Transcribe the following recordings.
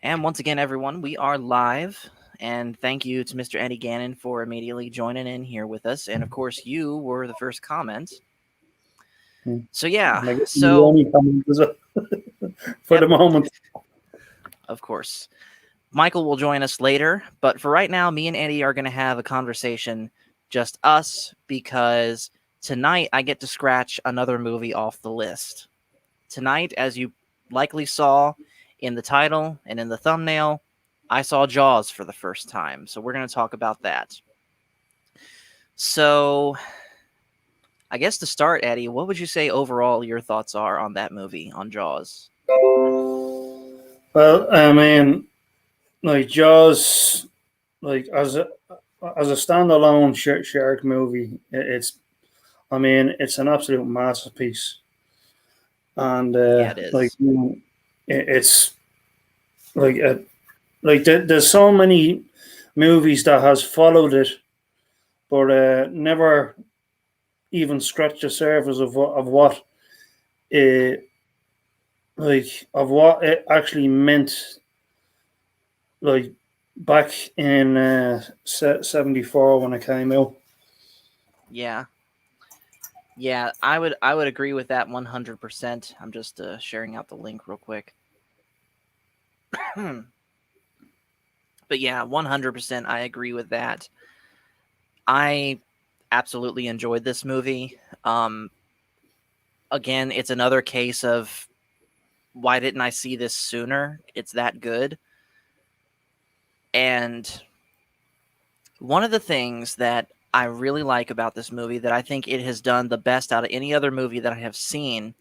And once again, everyone, we are live. And thank you to Mr. Eddie Gannon for immediately joining in here with us. And of course, you were the first comment. So, yeah. And I guess the So, only comment as well for yep, the moment. of course. Michael will join us later. But for right now, me and Eddie are going to have a conversation, just us, because tonight I get to scratch another movie off the list. Tonight, as you likely saw in the title and in the thumbnail, I saw Jaws for the first time. So we're going to talk about that. So I guess to start, Eddie, what would you say overall your thoughts are on that movie, on Jaws? Well, I mean, like Jaws, like as a standalone shark movie, it's an absolute masterpiece, and Yeah, it is. it's like there's so many movies that has followed it, but never even scratched the surface of what it of what it actually meant, like back in 74 when it came out. Yeah. Yeah, I would agree with that 100%. I'm just sharing out the link real quick. But yeah, 100% I agree with that. I absolutely enjoyed this movie. Again, it's another case of why didn't I see this sooner? It's that good. And one of the things that I really like about this movie, that I think it has done the best out of any other movie that I have seen,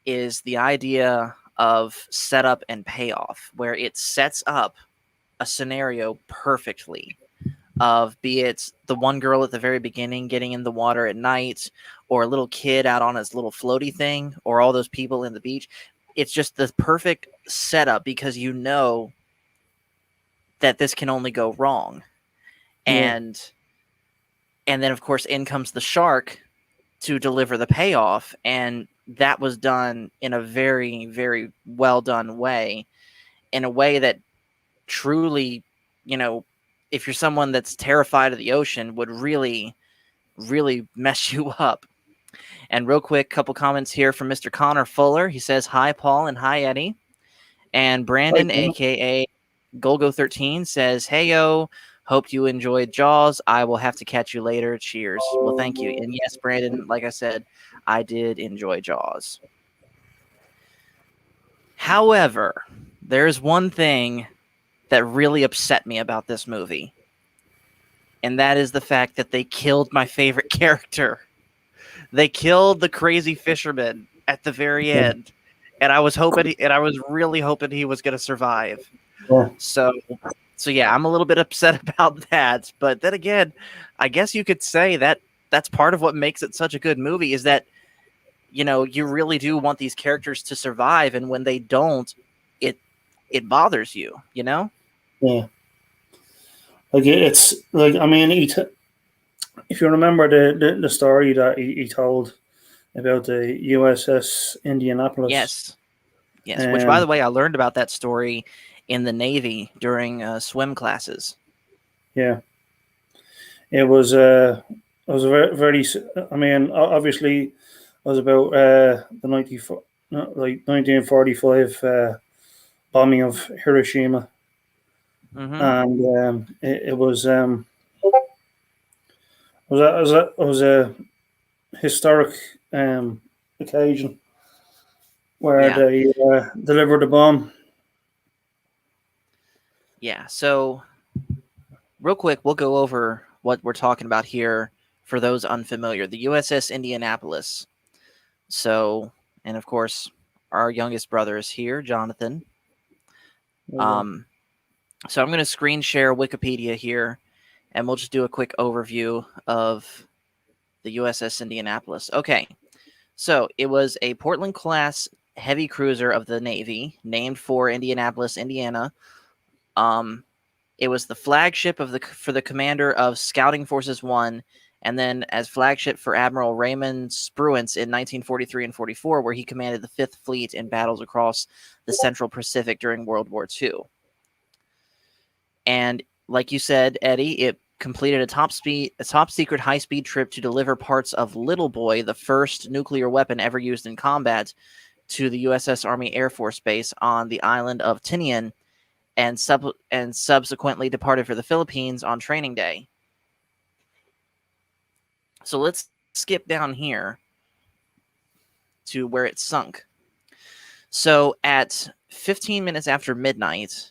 is the idea of setup and payoff, where it sets up a scenario perfectly, of be it the one girl at the very beginning getting in the water at night, or a little kid out on his little floaty thing, or all those people in the beach. It's just the perfect setup because you know that this can only go wrong. Yeah, And then of course in comes the shark to deliver the payoff, and that was done in a very, very well done way, in a way that truly, you know, if you're someone that's terrified of the ocean, would really, really mess you up. And real quick, couple comments here from Mr. Connor Fuller. He says, "Hi, Paul," and "Hi, Eddie." And like Brandon, aka Golgo13, says, "Hey, yo. Hope you enjoyed Jaws. I will have to catch you later. Cheers." Well, thank you. And yes, Brandon, like I said, I did enjoy Jaws. However, there's one thing that really upset me about this movie, and that is the fact that they killed my favorite character. They killed the crazy fisherman at the very end, and I was really hoping he was going to survive. yeah, So, yeah, I'm a little bit upset about that. But then again, I guess you could say that that's part of what makes it such a good movie, is that, you know, you really do want these characters to survive, and when they don't, it it bothers you, you know? yeah. Like it's like I mean, if you remember the story that he told about the USS Indianapolis, Yes. Yes, which by um, the way, I learned about that story in the Navy during swim classes. yeah, it was a very. I mean, obviously, it was about the 1945 bombing of Hiroshima, Mhm. and it was a historic occasion where Yeah. they delivered the bomb. Yeah. So, real quick, we'll go over what we're talking about here for those unfamiliar. The USS Indianapolis. So, and of course, our youngest brother is here, Jonathan. Okay. Um, so I'm going to screen share Wikipedia here, and we'll just do a quick overview of the USS Indianapolis. Okay, so it was a Portland class heavy cruiser of the Navy, named for Indianapolis, Indiana. Um, it was the flagship for the commander of Scouting Forces One, and then as flagship for Admiral Raymond Spruance in 1943 and 44, where he commanded the Fifth Fleet in battles across the Central Pacific during World War II. And like you said, Eddie, it completed a top secret high speed trip to deliver parts of Little Boy, the first nuclear weapon ever used in combat, to the USS Army Air Force Base on the island of Tinian, and subsequently departed for the Philippines on training day. So let's skip down here to where it sunk. So at 15 minutes after midnight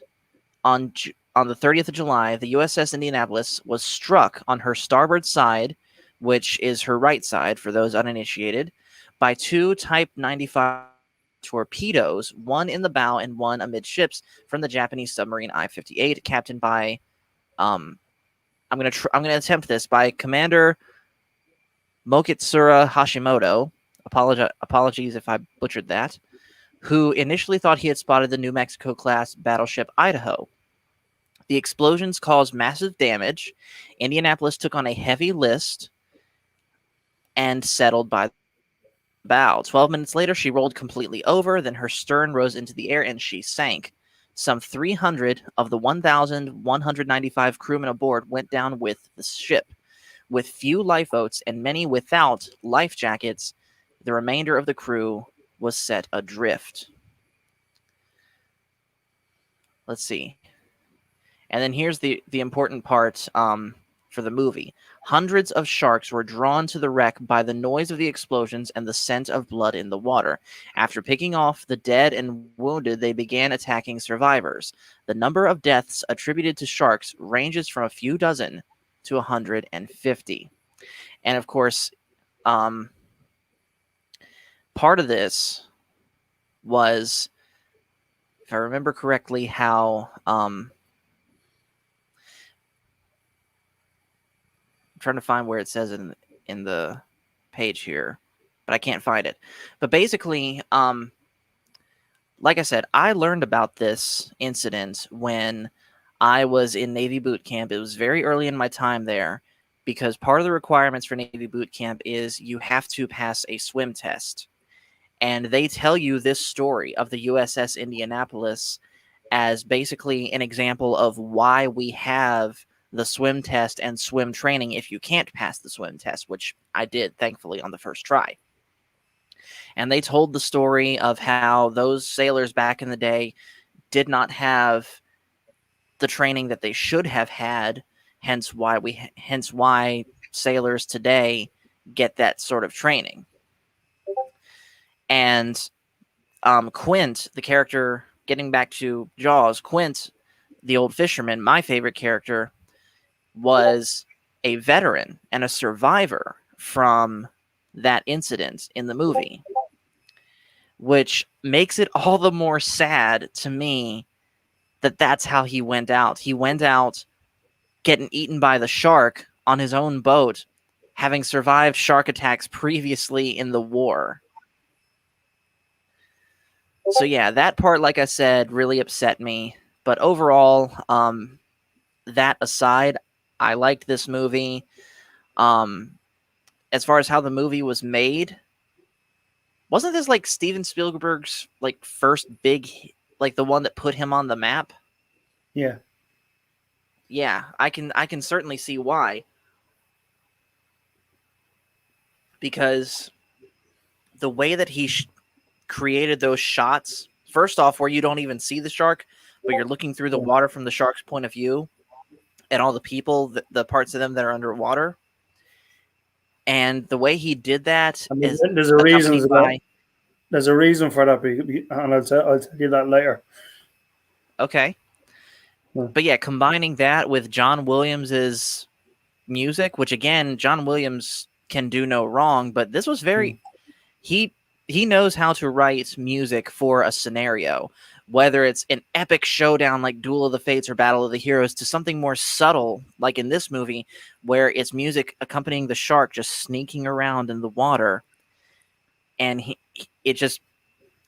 on the 30th of July, the USS Indianapolis was struck on her starboard side, which is her right side for those uninitiated, by two Type 95 torpedoes, one in the bow and one amidships from the Japanese submarine I-58, captained by I'm gonna attempt this by Commander Mokitsura Hashimoto. Apologies if I butchered that. Who initially thought he had spotted the New Mexico class battleship Idaho. The explosions caused massive damage. Indianapolis took on a heavy list and settled by the bow. 12 minutes later, she rolled completely over. Then her stern rose into the air and she sank. Some 300 of the 1,195 crewmen aboard went down with the ship. With few lifeboats and many without life jackets, the remainder of the crew was set adrift. Let's see. And then here's the important part for the movie. Hundreds of sharks were drawn to the wreck by the noise of the explosions and the scent of blood in the water. After picking off the dead and wounded, they began attacking survivors. The number of deaths attributed to sharks ranges from a few dozen to 150. And of course, part of this was, if I remember correctly, how I'm trying to find where it says in the page here, but I can't find it. But basically, like I said, I learned about this incident when I was in Navy boot camp. It was very early in my time there, because part of the requirements for Navy boot camp is you have to pass a swim test. And they tell you this story of the USS Indianapolis as basically an example of why we have the swim test and swim training if you can't pass the swim test, which I did, thankfully, on the first try. And they told the story of how those sailors back in the day did not have the training that they should have had, hence why sailors today get that sort of training. And Quint, the character, getting back to Jaws, Quint, the old fisherman, my favorite character, was a veteran and a survivor from that incident in the movie, which makes it all the more sad to me that that's how he went out. He went out getting eaten by the shark on his own boat, having survived shark attacks previously in the war. So yeah, that part, like I said, really upset me. But overall, that aside, I liked this movie. As far as how the movie was made, wasn't this like Steven Spielberg's like first big, like the one that put him on the map? Yeah. Yeah, I can certainly see why. Because the way that he created those shots, first off, where you don't even see the shark, but you're looking through the water from the shark's point of view, and all the people, the parts of them that are underwater. And the way he did that is there's a accompanied by... There's a reason for that, and I'll tell you that later. Okay. Yeah. But yeah, combining that with John Williams's music, which again, John Williams can do no wrong, but this was very... He knows how to write music for a scenario, whether it's an epic showdown like Duel of the Fates or Battle of the Heroes, to something more subtle, like in this movie, where it's music accompanying the shark just sneaking around in the water. And it just,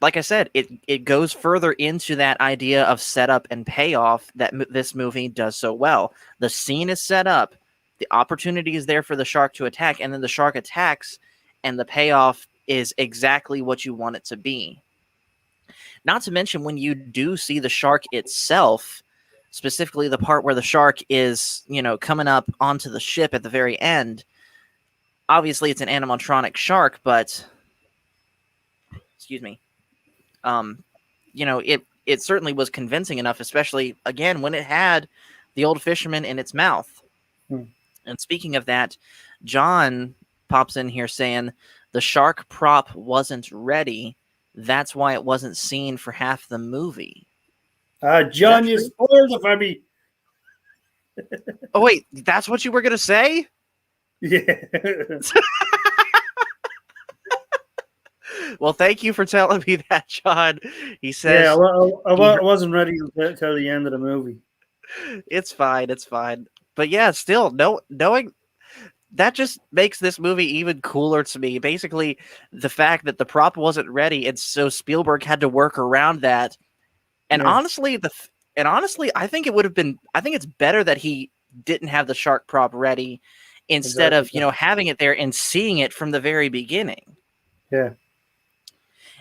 like I said, it goes further into that idea of setup and payoff that this movie does so well. The scene is set up, the opportunity is there for the shark to attack, and then the shark attacks, and the payoff is exactly what you want it to be. Not to mention, when you do see the shark itself, specifically the part where the shark is, coming up onto the ship at the very end. Obviously, it's an animatronic shark, but excuse me, um, it certainly was convincing enough, especially again when it had the old fisherman in its mouth. Hmm. And speaking of that, John pops in here saying the shark prop wasn't ready. That's why it wasn't seen for half the movie. Is that John, you true? spoiled it for me. Oh wait, that's what you were gonna say? Yeah. Well, thank you for telling me that, John. He Yeah, says I wasn't ready until the end of the movie. it's fine, it's fine. But yeah, still, knowing that just makes this movie even cooler to me. Basically, the fact that the prop wasn't ready, and so Spielberg had to work around that. And Yeah, honestly, I think it would have been. I think it's better that he didn't have the shark prop ready instead exactly. of having it there and seeing it from the very beginning. Yeah.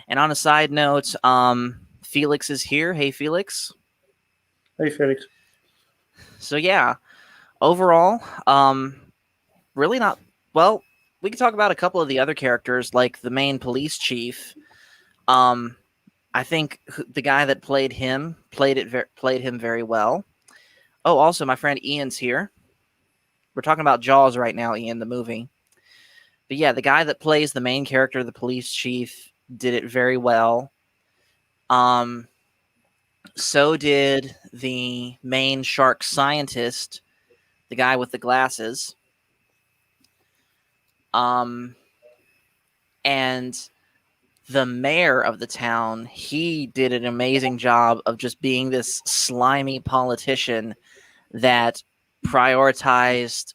And on a side note, Felix is here. Hey, Felix. Hey, Felix. So yeah, overall, really not well. We can talk about a couple of the other characters, like the main police chief. Um, I think the guy that played him played him very well. Oh, also my friend Ian's here. We're talking about Jaws right now, Ian, the movie. But yeah, the guy that plays the main character, the police chief, did it very well. Um, so did the main shark scientist, the guy with the glasses. Um, and the mayor of the town, he did an amazing job of just being this slimy politician that prioritized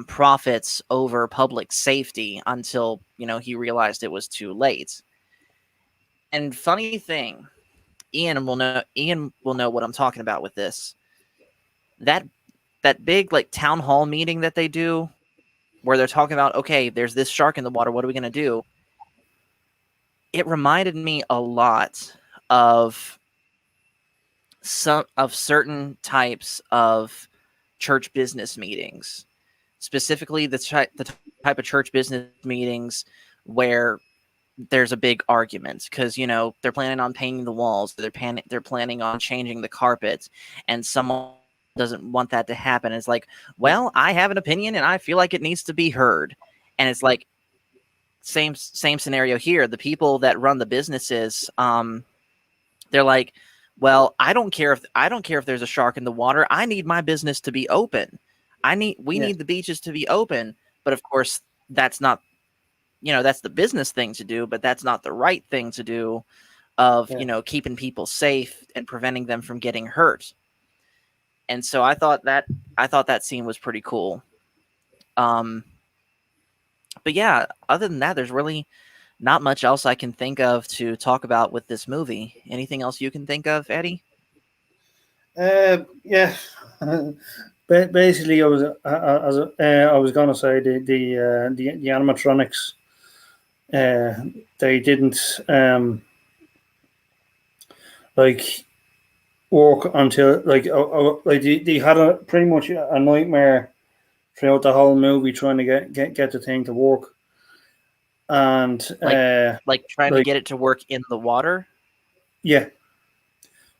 profits over public safety until he realized it was too late. And funny thing, Ian will know what I'm talking about with this. That that big like town hall meeting that they do where they're talking about, okay, there's this shark in the water, what are we going to do? It reminded me a lot of certain types of church business meetings, specifically the type of church business meetings where there's a big argument because they're planning on painting the walls, they're planning on changing the carpet, and someone doesn't want that to happen. It's like, well, I have an opinion and I feel like it needs to be heard. And it's like same scenario here. The people that run the businesses, they're like, well, I don't care if there's a shark in the water. I need my business to be open. We Yeah, need the beaches to be open. But of course, that's not, that's the business thing to do, but that's not the right thing to do of, yeah, keeping people safe and preventing them from getting hurt. And so I thought that scene was pretty cool. Um, but yeah, other than that, there's really not much else I can think of to talk about with this movie. Anything else you can think of, Eddie? yeah. Basically, I was gonna say the animatronics. They didn't like work until like they had a pretty much a nightmare throughout the whole movie trying to get the thing to work, and Like trying to like get it to work in the water? yeah,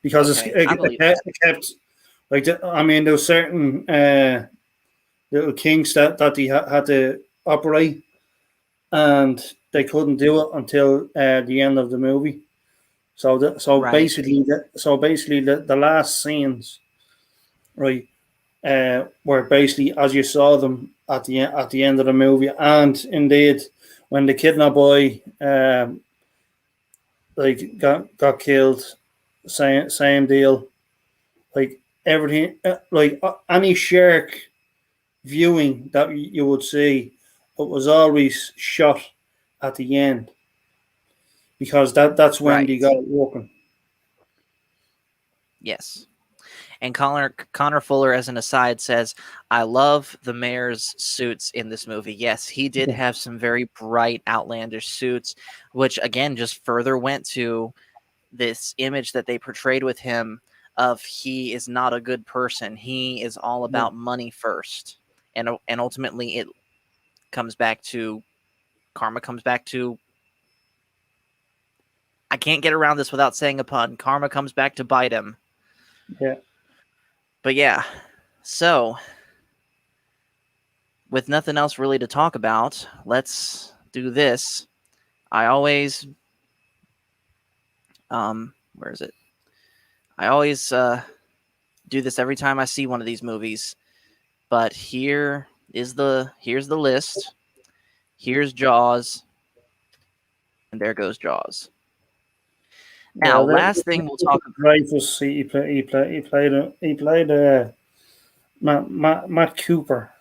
because Okay, I believe that. it kept like I mean there was certain little kinks that they had to operate, and they couldn't do it until the end of the movie. Right. So basically the last scenes, right, were basically as you saw them at the end of the movie, and indeed when the kidnap boy like got killed, same deal. Like everything, like any shark viewing that you would see, it was always shot at the end because that's when they Right. got it working. Yes. And Connor Fuller, as an aside, says, "I love the mayor's suits in this movie." Yes, he did Yeah, have some very bright, outlandish suits, which again just further went to this image that they portrayed with him of he is not a good person. He is all Yeah. about money first, and ultimately it comes back to karma. Comes back to, I can't get around this without saying a pun. Karma comes back to bite him. Yeah. But yeah, so with nothing else really to talk about, let's do this. I always, where is it? I always do this every time I see one of these movies. But here's the list. Here's Jaws, and there goes Jaws. Now, Well, last thing we'll talk about. Dreyfus, he played Matt Cooper,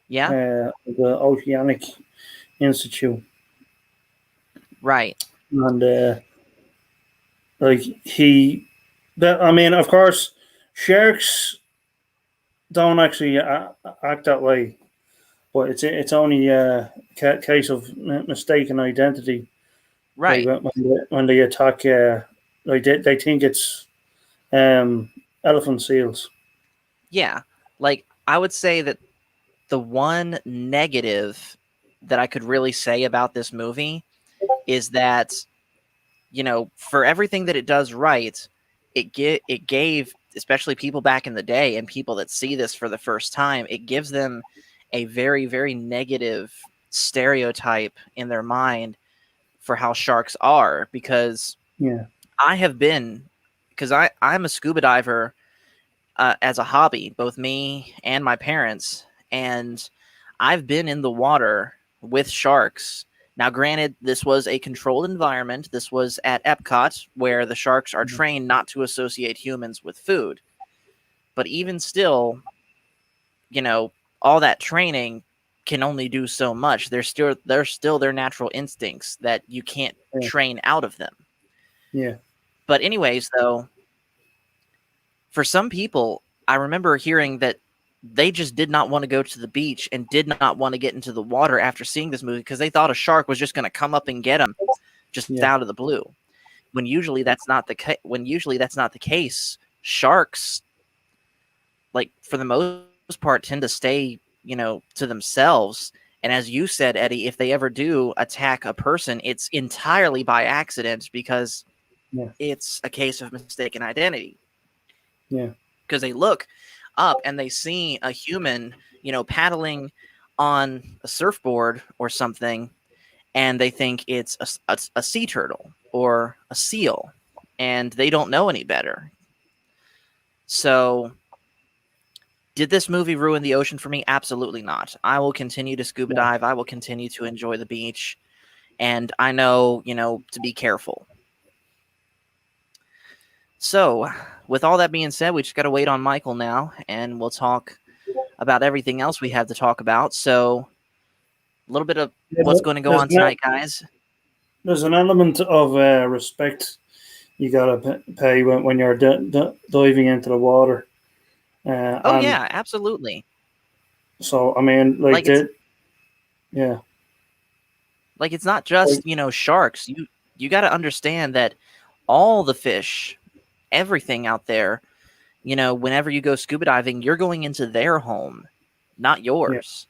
Yeah, the Oceanic Institute, right. and like he, that I mean, of course, sharks don't actually act that way, but it's only a case of mistaken identity. Like Right. when they attack, like they think it's um, elephant seals. Yeah. Like, I would say that the one negative that I could really say about this movie is that, for everything that it does right, it gave, especially people back in the day and people that see this for the first time, it gives them a very, very negative stereotype in their mind for how sharks are. Because Yeah, I have been, because I'm a scuba diver as a hobby, both me and my parents, and I've been in the water with sharks. Now, granted, this was a controlled environment. This was at Epcot, where the sharks are trained not to associate humans with food. But even still, you know, all that training can only do so much. They're still their natural instincts that you can't yeah, train out of them. yeah, But anyways, though, for some people, I remember hearing that they just did not want to go to the beach and did not want to get into the water after seeing this movie because they thought a shark was just going to come up and get them just yeah, out of the blue. When usually that's not the case. Sharks, like for the most part, tend to stay, to themselves. And as you said, Eddie, if they ever do attack a person, it's entirely by accident because yeah, it's a case of mistaken identity. yeah, Because they look up and they see a human, paddling on a surfboard or something, and they think it's a sea turtle or a seal, and they don't know any better. So, did this movie ruin the ocean for me? Absolutely not. I will continue to scuba yeah. dive. I will continue to enjoy the beach, and I know, to be careful. So, with all that being said, we just got to wait on Michael now, and we'll talk about everything else we have to talk about. So, a little bit of Yeah, what's going to go on tonight, guys. there's an element of respect you gotta pay when you're diving into the water, Oh and yeah, absolutely. so I mean, like Like it's the yeah, like it's not like, just, sharks. You got to understand that all the fish, everything out there, whenever you go scuba diving, you're going into their home, not yeah, yours.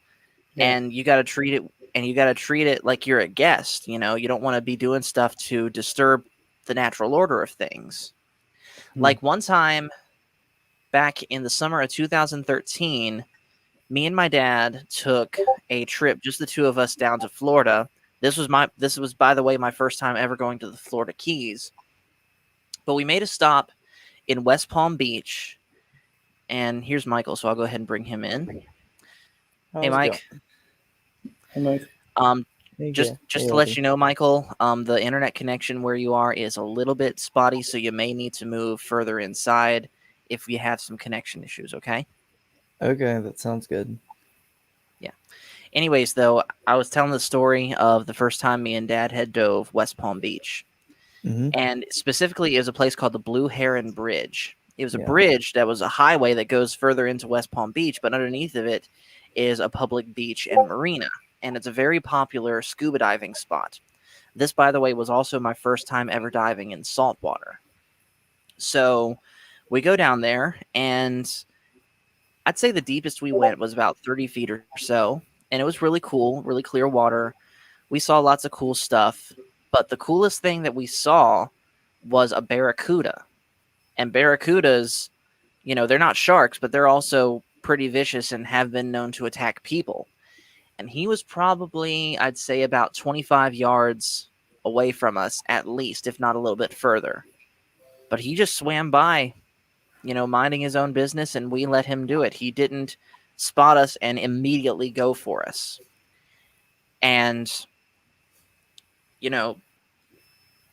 yeah, And you got to treat it like you're a guest, you don't want to be doing stuff to disturb the natural order of things. mm, Like one time back in the summer of 2013, me and my dad took a trip, just the two of us, down to Florida. This was, by the way, my first time ever going to the Florida Keys. But we made a stop in West Palm Beach, and here's Michael, so I'll go ahead and bring him in. Hey How's it going? Mike. and like Um Hey, just Gil. just Hey, to let Eddie. you know, Michael, the internet connection where you are is a little bit spotty, so you may need to move further inside if you have some connection issues, okay? Okay, that sounds good. Yeah. Anyways, though, I was telling the story of the first time me and Dad had dove West Palm Beach. Mm-hmm. And specifically, it was a place called the Blue Heron Bridge. It was a Yeah. bridge that was a highway that goes further into West Palm Beach, but underneath of it is a public beach and marina. And it's a very popular scuba diving spot. This, by the way, was also my first time ever diving in saltwater. So we go down there, and I'd say the deepest we went was about 30 feet or so, and it was really cool, really clear water. We saw lots of cool stuff, but the coolest thing that we saw was a barracuda. And barracudas, they're not sharks, but they're also pretty vicious and have been known to attack people. And he was probably, I'd say, about 25 yards away from us, at least, if not a little bit further. But he just swam by, minding his own business, and we let him do it. He didn't spot us and immediately go for us. And, you know,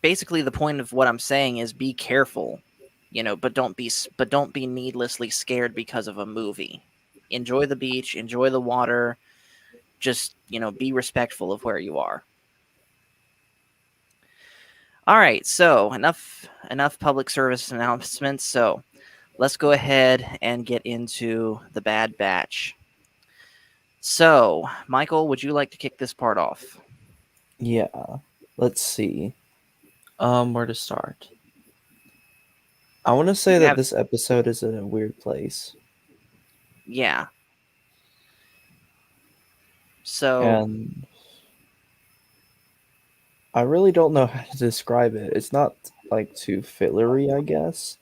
basically the point of what I'm saying is be careful, but don't be needlessly scared because of a movie. Enjoy the beach, enjoy the water, just, be respectful of where you are. All right, so enough public service announcements. So let's go ahead and get into the Bad Batch. So, Michael, would you like to kick this part off? Yeah. Let's see. Where to start? I want to say that this episode is in a weird place. Yeah. So, and I really don't know how to describe it. It's not like too fillery, I guess.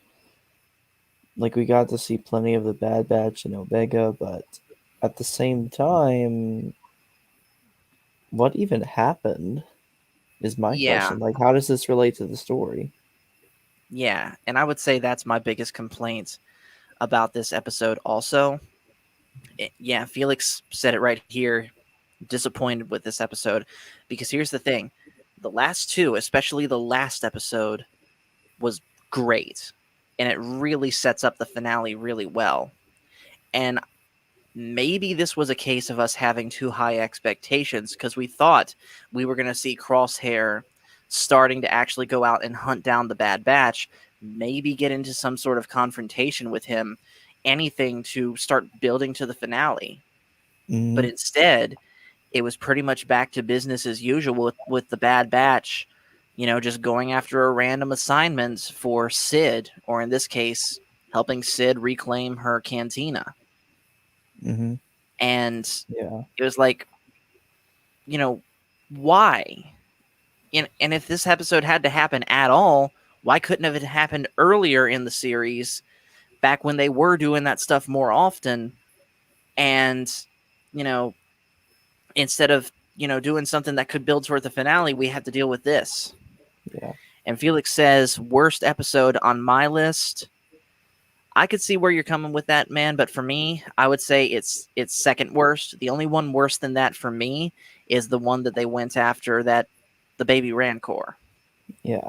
Like, we got to see plenty of the Bad Batch and Omega, but at the same time, what even happened is my question. Like, how does this relate to the story? Yeah, and I would say that's my biggest complaint about this episode also. Felix said it right here. Disappointed with this episode, because here's the thing. The last two, especially the last episode, was great. And it really sets up the finale really well. And maybe this was a case of us having too high expectations, because we thought we were going to see Crosshair starting to actually go out and hunt down the Bad Batch, maybe get into some sort of confrontation with him, anything to start building to the finale. Mm-hmm. But instead, it was pretty much back to business as usual with the Bad Batch, just going after a random assignments for Sid, or in this case, helping Sid reclaim her cantina. Mm-hmm. And yeah, it was like, why? And if this episode had to happen at all, why couldn't have it happened earlier in the series, back when they were doing that stuff more often? And, instead of, doing something that could build toward the finale, we had to deal with this. Yeah. And Felix says, worst episode on my list. I could see where you're coming with that, man, but for me, I would say it's second worst. The only one worse than that for me is the one that they went after, the baby Rancor. Yeah.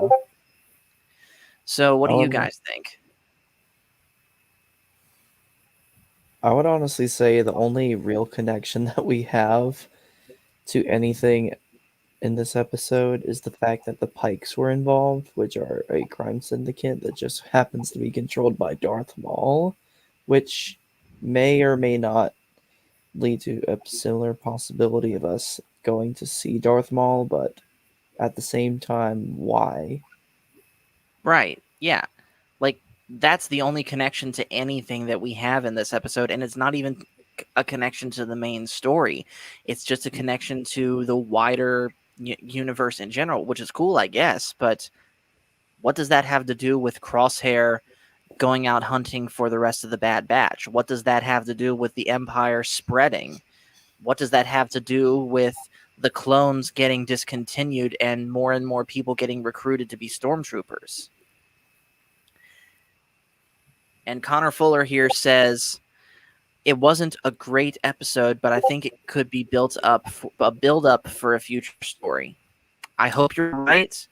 So what do you guys think? I would honestly say the only real connection that we have to anything in this episode is the fact that the Pikes were involved, which are a crime syndicate that just happens to be controlled by Darth Maul, which may or may not lead to a similar possibility of us going to see Darth Maul, but at the same time, why? Right. Yeah. Like, that's the only connection to anything that we have in this episode, and it's not even a connection to the main story. It's just a connection to the wider universe in general, which is cool, I guess, but what does that have to do with Crosshair going out hunting for the rest of the Bad Batch? What does that have to do with the Empire spreading? What does that have to do with the clones getting discontinued and more people getting recruited to be stormtroopers? And Connor Fuller here says, it wasn't a great episode, but I think it could be build up for a future story. I hope you're right,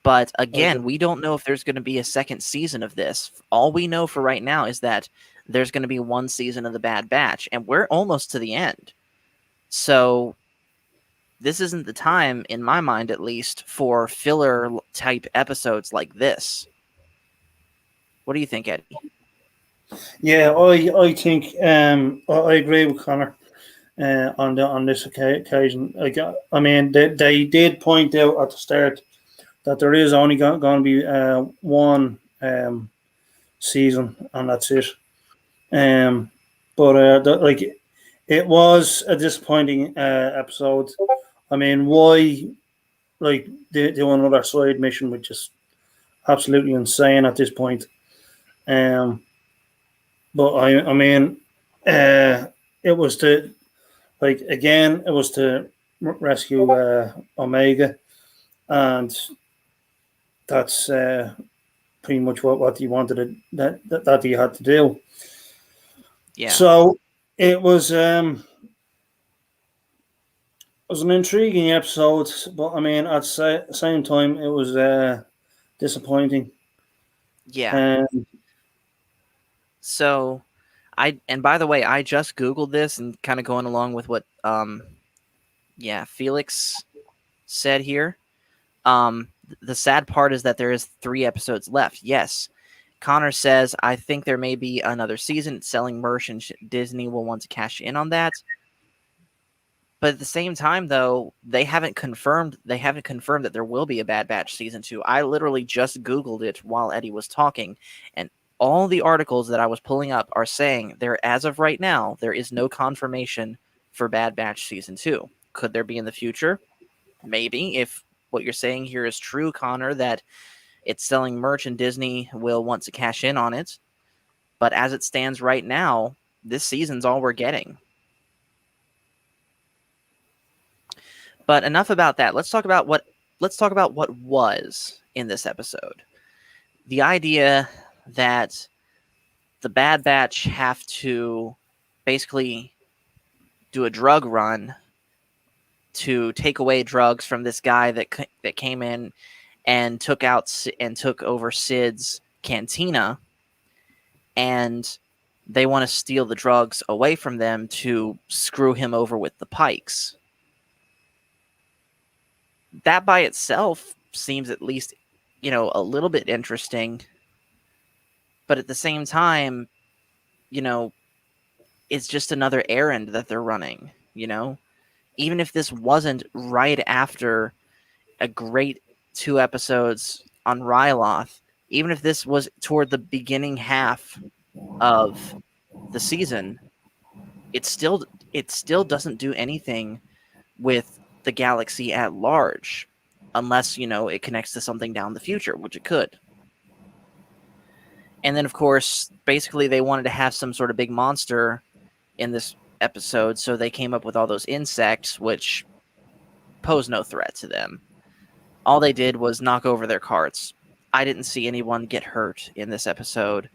but again, we don't know if there's going to be a second season of this. All we know for right now is that there's going to be one season of the Bad Batch, and we're almost to the end. So this isn't the time, in my mind at least, for filler type episodes like this. What do you think, Eddie? Yeah, I think I agree with Connor on this occasion. I mean, they did point out at the start that there is only going to be one season, and that's it. Um, but like it was a disappointing episode. I mean, why like do another side mission, which is absolutely insane at this point. Um, but I mean, uh, it was to like again, it was to rescue Omega, and that's pretty much what he wanted that he had to do. Yeah. So it was an intriguing episode, but I mean, at the same time, it was disappointing. Yeah. Um, So and by the way, I just Googled this and kind of going along with what yeah, Felix said here. The sad part is that there is 3 episodes left. Yes. Connor says, I think there may be another season. It's selling merch and Disney will want to cash in on that. But at the same time, though, they haven't confirmed that there will be a Bad Batch season 2. I literally just Googled it while Eddie was talking, and all the articles that I was pulling up are saying there, as of right now, there is no confirmation for Bad Batch season 2. Could there be in the future? Maybe, if what you're saying here is true, Connor, that it's selling merch and Disney will want to cash in on it. But as it stands right now, this season's all we're getting. But enough about that. Let's talk about what was in this episode. The idea that the Bad Batch have to basically do a drug run to take away drugs from this guy that came in and took over Sid's cantina, and they want to steal the drugs away from them to screw him over with the Pikes. That by itself seems at least, a little bit interesting. But at the same time, it's just another errand that they're running. Even if this wasn't right after a great 2 episodes on Ryloth, even if this was toward the beginning half of the season, it still doesn't do anything with the galaxy at large, unless it connects to something down the future, which it could. And then, of course, basically they wanted to have some sort of big monster in this episode, so they came up with all those insects, which pose no threat to them. All they did was knock over their carts. I didn't see anyone get hurt in this episode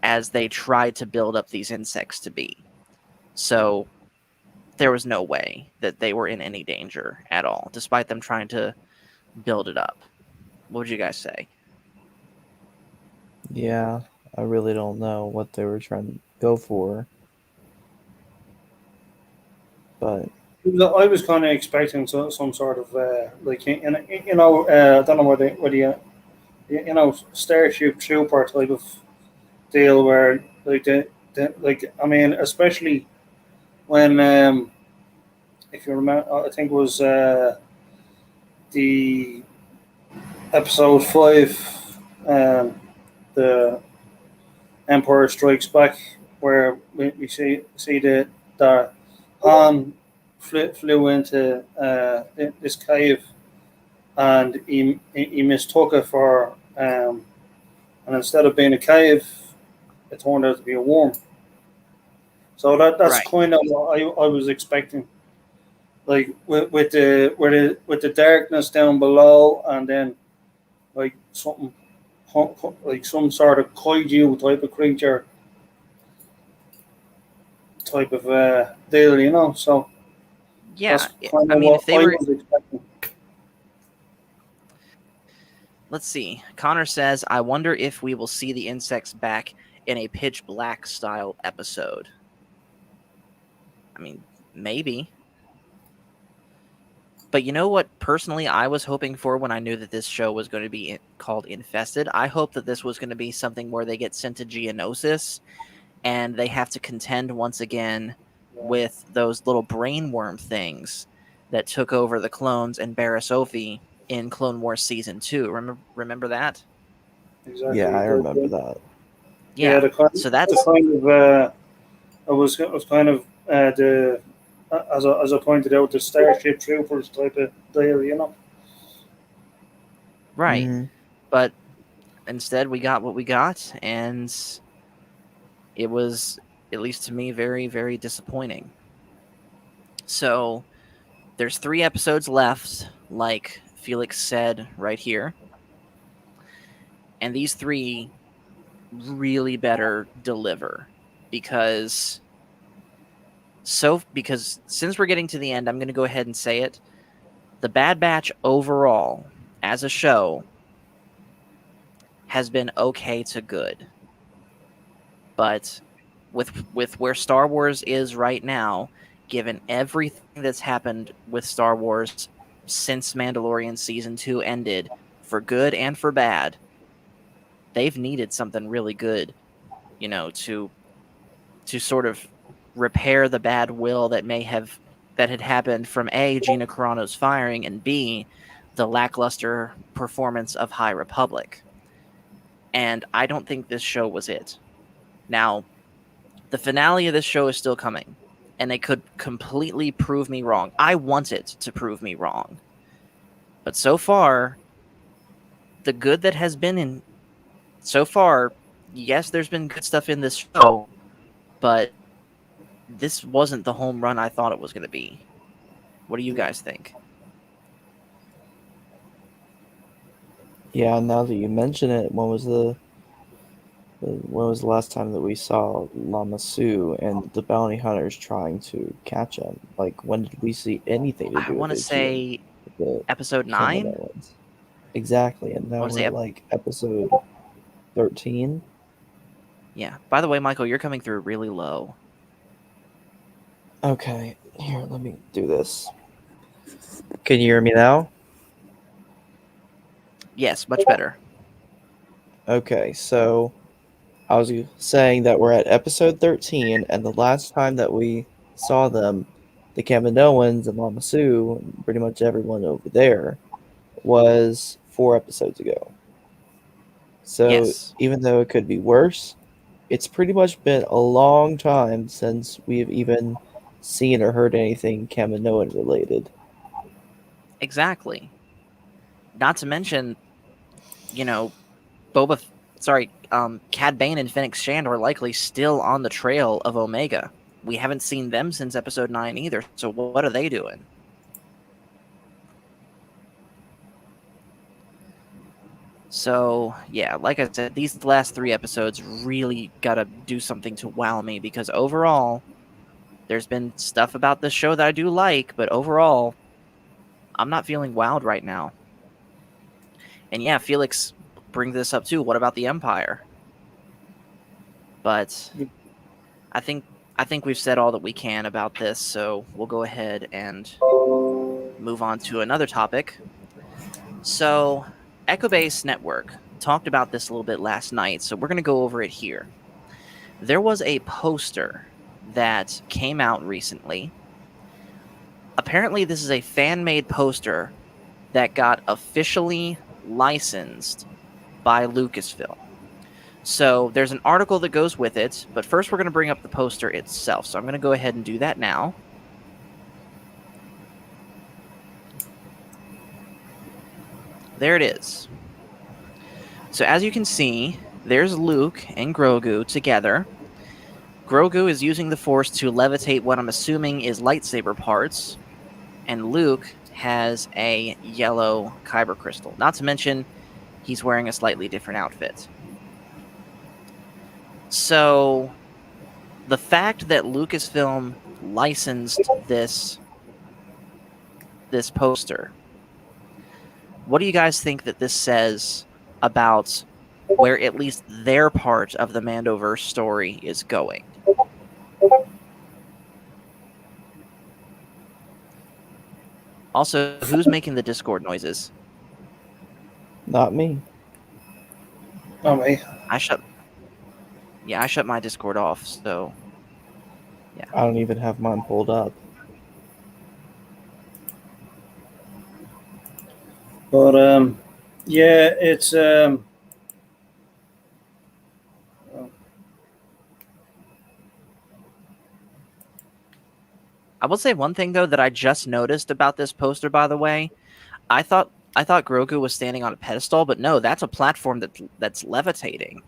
as they tried to build up these insects to be. So there was no way that they were in any danger at all, despite them trying to build it up. What would you guys say? Yeah, I really don't know what they were trying to go for. But I was kind of expecting some sort of like I don't know whether Starship Trooper type of deal where like like I mean especially when if you remember I think it was the episode 5 the Empire Strikes Back where we see the Han flew into this cave and he mistook it for and instead of being a cave, it turned out to be a worm. So that's Right. kind of what I was expecting, like with the darkness down below, and then like something like some sort of kaiju type of creature type of deal. So Yeah. that's kind I of mean, what if they I were. was expecting. Let's see. Connor says, I wonder if we will see the insects back in a Pitch Black style episode. I mean, maybe. But you know what, personally, I was hoping for when I knew that this show was going to be called Infested? I hope that this was going to be something where they get sent to Geonosis and they have to contend once again Yeah, with those little brainworm things that took over the clones and Barriss in Clone Wars Season 2. Remember that? yeah, exactly. I remember that. Yeah, Yeah. So the that's kind of it was kind of the as I pointed out, the Starship Troopers type of deal, you know. right. Mm, But instead, we got what we got, and it was, at least to me, very, very disappointing. So there's 3 episodes left, like Felix said right here, and these three really better deliver because because since we're getting to the end, I'm going to go ahead and say it. The Bad Batch overall, as a show, has been okay to good, but with where Star Wars is right now, given everything that's happened with Star Wars since Mandalorian season 2 ended, for good and for bad, they've needed something really good, to sort of repair the bad will that had happened from A, Gina Carano's firing, and B, the lackluster performance of High Republic. And I don't think this show was it. Now, the finale of this show is still coming, and they could completely prove me wrong. I want it to prove me wrong. But so far, the good that has been in so far, yes, there's been good stuff in this show, but this wasn't the home run I thought it was going to be. What do you guys think? yeah, now that you mention it, when was the last time that we saw Lama Su and the bounty hunters trying to catch him? Like, when did we see anything to I do want with to ATM, say with the episode 9. Kaminoans? Exactly, and I now want to say, we're like episode 13. yeah. By the way, Michael, you're coming through really low. Okay, here, let me do this. Can you hear me now? Yes, much better. Okay, so I was saying that we're at episode 13, and the last time that we saw them, the Kaminoans and Lama Su, and pretty much everyone over there, was 4 episodes ago. So Yes, even though it could be worse, it's pretty much been a long time since we have even seen or heard anything Kaminoan related. exactly. Not to mention, you know, Boba, sorry, Cad Bane and Fennec Shand are likely still on the trail of Omega. We haven't seen them since episode 9 either. So what are they doing? So yeah, like I said, these last 3 episodes really gotta do something to wow me because overall, there's been stuff about this show that I do like, but overall, I'm not feeling wowed right now. And yeah, Felix brings this up too. What about the Empire? But I think I think we've said all that we can about this, so we'll go ahead and move on to another topic. So, Echobase Network talked about this a little bit last night, so we're going to go over it here. There was a poster that came out recently. Apparently, this is a fan made poster that got officially licensed by Lucasfilm. So, there's an article that goes with it, but first, we're going to bring up the poster itself. So, I'm going to go ahead and do that now. There it is. So as you can see, there's Luke and Grogu together. Grogu is using the Force to levitate what I'm assuming is lightsaber parts, and Luke has a yellow kyber crystal. Not to mention, he's wearing a slightly different outfit. So the fact that Lucasfilm licensed this poster, what do you guys think that this says about where at least their part of the Mandoverse story is going? Also, who's making the Discord noises? Not me. Not me. I shut I shut my Discord off, so yeah. I don't even have mine pulled up. But yeah, it's I will say one thing though that I just noticed about this poster, by the way. I thought Grogu was standing on a pedestal, but no, that's a platform that's levitating.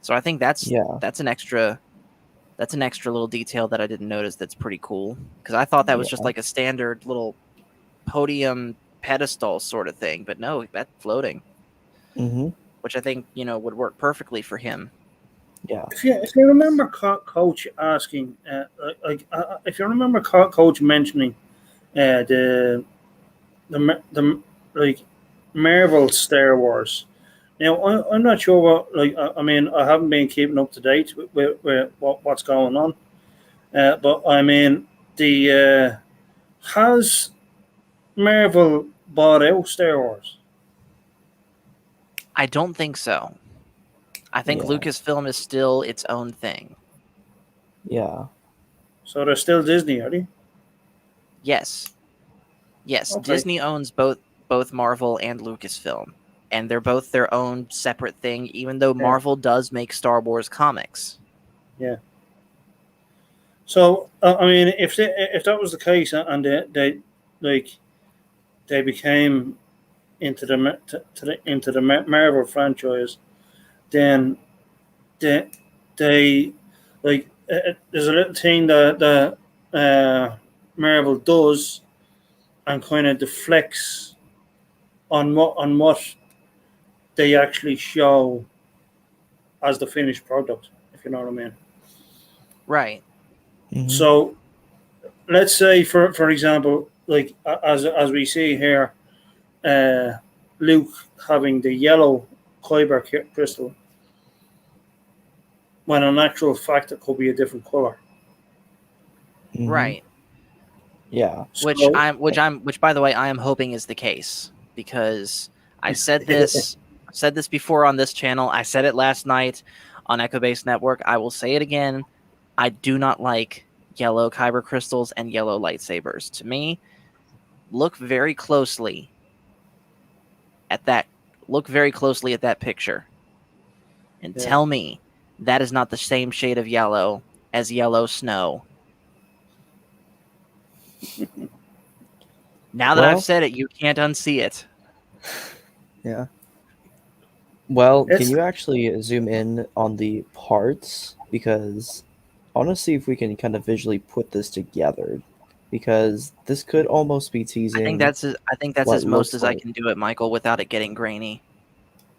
So I think Yeah, that's an extra little detail that I didn't notice. That's pretty cool because I thought that was just yeah. like a standard little podium pedestal sort of thing, but no, that's floating, Mm-hmm. which I think would work perfectly for him. Yeah. If you remember Coach asking, if you remember Coach mentioning the like Marvel Star Wars. Now I'm not sure what I mean I haven't been keeping up to date with what's going on, but I mean the has Marvel bought out Star Wars, I don't think so. I think Yeah. Lucasfilm is still its own thing. Yeah. so they're still Disney, are they? Yes, yes, Okay, Disney owns both Marvel and Lucasfilm, and they're both their own separate thing. Even though yeah, Marvel does make Star Wars comics. yeah. So I mean, if that was the case, and they like they became into the Marvel franchise, then they they like there's a little thing that Marvel does and kind of deflects on what they actually show as the finished product, if you know what I mean. Right. Mm-hmm. So let's say for example, like as we see here, uh, Luke having the yellow kyber crystal, when in actual fact it could be a different color. Mm-hmm. Right. Yeah. So Which by the way I am hoping is the case because I said this before on this channel. I said it last night on Echo Base Network. I will say it again. I do not like yellow kyber crystals and yellow lightsabers. To me, look very closely at that. Look very closely at that picture and yeah, tell me that is not the same shade of yellow as yellow snow. Now that I've Well, said it, you can't unsee it. yeah. Well, can it's you actually zoom in on the parts? Because I want to see if we can kind of visually put this together. Because this could almost be teasing I think that's what as most looks as I like. can do it, Michael, without it getting grainy.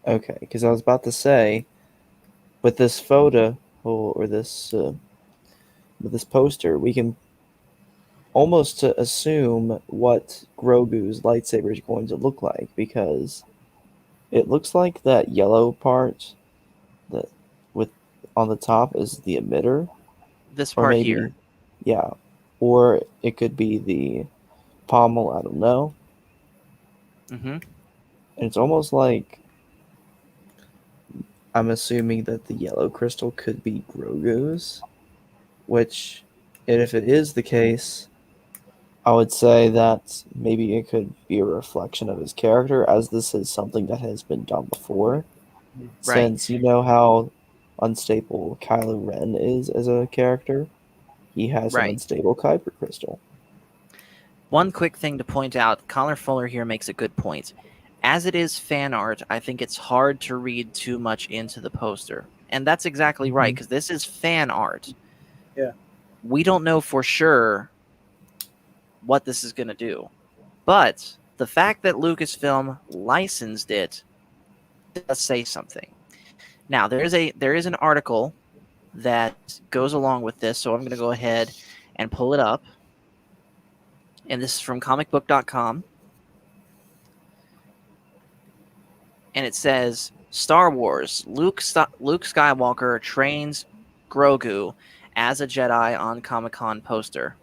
Okay, because I was about to say, with this photo or this with this poster, we can almost assume what Grogu's lightsaber is going to look like because it looks like that yellow part that with on the top is the emitter, This or part here. maybe yeah, or it could be the pommel. I don't know, Mm-hmm. and it's almost like I'm assuming that the yellow crystal could be Grogu's, which, and if it is the case, I would say that maybe it could be a reflection of his character, as this is something that has been done before. Right. Since you know how unstable Kylo Ren is as a character, he has an Right. unstable Kyber crystal. One quick thing to point out, Connor Fuller here makes a good point. As it is fan art, I think it's hard to read too much into the poster. And that's exactly right, Mhm. because this is fan art. yeah, We don't know for sure what this is going to do. But the fact that Lucasfilm licensed it does say something. Now, there is an article that goes along with this, so I'm going to go ahead and pull it up. And this is from comicbook.com. And it says Star Wars Luke Skywalker trains Grogu as a Jedi on Comic-Con poster.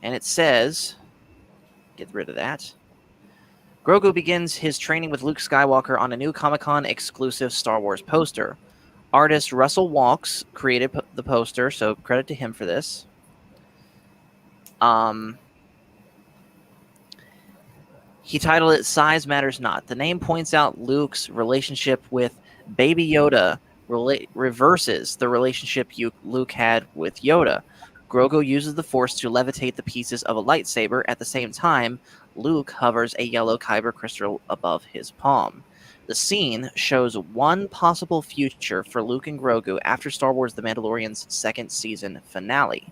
And it says, get rid of that. Grogu begins his training with Luke Skywalker on a new Comic-Con exclusive Star Wars poster. Artist Russell Walks created the poster, so credit to him for this. He titled it Size Matters Not. The name points out Luke's relationship with Baby Yoda reverses the relationship Luke had with Yoda. Grogu uses the Force to levitate the pieces of a lightsaber. At the same time, Luke hovers a yellow kyber crystal above his palm. The scene shows one possible future for Luke and Grogu after Star Wars The Mandalorian's second season finale.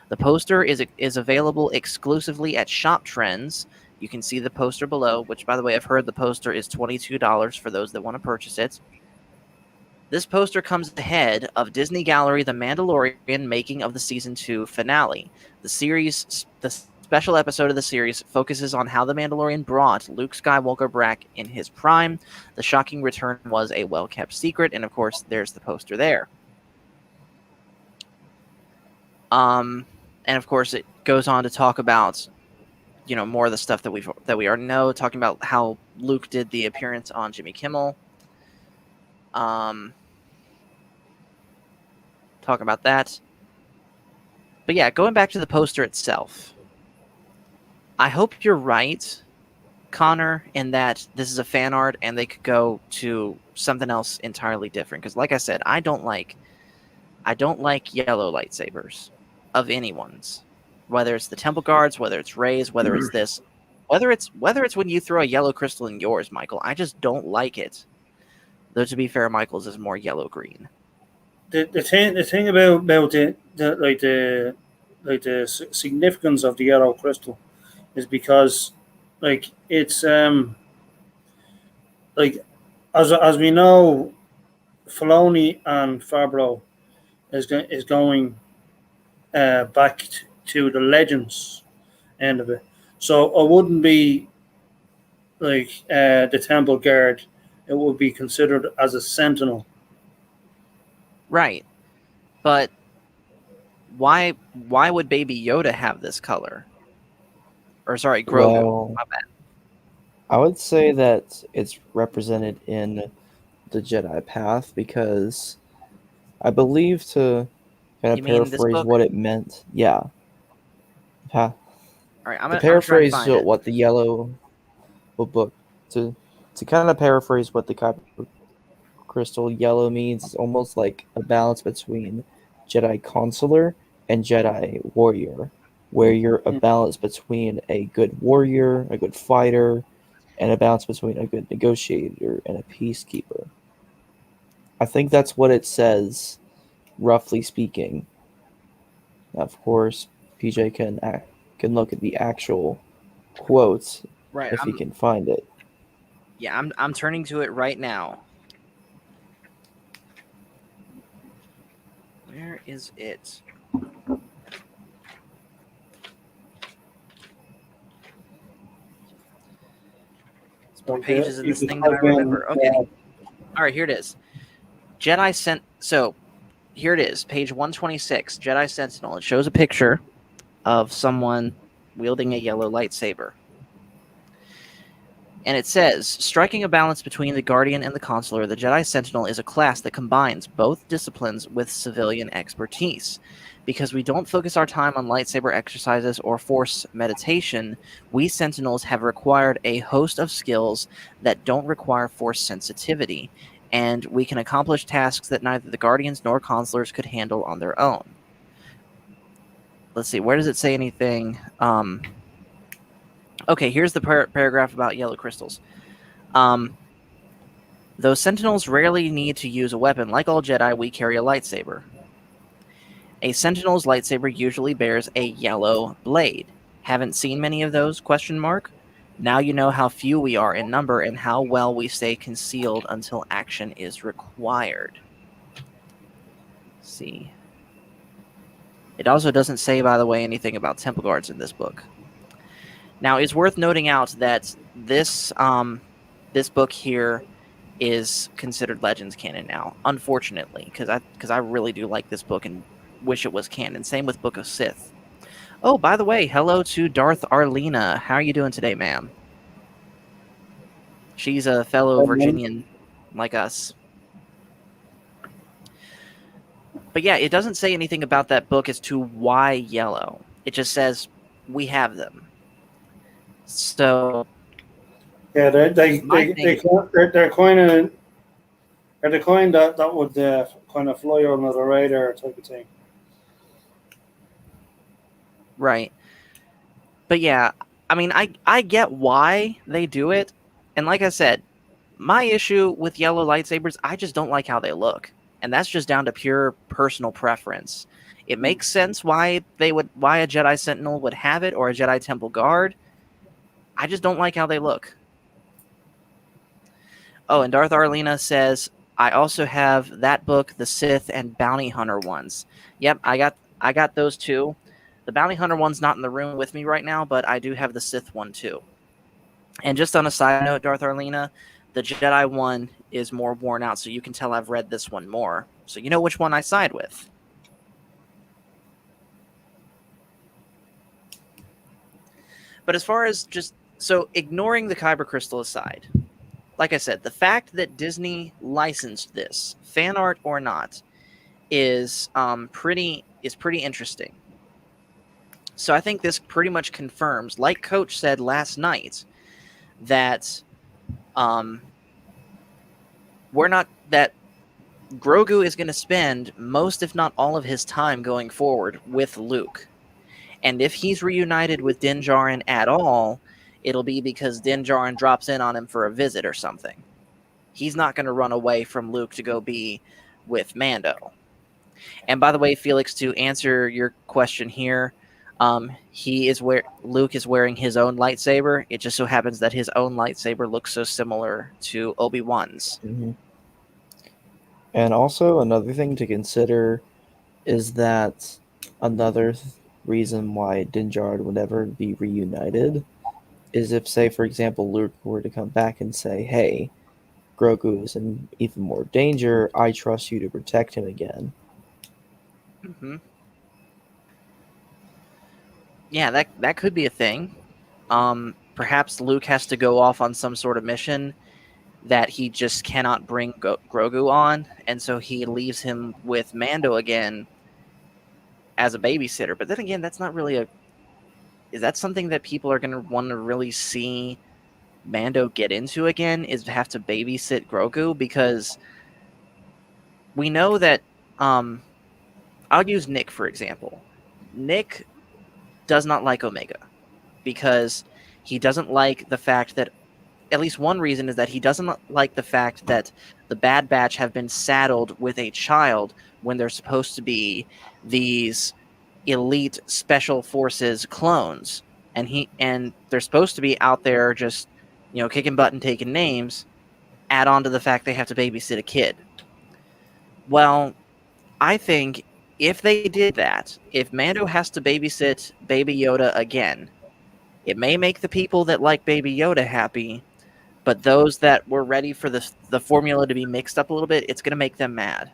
The poster is available exclusively at Shop Trends. You can see the poster below, which, by the way, I've heard the poster is $22 for those that want to purchase it. This poster comes ahead of Disney Gallery The Mandalorian making of the season 2 finale. The special episode of the series focuses on how the Mandalorian brought Luke Skywalker back in his prime. The shocking return was a well-kept secret, and of course, there's the poster there. And of course, it goes on to talk about, more of the stuff that we already know, talking about how Luke did the appearance on Jimmy Kimmel. Talking about that. But yeah, going back to the poster itself, I hope you're right, Connor, in that this is a fan art and they could go to something else entirely different. Because like I said, I don't like yellow lightsabers of anyone's. Whether it's the Temple Guards, whether it's Rey's, whether it's this, whether it's when you throw a yellow crystal in yours, Michael. I just don't like it. Though to be fair, Michael's is more yellow green. The thing about the significance of the yellow crystal is because it's as we know, Filoni and Favreau is going back to the Legends end of it. So it wouldn't be the Temple Guard. It would be considered as a Sentinel. Right. But why would Baby Yoda have this color? Or sorry, Grogu. Well, my bad. I would say that it's represented in the Jedi path because I believe, to kind You of mean this paraphrase book? what it meant, yeah. All right, To paraphrase find it. what the yellow book, to kind of paraphrase what the kyber crystal yellow means, is almost like a balance between Jedi consular and Jedi warrior, where you're a balance between a good warrior, a good fighter, and a balance between a good negotiator and a peacekeeper. I think that's what it says, roughly speaking. Of course, PJ can look at the actual quotes Right. if he can find it. Yeah, I'm turning to it right now. Where is it? It's more pages in this thing than I remember. Okay. All right, here it is. So here it is, page 126, Jedi Sentinel. It shows a picture of someone wielding a yellow lightsaber. And it says, striking a balance between the Guardian and the Consular, the Jedi Sentinel is a class that combines both disciplines with civilian expertise. Because we don't focus our time on lightsaber exercises or Force meditation, we Sentinels have acquired a host of skills that don't require Force sensitivity, and we can accomplish tasks that neither the Guardians nor Consulars could handle on their own. Let's see, where does it say anything? Okay, here's the paragraph about yellow crystals. Though Sentinels rarely need to use a weapon, like all Jedi, we carry a lightsaber. A Sentinel's lightsaber usually bears a yellow blade. Haven't seen many of those? ? Now you know how few we are in number and how well we stay concealed until action is required. Let's see. It also doesn't say, by the way, anything about Temple Guards in this book. Now, it's worth noting out that this book here is considered Legends canon now, unfortunately, because I really do like this book and wish it was canon. Same with Book of Sith. Oh, by the way, hello to Darth Arlena. How are you doing today, ma'am? She's a fellow Virginian like us. But yeah, it doesn't say anything about that book as to why yellow. It just says we have them. So yeah, they're the coin that would kind of fly under the radar type of thing. Right. But yeah, I mean, I get why they do it, and like I said, my issue with yellow lightsabers, I just don't like how they look, and that's just down to pure personal preference. It makes sense why a Jedi Sentinel would have it or a Jedi Temple Guard. I just don't like how they look. Oh, and Darth Arlena says, I also have that book, the Sith and Bounty Hunter ones. Yep, I got those too. The Bounty Hunter one's not in the room with me right now, but I do have the Sith one too. And just on a side note, Darth Arlena, the Jedi one is more worn out, so you can tell I've read this one more. So you know which one I side with. But as far as just so ignoring the Kyber crystal aside, like I said, the fact that Disney licensed this, fan art or not, is pretty interesting. So I think this pretty much confirms, like Coach said last night, that we're not that Grogu is going to spend most, if not all, of his time going forward with Luke. And if he's reunited with Din Djarin at all, it'll be because Din Djarin drops in on him for a visit or something. He's not going to run away from Luke to go be with Mando. And by the way, Felix, to answer your question here, Luke is wearing his own lightsaber. It just so happens that his own lightsaber looks so similar to Obi-Wan's. Mm-hmm. And also another thing to consider is that another reason why Din Djarin would ever be reunited is if, say, for example, Luke were to come back and say, hey, Grogu is in even more danger, I trust you to protect him again. Mm-hmm. Yeah, that could be a thing. Perhaps Luke has to go off on some sort of mission that he just cannot bring Grogu on, and so he leaves him with Mando again as a babysitter. But then again, that's not really is that something that people are going to want to really see Mando get into again, is to have to babysit Grogu? Because we know that I'll use Nick for example. Nick does not like Omega because he doesn't like the fact that, at least one reason is that he doesn't like the fact that the Bad Batch have been saddled with a child when they're supposed to be these elite special forces clones, and they're supposed to be out there just, kicking butt and taking names. Add on to the fact they have to babysit a kid. Well, I think if they did that, if Mando has to babysit Baby Yoda again, it may make the people that like Baby Yoda happy, but those that were ready for the formula to be mixed up a little bit, it's going to make them mad.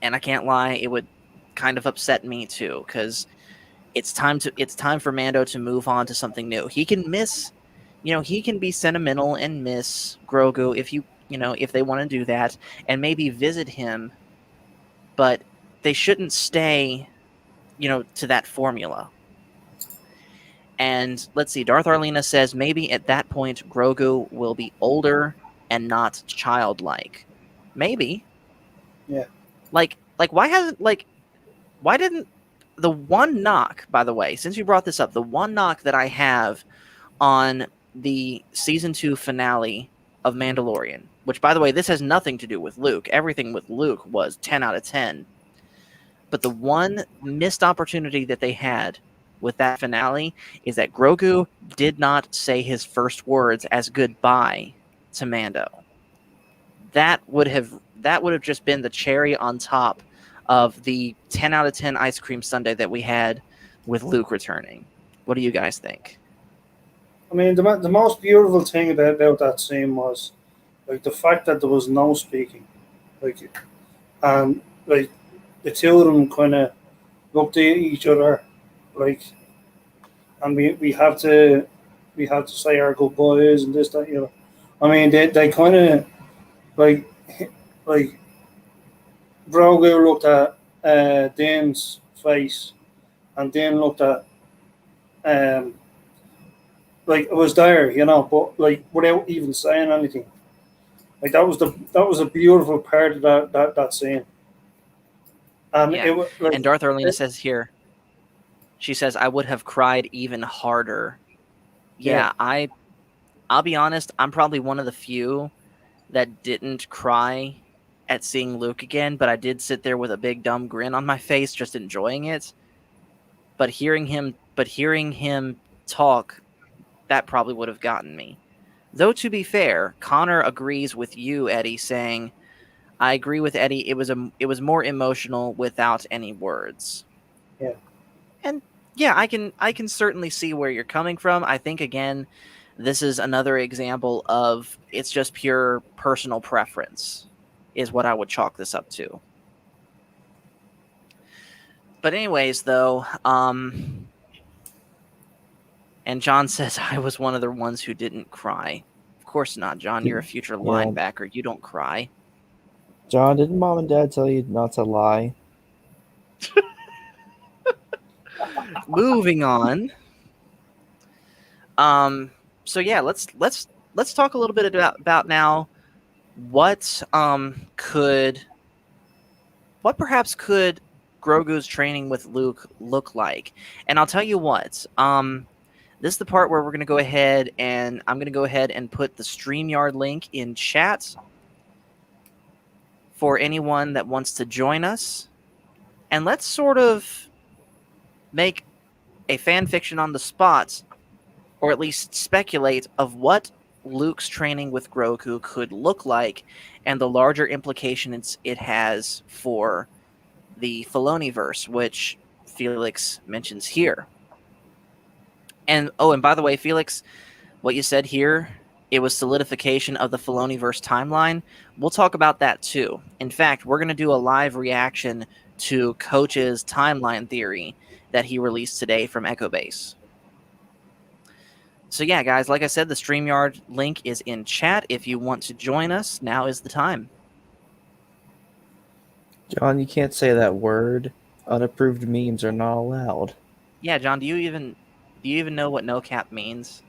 And I can't lie, it would kind of upset me too, because it's time for Mando to move on to something new. He can he can be sentimental and miss Grogu if they want to do that and maybe visit him, but they shouldn't stay, to that formula. And let's see, Darth Arlena says maybe at that point Grogu will be older and not childlike. Maybe. Yeah. Like why didn't the one knock, by the way, since you brought this up, the one knock that I have on the season 2 finale of Mandalorian, which by the way, this has nothing to do with Luke. Everything with Luke was 10 out of 10. But the one missed opportunity that they had with that finale is that Grogu did not say his first words as goodbye to Mando. That would have just been the cherry on top of the 10 out of 10 ice cream sundae that we had with Luke returning. What do you guys think? I mean, the most beautiful thing about that scene was like the fact that there was no speaking, like, and like the two of them kind of looked at each other, like, and we have to say our goodbyes and this that. I mean, they kind of like like Grogu looked at Dan's face, and Dan looked at um like it was there, but like without even saying anything. Like that was a beautiful part of that scene. And Yeah. it was like, and Darth Arlena says here, She says, "I would have cried even harder." Yeah. Yeah, I'll be honest, I'm probably one of the few that didn't cry at seeing Luke again, but I did sit there with a big dumb grin on my face, just enjoying it. But hearing him talk, that probably would have gotten me. Though to be fair, Connor agrees with you, Eddie, saying, "I agree with Eddie. It was more emotional without any words." Yeah. And yeah, I can certainly see where you're coming from. I think again, this is another example of it's just pure personal preference, is what I would chalk this up to. But anyways, though, and John says I was one of the ones who didn't cry. Of course not, John. You're a future Yeah. linebacker. You don't cry. John, didn't mom and dad tell you not to lie? Moving on. Um. So yeah, let's talk a little bit about now what perhaps could Grogu's training with Luke look like. And I'll tell you what. This is the part where we're going to go ahead and I'm going to go ahead and put the StreamYard link in chat for anyone that wants to join us. And let's sort of make a fan fiction on the spot, or at least speculate of what Luke's training with Grogu could look like and the larger implications it has for the Filoniverse, which Felix mentions here. And oh, and by the way, Felix, what you said here, it was solidification of the Filoniverse timeline. We'll talk about that too. In fact, we're going to do a live reaction to Coach's timeline theory that he released today from Echo Base. So yeah, guys, like I said, the StreamYard link is in chat. If you want to join us, now is the time. John, you can't say that word. Unapproved memes are not allowed. Yeah, John, do you even know what no cap means?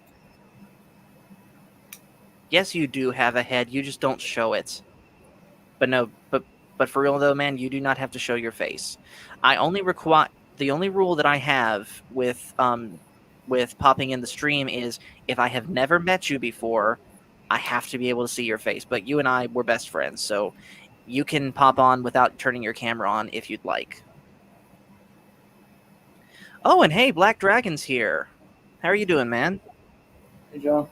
Yes, you do have a head. You just don't show it. But no, but for real though, man, you do not have to show your face. I only require the only rule that I have with popping in the stream is if I have never met you before, I have to be able to see your face. But you and I were best friends, so you can pop on without turning your camera on if you'd like. Oh, and hey, Black Dragon's here. How are you doing, man? Hey, John.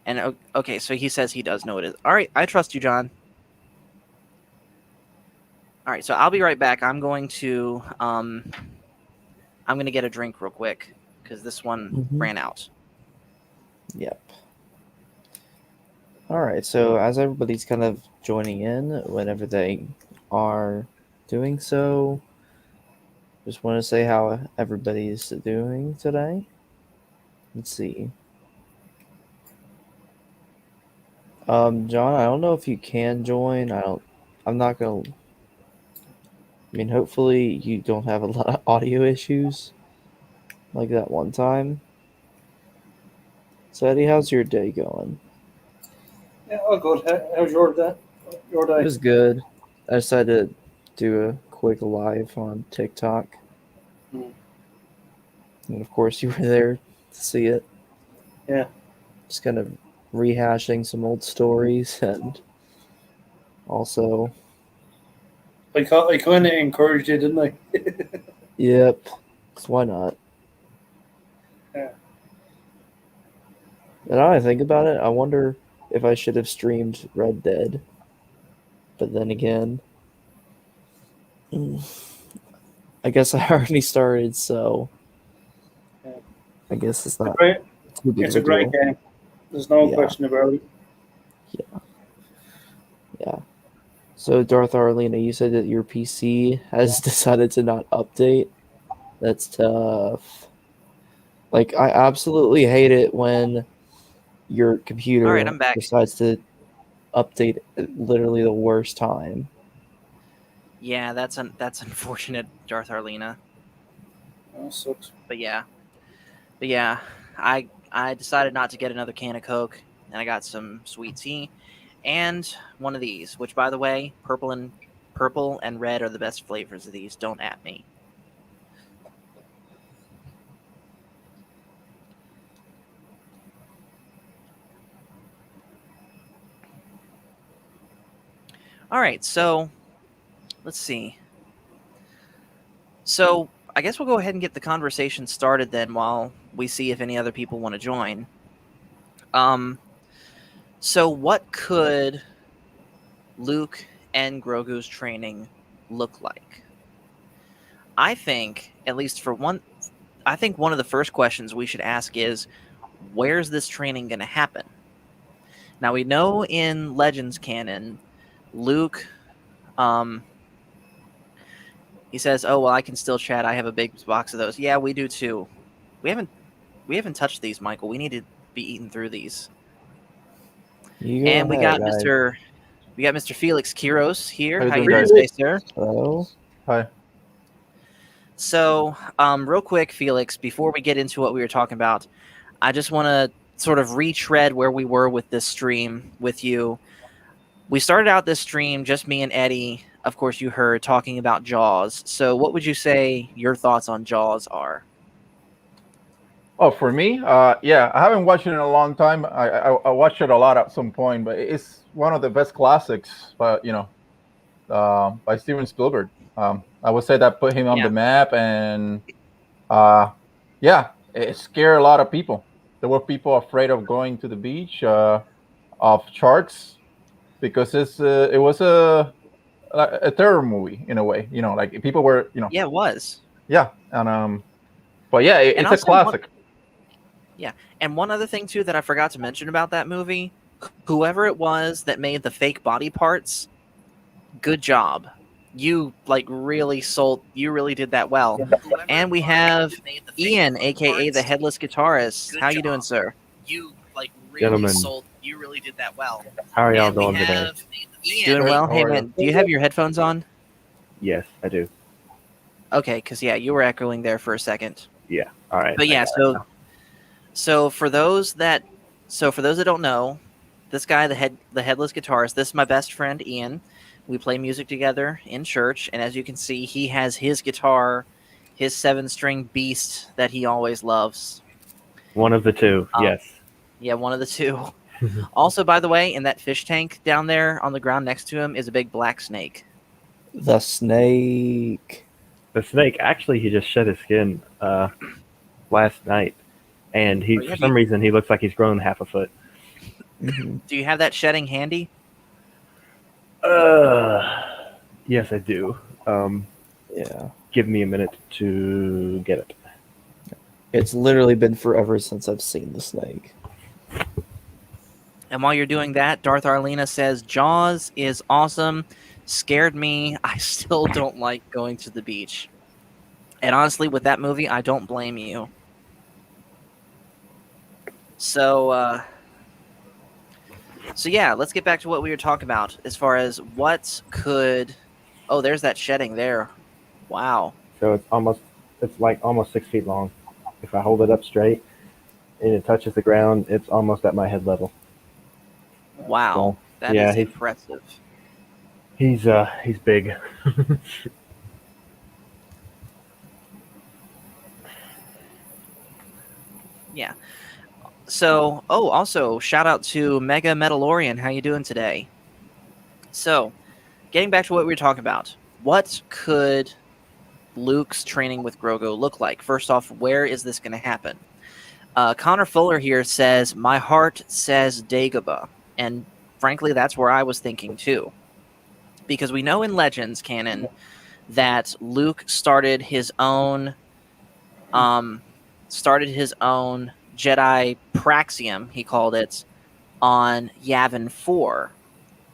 And okay, so he says he does know it is. All right, I trust you, John. All right, so I'll be right back. I'm going to get a drink real quick because this one ran out. Yep. Alright, so as everybody's kind of joining in whenever they are doing so, just want to say how everybody's doing today. Let's see. John, I don't know if you can join. I'm not gonna. I mean, hopefully you don't have a lot of audio issues like that one time. So Eddie, how's your day going? Yeah, all good. How's your day? Your It day? was good. I decided to do a quick live on TikTok. Hmm. And of course, you were there to see it. Yeah. Just kind of rehashing some old stories and also, I kind of encouraged you, didn't I? yep, so why not? Yeah. And now I think about it, I wonder if I should have streamed Red Dead. But then again, I guess I already started, so Yeah. I guess it's It's a not great, too big it's of a a great deal. game. There's no Yeah. question about it. Yeah. So Darth Arlena, you said that your PC has decided to not update. That's tough. Like, I absolutely hate it when your All right, computer I'm back. decides to update at literally the worst time. Yeah, that's unfortunate, Darth Arlena. Oh, sucks. But yeah, I decided not to get another can of Coke, and I got some sweet tea. and one of these, which, by the way, purple and red are the best flavors of these. Don't at me. All right, so let's see. So I guess we'll go ahead and get the conversation started then, while we see if any other people want to join. So what could Luke and Grogu's training look like? I think, at least for one, I think one of the first questions we should ask is, where's this training going to happen? Now, we know in Legends canon, Luke, he says, "Oh well, I can still chat. I have a big box of those." Yeah, we do too. We haven't touched these, Michael. We need to be eating through these. You go And we got ahead, guys. Mr. Felix Kiros here. How you How you doing, doing guys? today, sir? Hello. Hi. So, real quick, Felix, before we get into what we were talking about, I just want to sort of retread where we were with this stream with you. We started out this stream, just me and Eddie, of course you heard, talking about Jaws. So what would you say your thoughts on Jaws are? Oh, for me, yeah, I haven't watched it in a long time. I watched it a lot at some point, but it's one of the best classics. But by Steven Spielberg. I would say that put him on Yeah. the map, and yeah, it scared a lot of people. There were people afraid of going to the beach, of sharks, because it was a terror movie in a way. Like people were, Yeah, it was. yeah, and but yeah, And it's I'll a say one- classic. And one other thing, too, that I forgot to mention about that movie, whoever it was that made the fake body parts, good job. You, really did that well. And we have Ian, a.k.a. the Headless Guitarist. How you doing, sir? Gentlemen. You really did that well. How are y'all And we doing today? have Doing well. How Hey, are you? man, do you have your headphones on? Yes, I do. Okay, because, yeah, you were echoing there for a second. Yeah. All right. But I yeah, got it now. so for those that don't know, this guy, the headless guitarist, this is my best friend Ian. We play music together in church, and as you can see, he has his guitar, his 7-string beast that he always loves. One of the two. Yes. Yeah, one of the two. Also, by the way, in that fish tank down there on the ground next to him is a big black snake. The snake. The snake, actually, he just shed his skin last night, and Oh, for some reason he looks like he's grown half a foot. Mhm. Do you have that shedding handy? Yes, I do. Yeah. Give me a minute to get it. It's literally been forever since I've seen the snake. And while you're doing that, Darth Arlena says, Jaws is awesome. Scared me. I still don't like going to the beach. And honestly, with that movie, I don't blame you. So yeah, let's get back to what we were talking about as far as what could... Oh, there's that shedding there. Wow. So it's like almost 6 feet long. If I hold it up straight and it touches the ground, it's almost at my head level. Wow. So, That yeah, is he's- impressive. He's big. Yeah. So, also, shout out to Mega Metalorian. How you doing today? So, getting back to what we were talking about. What could Luke's training with Grogu look like? First off, where is this going to happen? Connor Fuller here says, my heart says Dagobah. And frankly, that's where I was thinking too. Because we know in Legends canon that Luke started his own Jedi Praxium, he called it, on Yavin 4.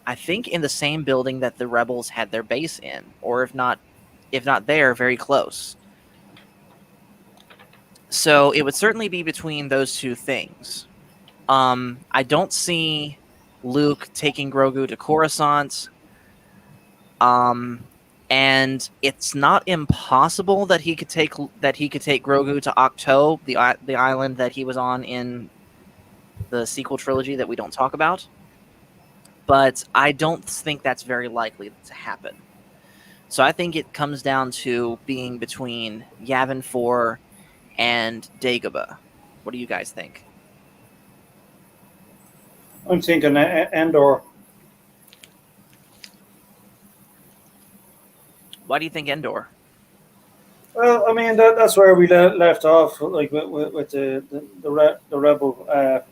I think in the same building that the Rebels had their base in, or if not there, very close. So it would certainly be between those two things. I don't see Luke taking Grogu to Coruscant. And it's not impossible that he could take Grogu to Octo, the island that he was on in the sequel trilogy that we don't talk about. but I don't think that's very likely to happen. So I think it comes down to being between Yavin 4 and Dagobah. What do you guys think? I'm thinking Endor. Why do you think Endor? Well, I mean that's where we left off, like with the rebel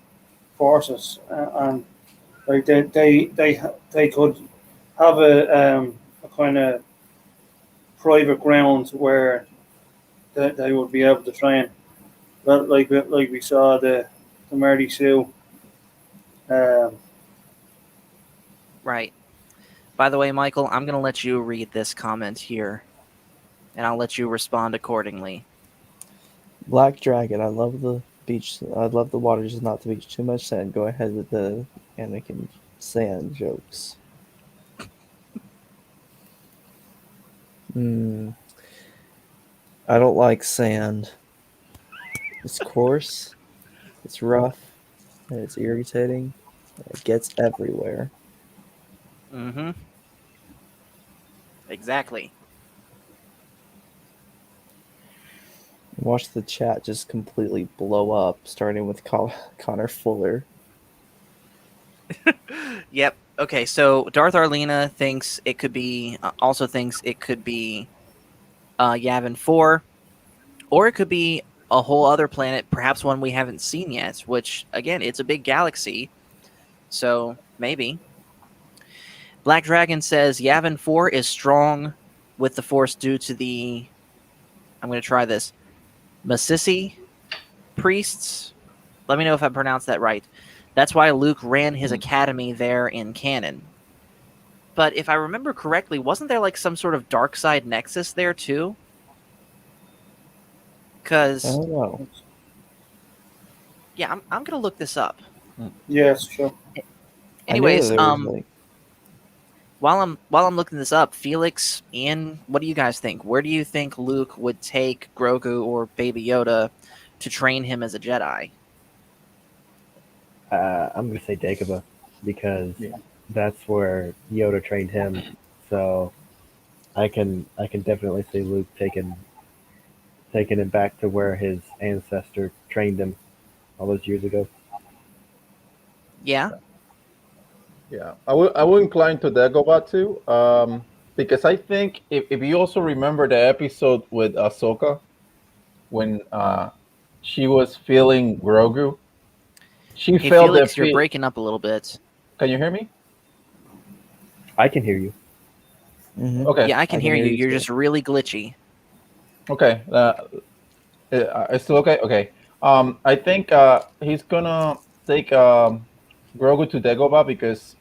forces, and like they could have a kind of private ground where they would be able to train, but like we saw the Marty Sue. Um, Right. By the way, Michael, I'm going to let you read this comment here, and I'll let you respond accordingly. Black Dragon, I love the beach. I love the water, just not the beach. Too much sand. Go ahead with the Anakin sand jokes. I don't like sand. It's coarse, it's rough, and it's irritating. It gets everywhere. Mm-hmm. Exactly. Watch the chat just completely blow up, starting with Connor Fuller. Yep. Okay, so Darth Arlena thinks it could be, also thinks it could be Yavin 4, or it could be a whole other planet, perhaps one we haven't seen yet, which, again, it's a big galaxy, so maybe. Black Dragon says Yavin 4 is strong with the Force due to the, I'm going to try this, Masisi priests. Let me know if I pronounced that right. That's why Luke ran his academy there in canon. But if I remember correctly, wasn't there like some sort of dark side nexus there too? I Because don't know. yeah, I'm gonna look this up. yes, sure. I knew that Anyways, there was like while I'm looking this up, Felix, Ian, what do you guys think? Where do you think Luke would take Grogu or Baby Yoda to train him as a Jedi? I'm gonna say Dagobah because Yeah. that's where Yoda trained him. So I can definitely see Luke taking him back to where his ancestor trained him all those years ago. Yeah. Yeah, I would incline to Dagobah too, because I think if you also remember the episode with Ahsoka when she was feeling Grogu, she Hey, felt the Felix, you're fear. breaking up a little bit. Can you hear me? I can hear you. Okay, Yeah, I can hear you. You're too. just really glitchy. okay, it's still okay. Okay, I think he's gonna take Grogu to Dagobah because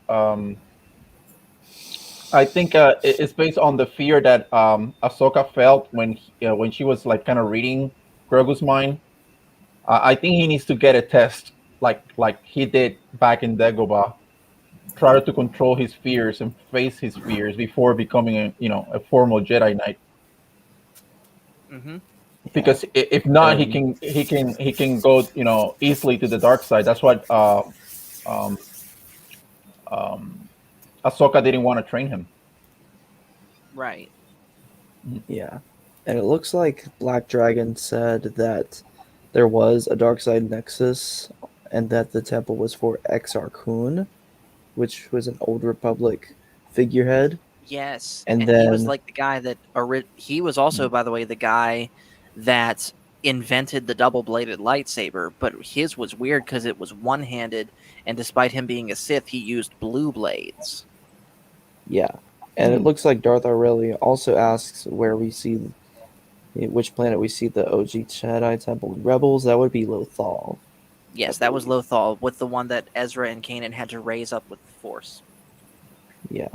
I think it's based on the fear that Ahsoka felt when she was like kind of reading Grogu's mind. I think he needs to get a test like he did back in Dagobah, try to control his fears and face his fears before becoming a formal Jedi Knight. Mm-hmm. Because if not, And he can go easily to the dark side. That's what um, um, Ahsoka didn't want to train him. Right. yeah. And it looks like Black Dragon said that there was a dark side nexus and that the temple was for Exar Kun, which was an old Republic figurehead. Yes, And and he was then like the guy that he was also, by the way, the guy that invented the double-bladed lightsaber, but his was weird because it was one-handed, and despite him being a Sith, he used blue blades. yeah. And it looks like Darth Aurelian also asks which planet we see the OG Jedi Temple rebels. That would be Lothal. Yes, that was Lothal, with the one that Ezra and Kanan had to raise up with the Force. Yeah.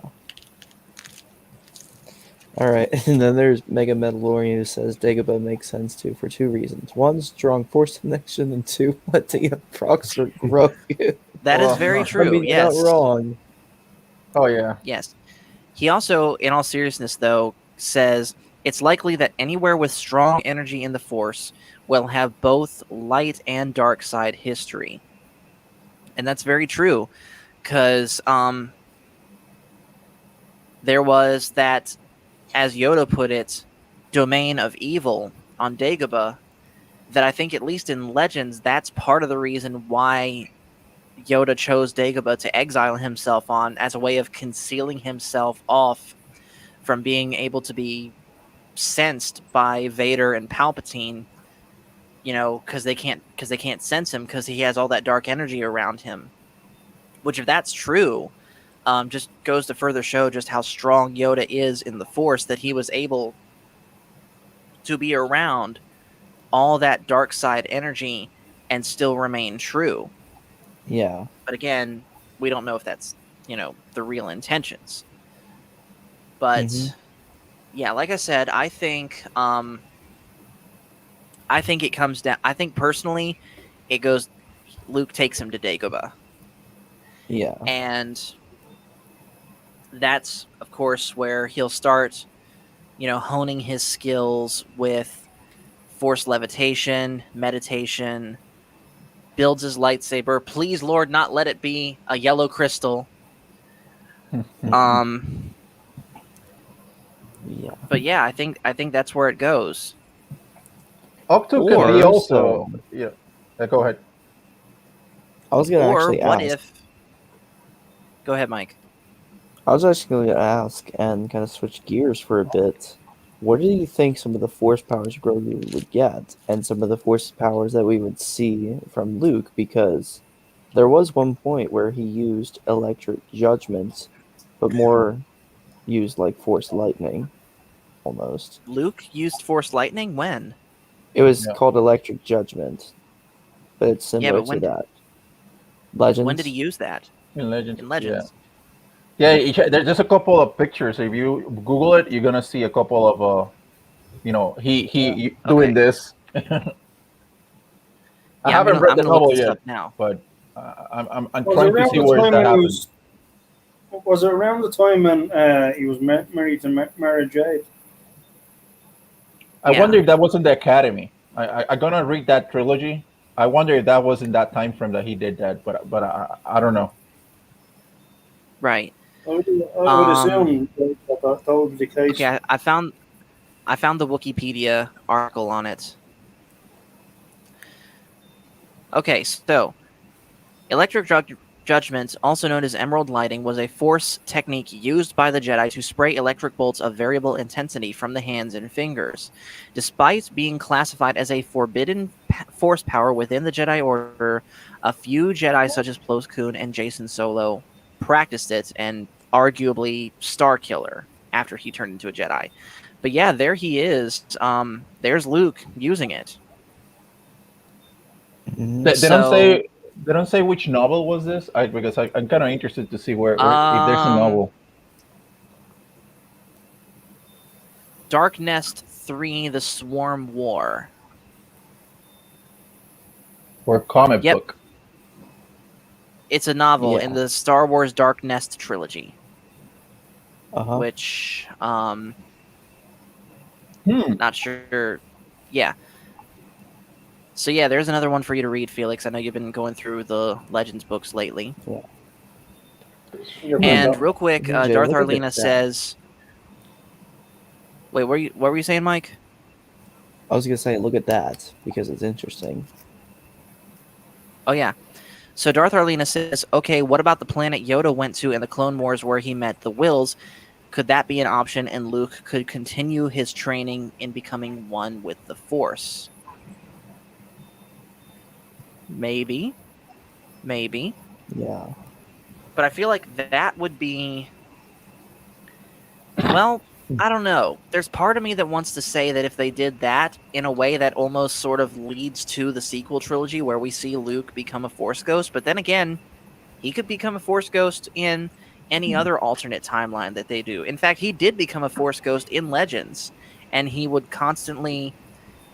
All right, and then there's Mega Mandalorian who says Dagobah makes sense too for two reasons: one, strong Force connection, and two, letting up procs for Grogu. That is Well, very no. I true. mean, you're not Yes, wrong. Oh yeah. yes. He also, in all seriousness, though, says it's likely that anywhere with strong energy in the Force will have both light and dark side history. And that's very true, because there was that, as Yoda put it, domain of evil on Dagobah, that I think, at least in Legends, that's part of the reason why Yoda chose Dagobah to exile himself on, as a way of concealing himself off from being able to be sensed by Vader and Palpatine, because they can't sense him because he has all that dark energy around him. Which, if that's true, just goes to further show just how strong Yoda is in the Force, that he was able to be around all that dark side energy and still remain true. Yeah. But again, we don't know if that's, the real intentions. But Hmm. yeah, like I said, I think it comes down. I think personally, it goes. Luke takes him to Dagobah, Yeah. and that's, of course, where he'll start, honing his skills with force levitation, meditation. Builds his lightsaber. Please, Lord, not let it be a yellow crystal. Um, Yeah. but yeah, I think that's where it goes. Up to could be Or also. Yeah. Go ahead. I was gonna or actually what ask. if? Go ahead, Mike. I was actually gonna ask and kind of switch gears for a bit. What do you think some of the force powers Grogu would get, and some of the force powers that we would see from Luke? Because there was one point where he used electric judgment, but more used like force lightning, almost. Luke used Force lightning when? It was Yeah. called electric judgment, but it's Yeah, similar but to when did that. when did he Legends. use that In Legends. in Yeah. Legends? Yeah. There's just a couple of pictures. If you Google it, you're gonna see a couple of Yeah. doing Okay. this. I Yeah, I'm haven't gonna read I'm the gonna look novel this yet, up now. but I'm Was it trying to around see the where time that when happened. was it around the time when he was married to Mara Jade? I wonder Yeah, if that was in the Academy. I'm gonna read that trilogy. I wonder if that was in that time frame that he did that, but I don't know. right. I would Um, assume that would be the okay, case. I found the Wikipedia article on it. Okay, so judgment, also known as emerald lighting, was a force technique used by the Jedi to spray electric bolts of variable intensity from the hands and fingers. Despite being classified as a forbidden force power within the Jedi Order, a few Jedi, such as Plo Koon and Jason Solo, practiced it, and arguably Starkiller after he turned into a Jedi. But yeah, there he is. There's Luke using it. Hmm. They don't So, say which novel was this. Because I'm kind of interested to see where if there's a um, novel Dark Nest 3: The Swarm War. or comic Yep, book. it's a novel in Yeah. the Star Wars Dark Nest trilogy, Uh huh. which Hmm. not sure. Yeah. So yeah, there's another one for you to read, Felix. I know you've been going through the Legends books lately. Yeah. You're Hmm. And welcome. real quick, DJ, Darth look at Arlena that. says, "Wait, what were you saying, Mike?" I was gonna say, look at that because it's interesting. Oh yeah. So Darth Arlena says, "Okay, what about the planet Yoda went to in the Clone Wars where he met the Wills? Could that be an option, and Luke could continue his training in becoming one with the Force?" Maybe, maybe. Yeah. But I feel like that would be, well, I don't know. There's part of me that wants to say that if they did that in a way that almost sort of leads to the sequel trilogy where we see Luke become a Force ghost, but then again, he could become a Force ghost in any other alternate timeline that they do. In fact, he did become a Force ghost in Legends, and he would constantly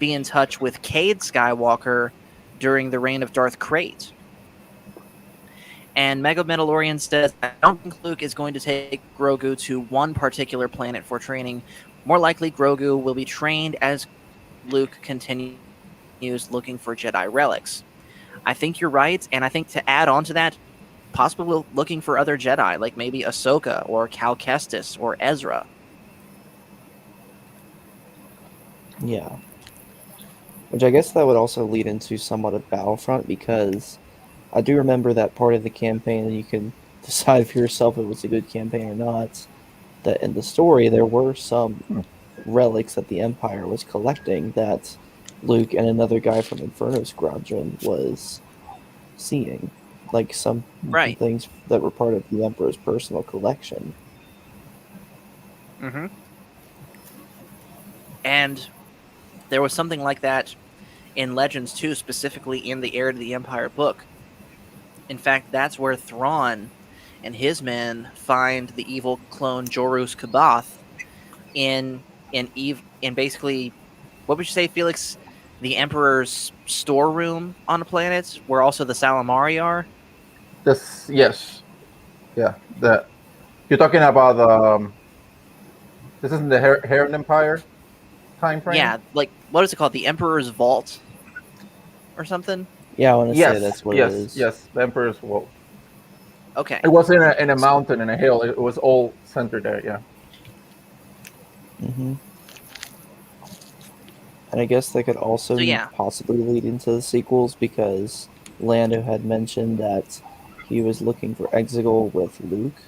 be in touch with Cade Skywalker during the reign of Darth Krayt. And Mega Mandalorian says, "I don't think Luke is going to take Grogu to one particular planet for training. More likely, Grogu will be trained as Luke continues looking for Jedi relics." I think you're right. And I think, to add on to that, possibly looking for other Jedi, like maybe Ahsoka or Cal Kestis or Ezra. Yeah. Which I guess that would also lead into somewhat of Battlefront, because I do remember that part of the campaign, and you can decide for yourself if it was a good campaign or not, that in the story there were some relics that the Empire was collecting that Luke and another guy from Inferno Squadron was seeing. Like some Right. things that were part of the Emperor's personal collection. Mm-hmm. And there was something like that in Legends too, specifically in the Heir to the Empire book. In fact, that's where Thrawn and his men find the evil clone Jorus Kabath in basically, what would you say, Felix? The Emperor's storeroom on a planet, where also the Salamari are. This, yes, yeah. The You're talking about this isn't the Heron Empire time frame. Yeah, like what is it called? The Emperor's Vault or something. Yeah, I want to say Yes, that's what it yes, is. yes. The Emperor's Wall. Okay. It was in a mountain, in a hill. It was all centered there. Yeah. Hmm. And I guess that could also So yeah, possibly lead into the sequels, because Lando had mentioned that he was looking for Exegol with Luke,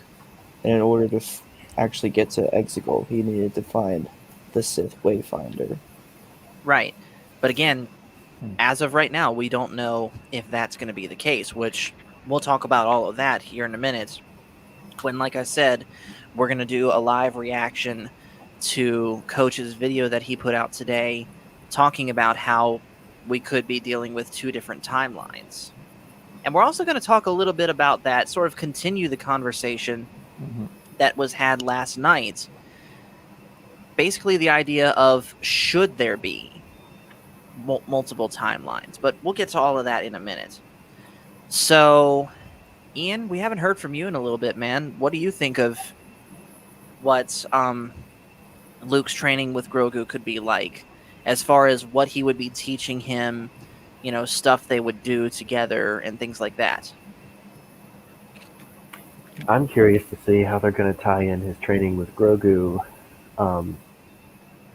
and in order to actually get to Exegol, he needed to find the Sith Wayfinder. right. But again, Hmm. as of right now, we don't know if that's going to be the case, which we'll talk about all of that here in a minute. When, like I said, we're going to do a live reaction to Coach's video that he put out today, talking about how we could be dealing with two different timelines. And we're also going to talk a little bit about that, sort of continue the conversation Mm-hmm. that was had last night. Basically, the idea of should there be multiple timelines, but we'll get to all of that in a minute. So, Ian, we haven't heard from you in a little bit, man. What do you think of what Luke's training with Grogu could be like, as far as what he would be teaching him, stuff they would do together and things like that? I'm curious to see how they're going to tie in his training with Grogu um,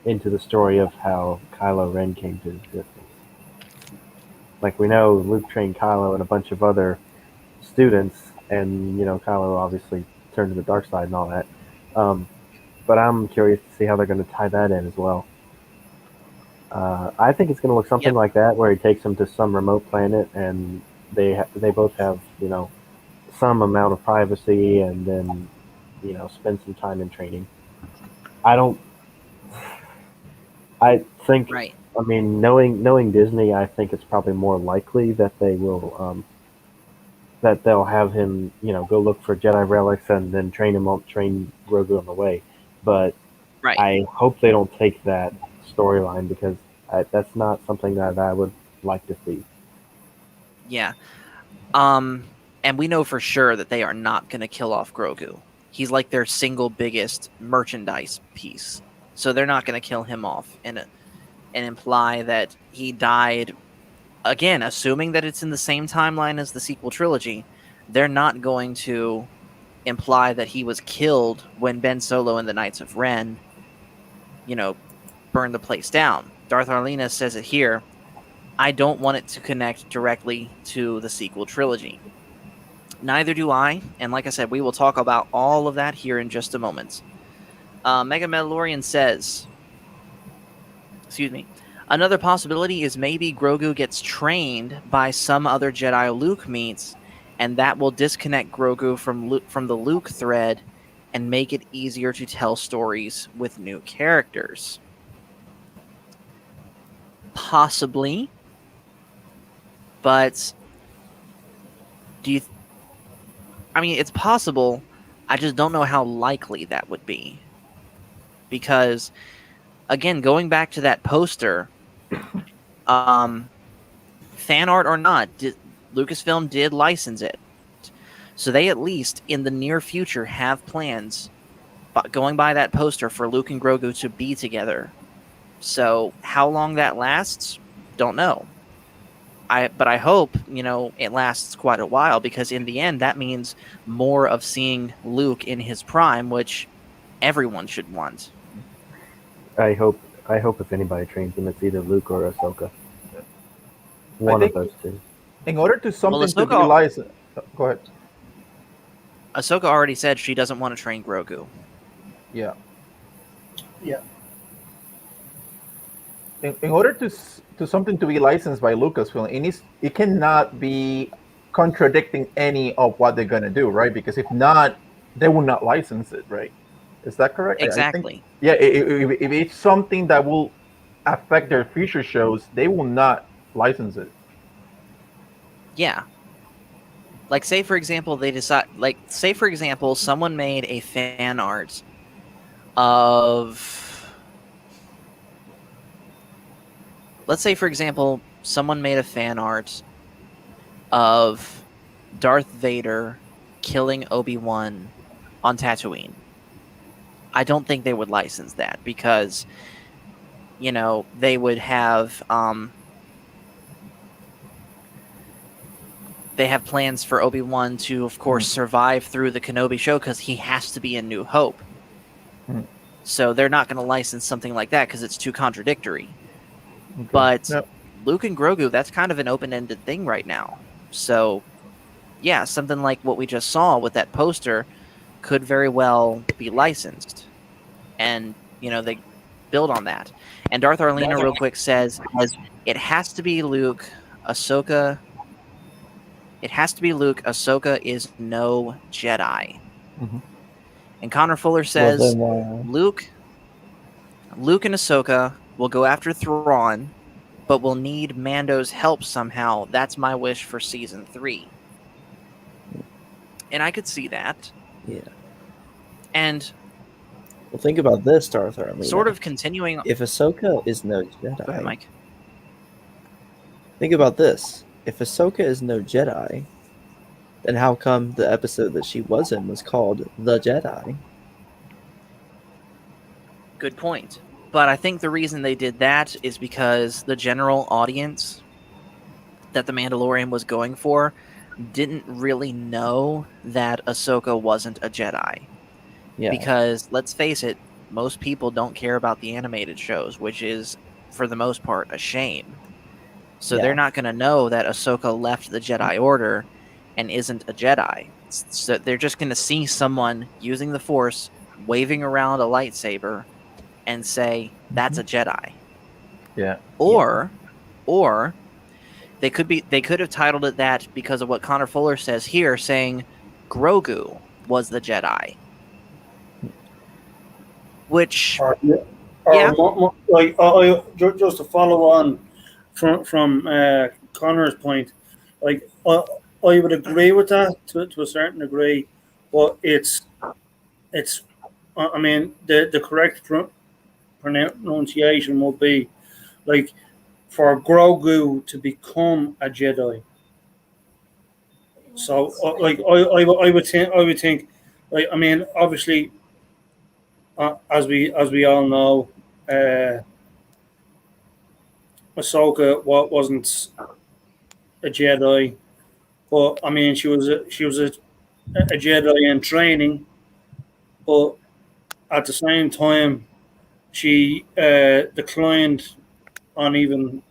into the story of how Kylo Ren came to existence. Like we know, Luke trained Kylo and a bunch of other students, and Kylo obviously turned to the dark side and all that. Um, but I'm curious to see how they're going to tie that in as well. I think it's going to look something Yep. like that, where he takes them to some remote planet, and they both have some amount of privacy, and then spend some time in training. I don't. I think. Right. I mean, knowing Disney, I think it's probably more likely that they will that they'll have him, go look for Jedi relics and then train Grogu on the way. But Right. I hope they don't take that storyline, because that's not something that I would like to see. Yeah. And we know for sure that they are not going to kill off Grogu. He's like their single biggest merchandise piece. So they're not going to kill him off and imply that he died. Again, assuming that it's in the same timeline as the sequel trilogy, they're not going to imply that he was killed when Ben Solo and the Knights of Ren, burned the place down. Darth Arlena says it here. I don't want it to connect directly to the sequel trilogy. Neither do I. And like I said, we will talk about all of that here in just a moment. Mega Mandalorian says, excuse me, another possibility is maybe Grogu gets trained by some other Jedi Luke meets, and that will disconnect Grogu from the Luke thread and make it easier to tell stories with new characters. Possibly, but do you? I mean, it's possible. I just don't know how likely that would be, because again, going back to that poster, fan art or not, Lucasfilm did license it. So they at least in the near future have plans going by that poster for Luke and Grogu to be together. So how long that lasts, don't know. I hope, you know, it lasts quite a while, because in the end that means more of seeing Luke in his prime, which everyone should want. I hope if anybody trains him, it's either Luke or Ahsoka. I One of think those two. in order to Well, something to be licensed, go ahead. Ahsoka already said she doesn't want to train Grogu. Yeah. Yeah. In order to something to be licensed by Lucasfilm, it cannot be contradicting any of what they're gonna do, right? Because if not, they will not license it, right? Is that correct? I think, Exactly. yeah. If it's something that will affect their future shows, they will not license it. Yeah. Like, say for example, someone made a fan art of, let's say for example, someone made a fan art of Darth Vader killing Obi-Wan on Tatooine. I don't think they would license that, because, you know, they would have they have plans for Obi-Wan to, of course, survive through the Kenobi show, because he has to be in New Hope. Mhm. So they're not going to license something like that because it's too contradictory. Okay. But Yep. Luke and Grogu, that's kind of an open-ended thing right now. So yeah, something like what we just saw with that poster could very well be licensed, and you know, they build on that. And Darth Arlena, real quick, says it has to be Luke. Ahsoka. It has to be Luke. Ahsoka is no Jedi. Mhm. And Connor Fuller Well, says then why? Luke and Ahsoka will go after Thrawn, but will need Mando's help somehow. That's my wish for season 3. And I could see that. Yeah. And Well, think about this, Darth Arlena. sort of continuing. If Ahsoka is no Go ahead, Jedi, Mike. think about this. If Ahsoka is no Jedi, then how come the episode that she was in was called The Jedi? Good point. But I think the reason they did that is because the general audience that The Mandalorian was going for didn't really know that Ahsoka wasn't a Jedi. Yeah. Because let's face it, most people don't care about the animated shows, which is, for the most part, a shame. So they're Yeah. not going to know that Ahsoka left the Jedi Order and isn't a Jedi. So they're just going to see someone using the Force, waving around a lightsaber, and say, that's a Jedi. Yeah. Or they could have titled it that because of what Connor Fuller says here, saying Grogu was the Jedi. Which, Or, yeah, like just to follow on from Connor's point, like I would agree with that to a certain degree, but it's I mean the correct pronunciation would be like for Grogu to become a Jedi. So like I would think like I mean obviously as we all know. Ahsoka wasn't a Jedi, but I mean she was a Jedi in training, but at the same time she declined on even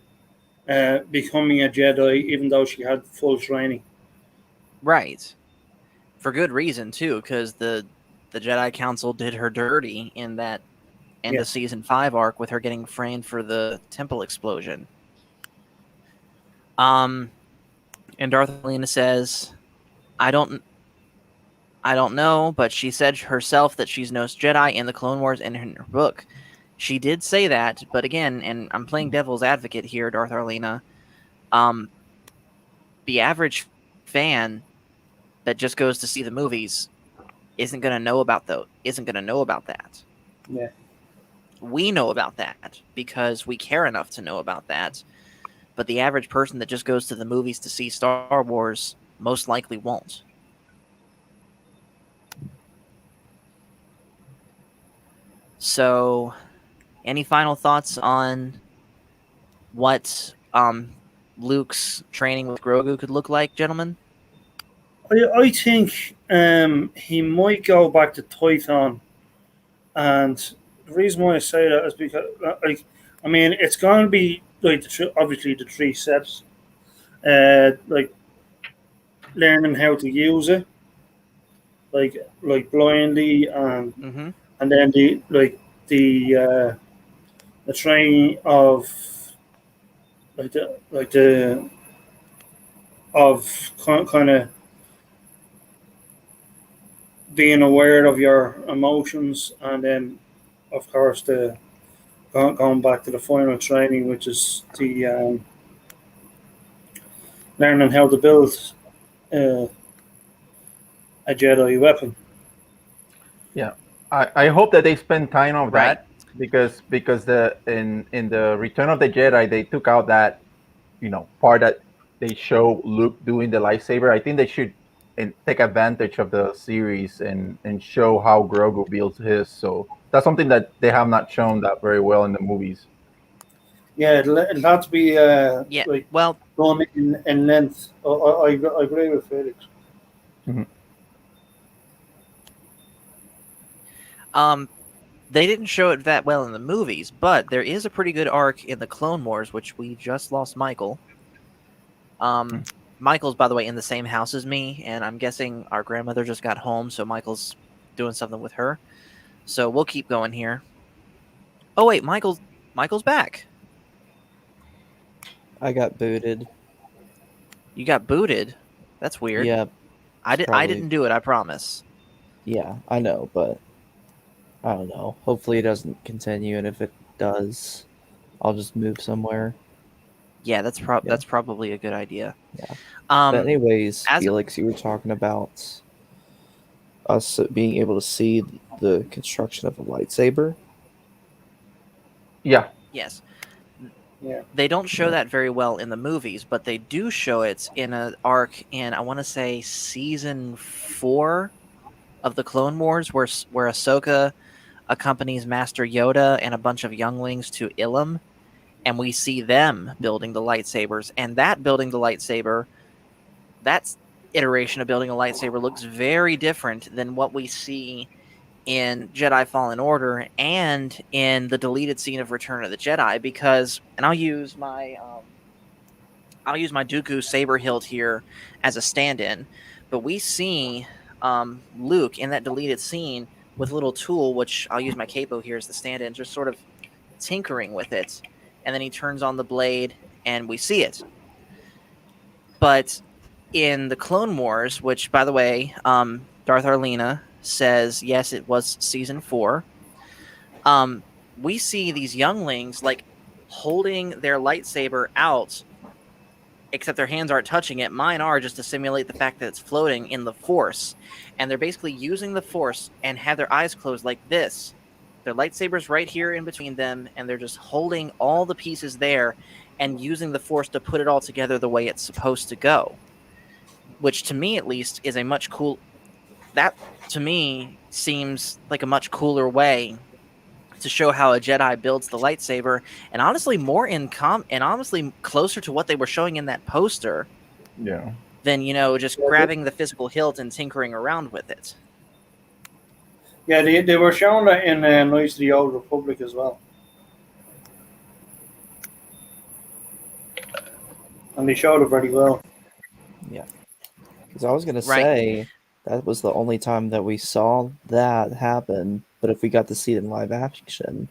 becoming a Jedi, even though she had full training. right. For good reason too, because the Jedi Council did her dirty in that end Yeah, of season 5 arc with her getting framed for the temple explosion. Um, and Darth Lena says, "I don't know, but she said herself that she's no Jedi in the Clone Wars and in her book. She did say that, but again, and I'm playing devil's advocate here, Darth Arlena. Um, the average fan that just goes to see the movies isn't gonna know about that. yeah, We know about that because we care enough to know about that. But the average person that just goes to the movies to see Star Wars most likely won't. So, any final thoughts on what Luke's training with Grogu could look like, gentlemen? I think he might go back to Tython, and the reason why I say that is because, like, I mean, it's going to be like obviously the three steps, like learning how to use it, like blindly, Mm-hmm. and then the training of the of kind of being aware of your emotions, and then of course the going back to the final training, which is the learning how to build uh, a Jedi weapon. Yeah, I hope that they spend time on Right. that because the in the Return of the Jedi they took out that part that they show Luke doing the lightsaber. I think they should and take advantage of the series and show how Grogu builds his. So that's something that they have not shown that very well in the movies. Yeah, it'll have to be Yeah. like Well, going in length. I agree with Felix. Mhm. they didn't show it that well in the movies, but there is a pretty good arc in the Clone Wars, which we just lost Michael. Michael's, by the way, in the same house as me, and I'm guessing our grandmother just got home, so Michael's doing something with her. So we'll keep going here. Oh wait, Michael's back. I got booted. You got booted. That's weird. Yeah, I probably. didn't do it. I promise. Yeah, I know, but I don't know. Hopefully it doesn't continue, and if it does, I'll just move somewhere. Yeah, Yeah. that's probably a good idea. Yeah. But anyways, as Felix, you were talking about us being able to see the construction of a lightsaber. Yeah, yes, Yeah, they don't show Yeah. that very well in the movies, but they do show it in an arc in, I want to say, season 4 of the Clone Wars, where Ahsoka accompanies Master Yoda and a bunch of younglings to Ilum, and we see them building the lightsabers. And that building the lightsaber, that iteration of building a lightsaber looks very different than what we see in Jedi Fallen Order and in the deleted scene of Return of the Jedi. Because, and I'll use my Dooku saber hilt here as a stand-in, but we see Luke in that deleted scene with a little tool, which I'll use my capo here as the stand-in, just sort of tinkering with it, and then he turns on the blade, and we see it. But in the Clone Wars, which, by the way, Darth Arlena says yes, it was season 4. We see these younglings like holding their lightsaber out, except their hands aren't touching it. Mine are, just to simulate the fact that it's floating in the Force. And they're basically using the Force and have their eyes closed like this. Their lightsabers right here in between them, and they're just holding all the pieces there and using the Force to put it all together the way it's supposed to go. Which, to me at least, is a much cool. That, to me, seems like a much cooler way to show how a Jedi builds the lightsaber, and honestly more and honestly closer to what they were showing in that poster yeah. than just grabbing the physical hilt and tinkering around with it. yeah. They were showing that in Knights of the Old Republic as well, and they showed it very well. Yeah. Because I was gonna Right. say that was the only time that we saw that happen. But if we got to see it in live action,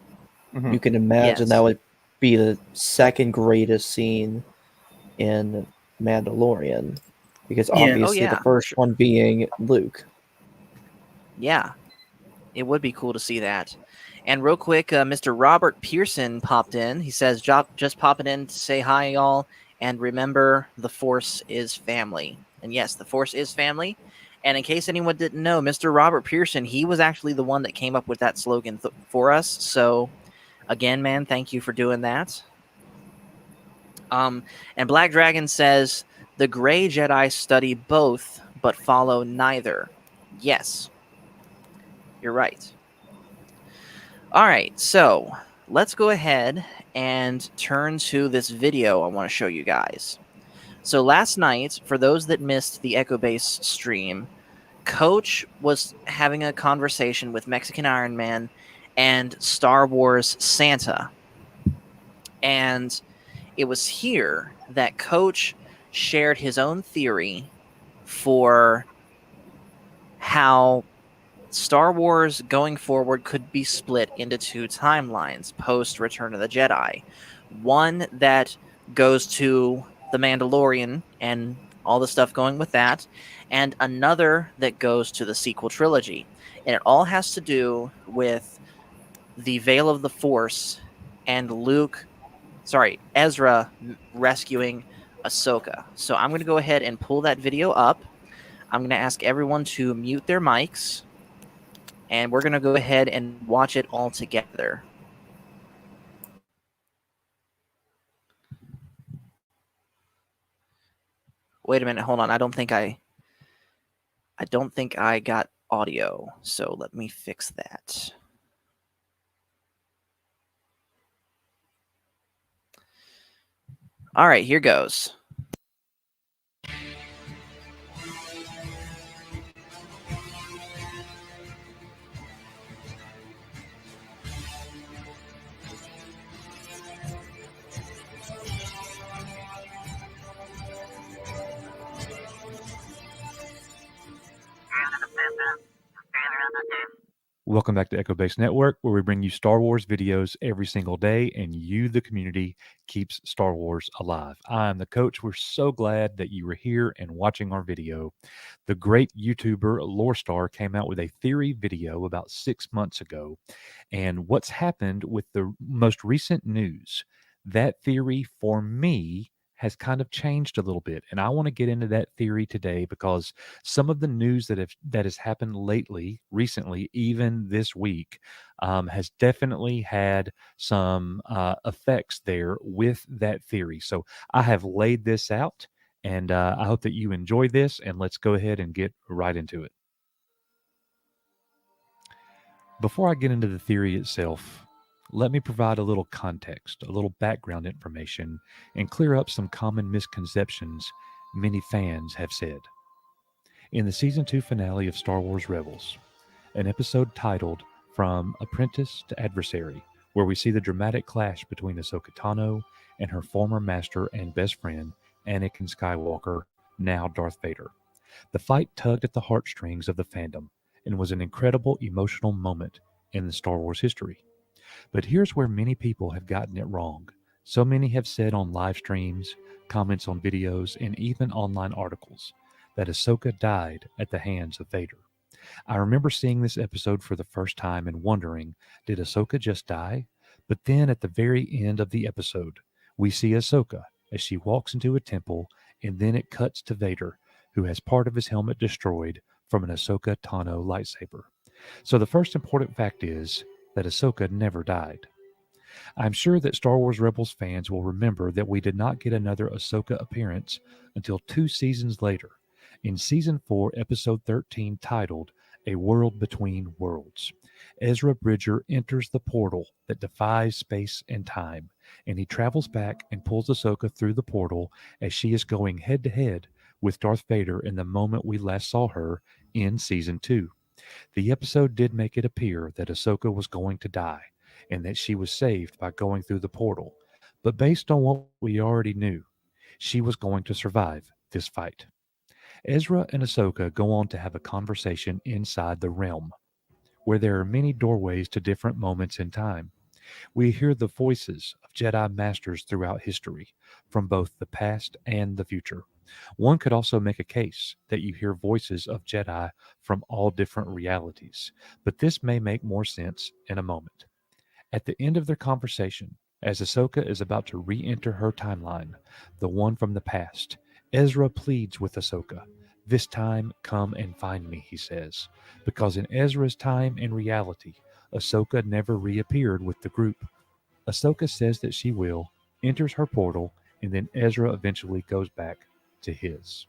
Mhm. you can imagine Yes. that would be the second greatest scene in Mandalorian. Because Yeah. obviously yeah, the for first sure. one being Luke. Yeah, it would be cool to see that. And real quick, Mr. Robert Pearson popped in. He says, just popping in to say hi, y'all. And remember, the Force is family. And yes, the Force is family. And in case anyone didn't know, Mr. Robert Pearson, he was actually the one that came up with that slogan for us. So, again, man, thank you for doing that. And Black Dragon says, the Gray Jedi study both, but follow neither. Yes, you're right. All right, so let's go ahead and turn to this video I want to show you guys. So last night, for those that missed the Echo Base stream, Coach was having a conversation with Mexican Iron Man and Star Wars Santa. And it was here that Coach shared his own theory for how Star Wars going forward could be split into two timelines post Return of the Jedi. One that goes to The Mandalorian and all the stuff going with that, and another that goes to the sequel trilogy. And it all has to do with the Veil of the Force and Ezra rescuing Ahsoka. So I'm going to go ahead and pull that video up. I'm going to ask everyone to mute their mics, and we're going to go ahead and watch it all together. Wait a minute, hold on. I don't think I got audio, so let me fix that. All right, here goes. Welcome back to Echo Base Network, where we bring you Star Wars videos every single day, and you, the community, keeps Star Wars alive. I'm the coach. We're so glad that you were here and watching our video. The great YouTuber Lore Star came out with a theory video about 6 months ago, and what's happened with the most recent news, that theory for me has kind of changed a little bit, and I want to get into that theory today because some of the news that has happened recently, even this week, has definitely had some effects there with that theory. So I have laid this out, and I hope that you enjoy this. And let's go ahead and get right into it. Before I get into the theory itself, let me provide a little context, a little background information, and clear up some common misconceptions many fans have said. In the Season 2 finale of Star Wars Rebels, an episode titled From Apprentice to Adversary, where we see the dramatic clash between Ahsoka Tano and her former master and best friend, Anakin Skywalker, now Darth Vader. The fight tugged at the heartstrings of the fandom and was an incredible emotional moment in the Star Wars history. But here's where many people have gotten it wrong. So many have said on live streams, comments on videos, and even online articles that Ahsoka died at the hands of Vader. I remember seeing this episode for the first time and wondering, did Ahsoka just die? But then at the very end of the episode, we see Ahsoka as she walks into a temple, and then it cuts to Vader, who has part of his helmet destroyed from an Ahsoka Tano lightsaber. So the first important fact is that Ahsoka never died. I'm sure that Star Wars Rebels fans will remember that we did not get another Ahsoka appearance until 2 seasons later, in Season 4, Episode 13, titled A World Between Worlds. Ezra Bridger enters the portal that defies space and time, and he travels back and pulls Ahsoka through the portal as she is going head-to-head with Darth Vader in the moment we last saw her in Season 2. The episode did make it appear that Ahsoka was going to die, and that she was saved by going through the portal. But based on what we already knew, she was going to survive this fight. Ezra and Ahsoka go on to have a conversation inside the realm, where there are many doorways to different moments in time. We hear the voices of Jedi Masters throughout history, from both the past and the future. One could also make a case that you hear voices of Jedi from all different realities, but this may make more sense in a moment. At the end of their conversation, as Ahsoka is about to re-enter her timeline, the one from the past, Ezra pleads with Ahsoka. This time, come and find me, he says, because in Ezra's time and reality, Ahsoka never reappeared with the group. Ahsoka says that she will, enters her portal, and then Ezra eventually goes back to his.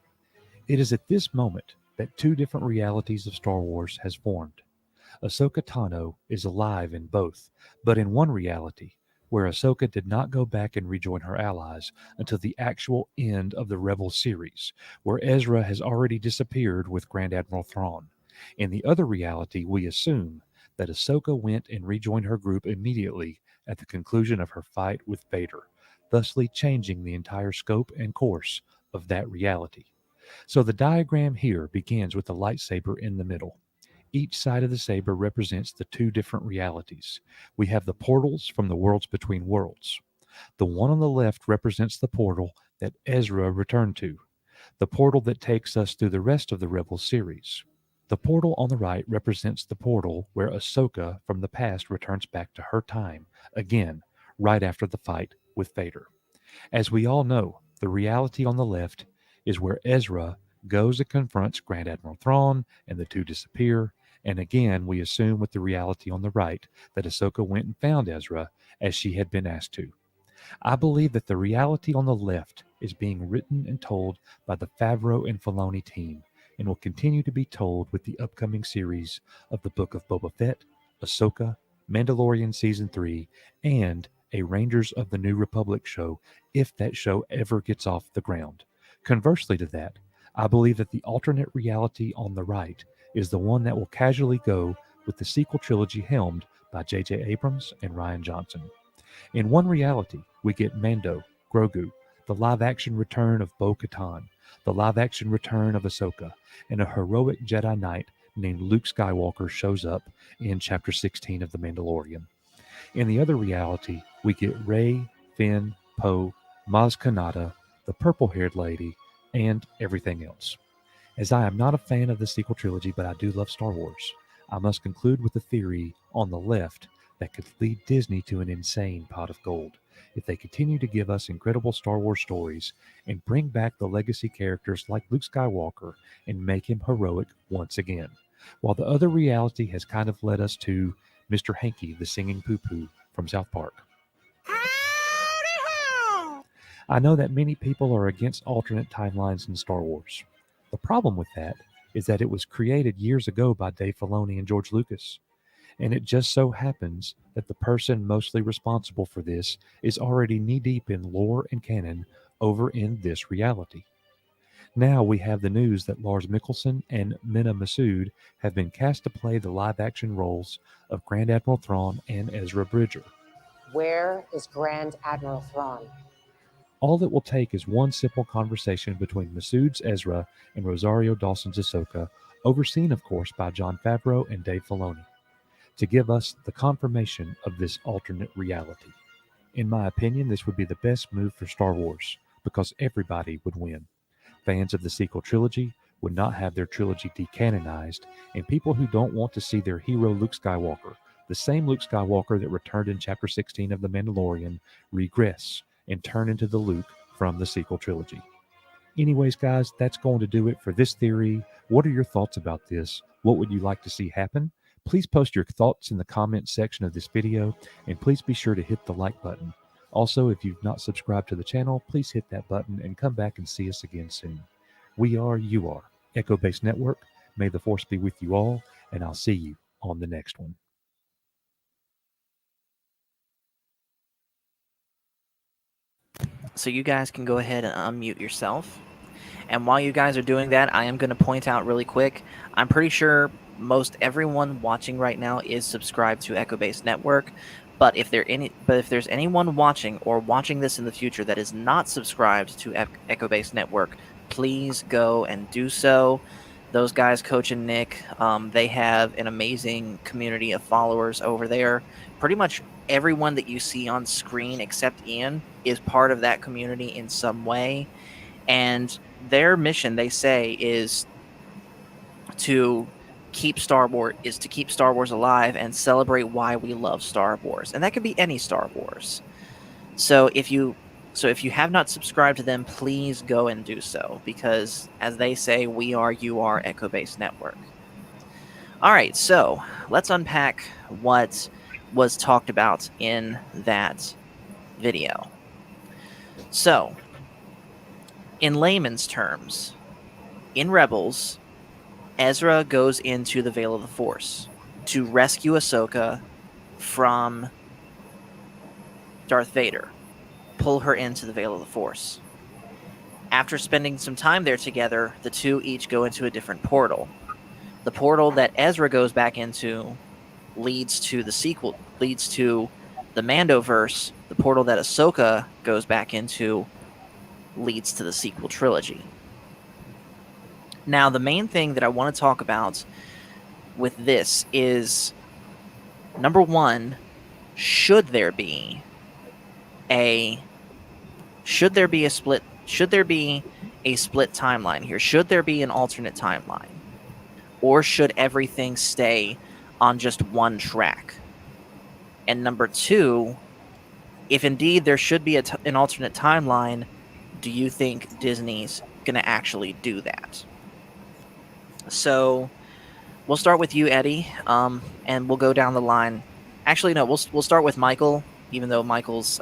It is at this moment that two different realities of Star Wars has formed. Ahsoka Tano is alive in both, but in one reality, where Ahsoka did not go back and rejoin her allies until the actual end of the Rebel series, where Ezra has already disappeared with Grand Admiral Thrawn. In the other reality, we assume that Ahsoka went and rejoined her group immediately at the conclusion of her fight with Vader, thusly changing the entire scope and course of that reality. So the diagram here begins with the lightsaber in the middle. Each side of the saber represents the two different realities. We have the portals from the worlds between worlds. The one on the left represents the portal that Ezra returned to, the portal that takes us through the rest of the Rebels series. The portal on the right represents the portal where Ahsoka from the past returns back to her time, again, right after the fight with Vader. As we all know, the reality on the left is where Ezra goes and confronts Grand Admiral Thrawn, and the two disappear. And again, we assume with the reality on the right that Ahsoka went and found Ezra as she had been asked to. I believe that the reality on the left is being written and told by the Favreau and Filoni team, and will continue to be told with the upcoming series of the Book of Boba Fett, Ahsoka, Mandalorian Season 3, and a Rangers of the New Republic show, if that show ever gets off the ground. Conversely to that, I believe that the alternate reality on the right is the one that will casually go with the sequel trilogy helmed by J.J. Abrams and Rian Johnson. In one reality, we get Mando, Grogu, the live action return of Bo Katan, the live action return of Ahsoka, and a heroic Jedi Knight named Luke Skywalker shows up in Chapter 16 of The Mandalorian. In the other reality, we get Rey, Finn, Poe, Maz Kanata, the purple haired lady, and everything else. As I am not a fan of the sequel trilogy, but I do love Star Wars, I must conclude with a theory on the left that could lead Disney to an insane pot of gold if they continue to give us incredible Star Wars stories and bring back the legacy characters like Luke Skywalker and make him heroic once again. While the other reality has kind of led us to Mr. Hanky, the singing poo poo from South Park. I know that many people are against alternate timelines in Star Wars. The problem with that is that it was created years ago by Dave Filoni and George Lucas, and it just so happens that the person mostly responsible for this is already knee-deep in lore and canon over in this reality. Now we have the news that Lars Mikkelsen and Mena Massoud have been cast to play the live-action roles of Grand Admiral Thrawn and Ezra Bridger. Where is Grand Admiral Thrawn? All it will take is one simple conversation between Massoud's Ezra and Rosario Dawson's Ahsoka, overseen, of course, by Jon Favreau and Dave Filoni, to give us the confirmation of this alternate reality. In my opinion, this would be the best move for Star Wars, because everybody would win. Fans of the sequel trilogy would not have their trilogy decanonized, and people who don't want to see their hero Luke Skywalker, the same Luke Skywalker that returned in Chapter 16 of The Mandalorian, regress and turn into the Luke from the sequel trilogy. Anyways, guys, that's going to do it for this theory. What are your thoughts about this? What would you like to see happen? Please post your thoughts in the comments section of this video, and please be sure to hit the like button. Also, if you've not subscribed to the channel, please hit that button and come back and see us again soon. We are, you are, Echo Base Network. May the Force be with you all, and I'll see you on the next one. So you guys can go ahead and unmute yourself. And while you guys are doing that, I am going to point out really quick, I'm pretty sure most everyone watching right now is subscribed to Echo Base Network. But if there's anyone watching or watching this in the future that is not subscribed to Echo Base Network, please go and do so. Those guys, Coach and Nick, they have an amazing community of followers over there. Pretty much everyone that you see on screen except Ian is part of that community in some way. And their mission, they say, is to keep Star Wars alive and celebrate why we love Star Wars. And that could be any Star Wars. So if you have not subscribed to them, please go and do so, because as they say, we are, you are, Echo Base Network. All right, so let's unpack what was talked about in that video. So, in layman's terms, in Rebels, Ezra goes into the Veil of the Force. to rescue Ahsoka from Darth Vader, pull her into the Veil of the Force. After spending some time there together, the two each go into a different portal. The portal that Ezra goes back into leads to the Mandoverse. The portal that Ahsoka goes back into leads to the sequel trilogy. Now, the main thing that I want to talk about with this is, number one, should there be a split timeline here? Should there be an alternate timeline? Or should everything stay on just one track? And number two, if indeed there should be an alternate timeline, do you think Disney's going to actually do that? So we'll start with you, Eddie, and we'll go down the line. Actually, no, we'll start with Michael, even though Michael's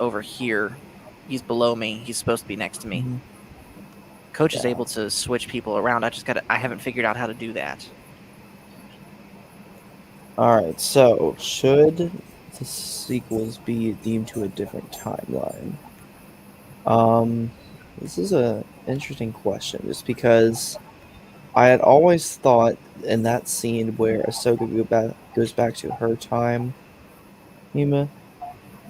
over here. He's below me. He's supposed to be next to me. Mhm. Coach is Yeah. able to switch people around. I haven't figured out how to do that. All right. So, should the sequels be deemed to a different timeline? This is a interesting question, just because I had always thought in that scene where Ahsoka goes back to her time, Hima,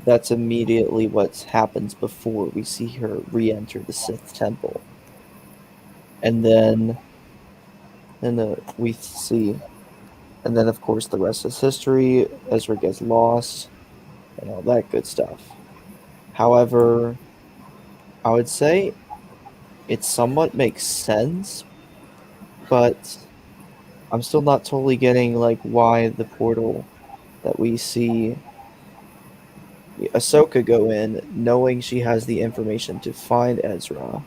that's immediately what happens before we see her re-enter the Sith Temple, and then we see, and then of course the rest is history. Ezra gets lost and all that good stuff. However, I would say it somewhat makes sense, but I'm still not totally getting like why the portal that we see Ahsoka go in, knowing she has the information to find Ezra,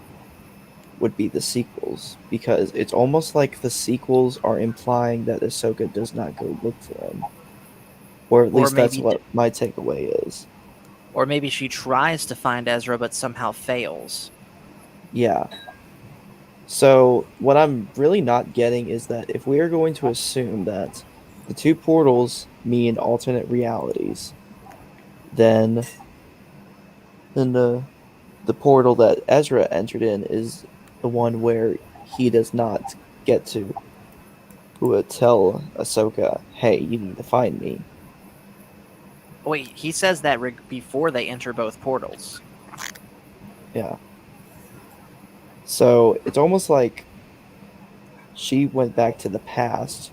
would be the sequels, because it's almost like the sequels are implying that Ahsoka does not go look for him, or at Or least that's maybe what my takeaway is. Or maybe she tries to find Ezra but somehow fails. Yeah. So what I'm really not getting is that if we are going to assume that the two portals mean alternate realities, then the portal that Ezra entered in is the one where he does not get to tell Ahsoka, "Hey, you need to find me." Wait, he says that before they enter both portals. Yeah. So it's almost like she went back to the past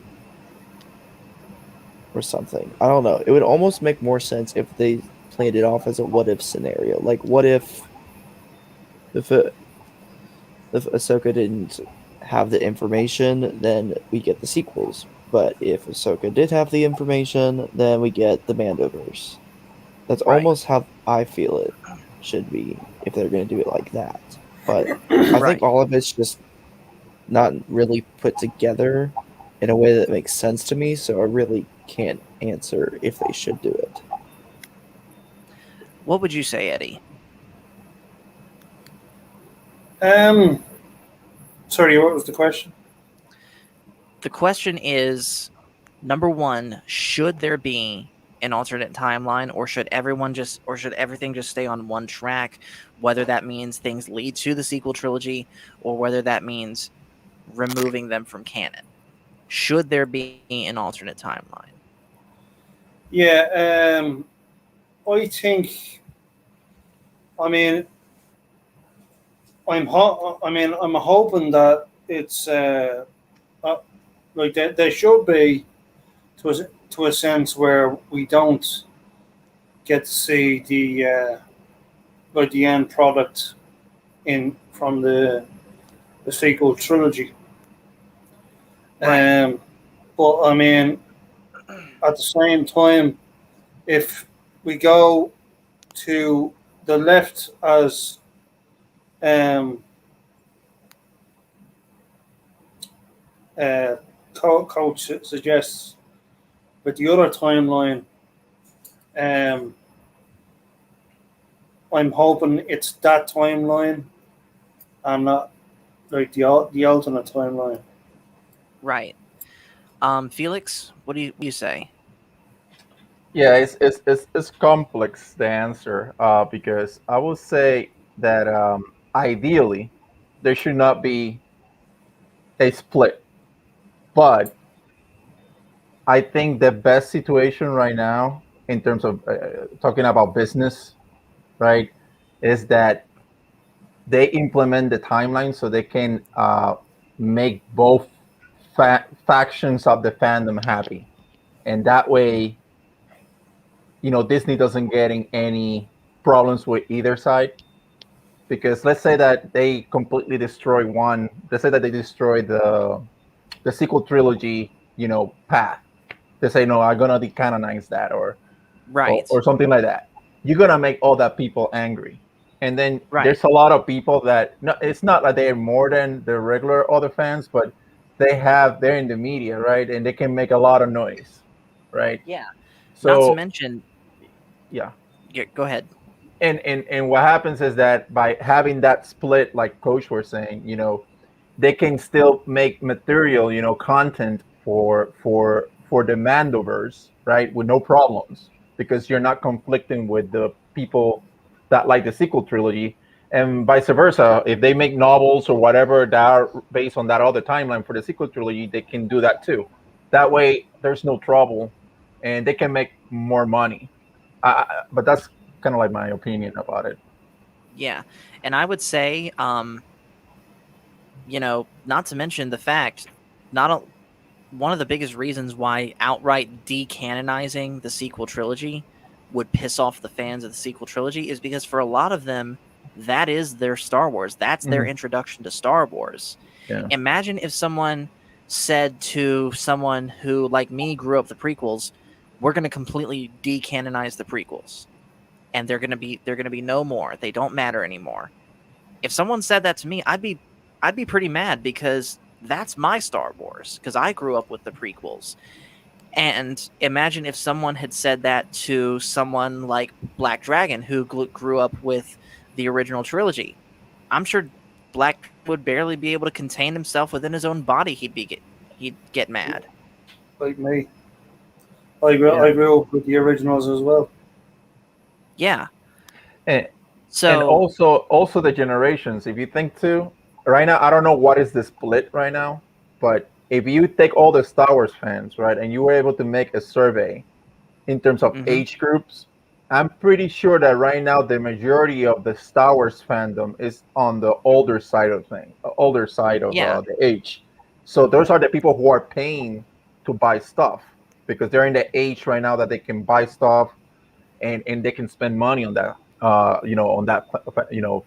or something. I don't know. It would almost make more sense if they played it off as a what if scenario. Like, what if Ahsoka didn't have the information, then we get the sequels. But if Ahsoka did have the information, then we get the Mandoverse. That's Right. almost how I feel it should be if they're going to do it like that. But I Right. think all of it's just not really put together in a way that makes sense to me, so I really can't answer if they should do it. What would you say, Eddie? Sorry, what was the question? The question is, number one, should there be an alternate timeline, or should everything just stay on one track, whether that means things lead to the sequel trilogy or whether that means removing them from canon? Should there be an alternate timeline? Yeah, I think. I mean, I'm hoping that it's like there should be to a sense where we don't get to see the end product in from the sequel trilogy. Right. But I mean, at the same time, if we go to the left as um, uh, coach suggests with the other timeline, um, I'm hoping it's that timeline and not like the alternate timeline. Right. Felix, what do you say? Yeah, it's complex the answer, because I would say that ideally there should not be a split, but I think the best situation right now in terms of talking about business, right, is that they implement the timeline so they can make both factions of the fandom happy, and that way, Disney doesn't getting any problems with either side. Because let's say that they completely destroy one. Let's say that they destroy the sequel trilogy, path. They say no, I'm gonna decanonize that, or Right. something like that. You're gonna make all that people angry, and then Right. there's a lot of people that no, it's not like they're more than the regular other fans, but they're in the media, right, and they can make a lot of noise, right? Yeah. Not to So mention, yeah, yeah, go ahead. and what happens is that by having that split, like Coach was saying, they can still make material, content for the Mandoverse, right, with no problems, because you're not conflicting with the people that like the sequel trilogy, and vice versa. If they make novels or whatever that are based on that other timeline for the sequel trilogy, they can do that too. That way, there's no trouble, and they can make more money. But that's kind of like my opinion about it. Yeah. And I would say, not to mention the fact, not a, one of the biggest reasons why outright decanonizing the sequel trilogy would piss off the fans of the sequel trilogy is because for a lot of them, that is their Star Wars. That's their Mhm. introduction to Star Wars. Yeah. Imagine if someone said to someone who, like me, grew up the prequels, we're going to completely decanonize the prequels and they're going to be no more. They don't matter anymore. If someone said that to me, I'd be pretty mad because that's my Star Wars because I grew up with the prequels. And imagine if someone had said that to someone like Black Dragon who grew up with the original trilogy. I'm sure Black would barely be able to contain himself within his own body. He'd get mad. Like me. I grew up with the originals as well. Yeah. And, and So also the generations. If you think too, right now I don't know what is the split right now, but if you take all the Star Wars fans, right, and you were able to make a survey in terms of mhm. age groups, I'm pretty sure that right now the majority of the Star Wars fandom is on the older side of older side of Yeah. the age. So those are the people who are paying to buy stuff because they're in the age right now that they can buy stuff, and they can spend money on that, on that,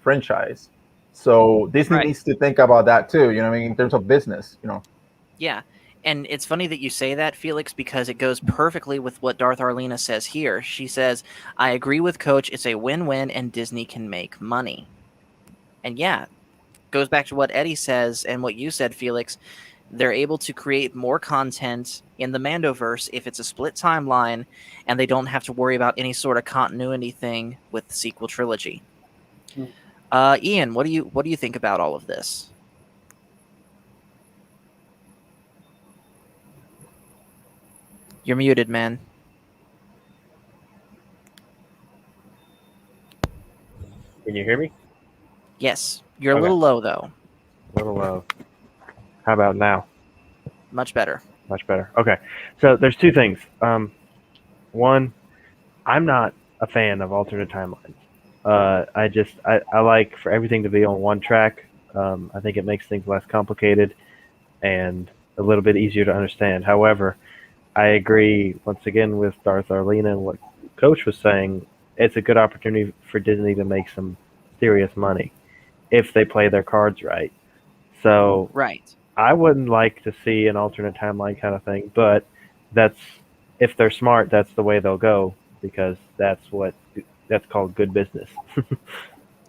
franchise. So Disney Right. needs to think about that too. You know what I mean, in terms of business. Yeah. And it's funny that you say that, Felix, because it goes perfectly with what Darth Arlena says here. She says, I agree with Coach. It's a win win, and Disney can make money. And yeah, goes back to what Eddie says and what you said, Felix. They're able to create more content in the Mandoverse if it's a split timeline, and they don't have to worry about any sort of continuity thing with the sequel trilogy. Hmm. Ian, what do you think about all of this? You're muted, man. Can you hear me? Yes, you're a Okay. little low though. A little low. How about now? Much better. Much better. Okay. So there's two things. One, I'm not a fan of alternate timelines. I like for everything to be on one track. I think it makes things less complicated and a little bit easier to understand. However, I agree once again with Darth Arlena and what Coach was saying. It's a good opportunity for Disney to make some serious money if they play their cards right. So Right. I wouldn't like to see an alternate timeline kind of thing, but that's if they're smart, that's the way they'll go because that's called good business.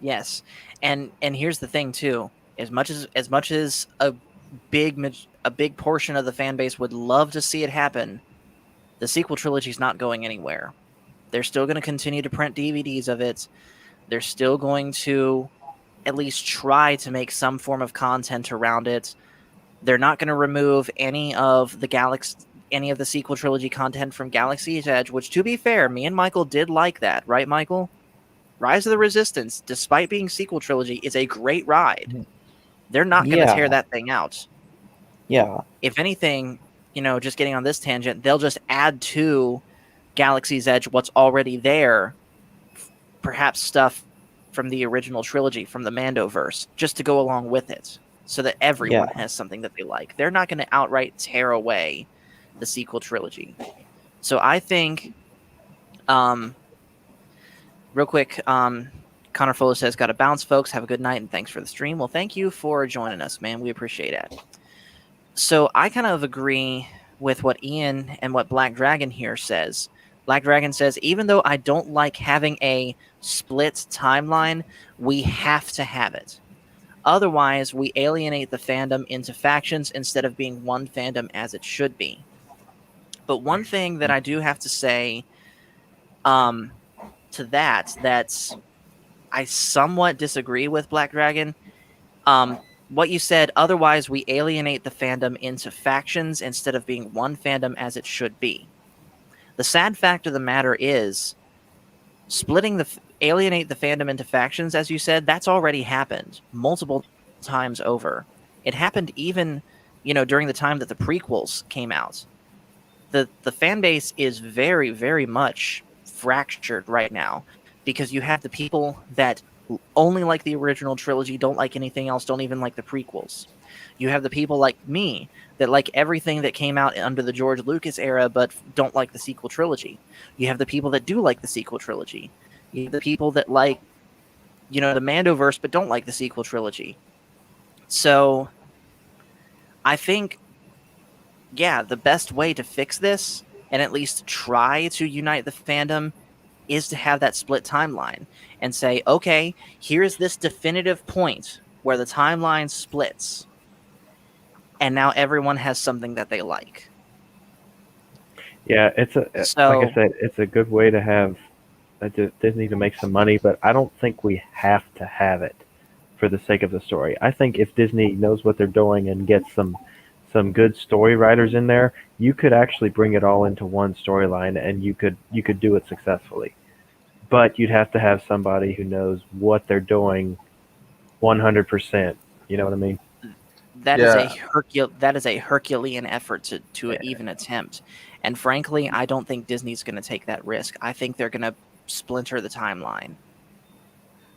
Yes. And here's the thing too. As much as a big portion of the fan base would love to see it happen, the sequel trilogy is not going anywhere. They're still going to continue to print DVDs of it. They're still going to at least try to make some form of content around it. They're not going to remove any of the sequel trilogy content from Galaxy's Edge, which, to be fair, me and Michael did like that, right, Michael? Rise of the Resistance, despite being sequel trilogy, is a great ride. They're not going to tear Yeah. that thing out. Yeah. If anything, just getting on this tangent, they'll just add to Galaxy's Edge what's already there, perhaps stuff from the original trilogy, from the Mandoverse, just to go along with it, so that everyone Yeah. has something that they like. They're not going to outright tear away the sequel trilogy. So I think, real quick, Connor Fuller says, "Got to bounce, folks. Have a good night, and thanks for the stream." Well, thank you for joining us, man. We appreciate it. So I kind of agree with what Ian and what Black Dragon here says. Black Dragon says, even though I don't like having a split timeline, we have to have it. Otherwise, we alienate the fandom into factions instead of being one fandom as it should be. But one thing that I do have to say to that's I somewhat disagree with Black Dragon. What you said, otherwise we alienate the fandom into factions instead of being one fandom as it should be. The sad fact of the matter is, alienate the fandom into factions, as you said, that's already happened multiple times over. It happened even, during the time that the prequels came out. The fan base is very, very much fractured right now, because you have the people that only like the original trilogy, don't like anything else, don't even like the prequels. You have the people like me that like everything that came out under the George Lucas era, but don't like the sequel trilogy. You have the people that do like the sequel trilogy. You have the people that like, the Mandoverse, but don't like the sequel trilogy. So I think, yeah, the best way to fix this, and at least try to unite the fandom, is to have that split timeline and say, okay, here's this definitive point where the timeline splits, and now everyone has something that they like. Yeah, like I So, said, it's a good way to have Disney to make some money, but I don't think we have to have it for the sake of the story. I think if Disney knows what they're doing and gets some good story writers in there, you could actually bring it all into one storyline, and you could do it successfully. But you'd have to have somebody who knows what they're doing 100%. You know what I mean? that is Yeah. a Herculean effort to Yeah. even attempt. And frankly, I don't think Disney's going to take that risk. I think they're going to splinter the timeline.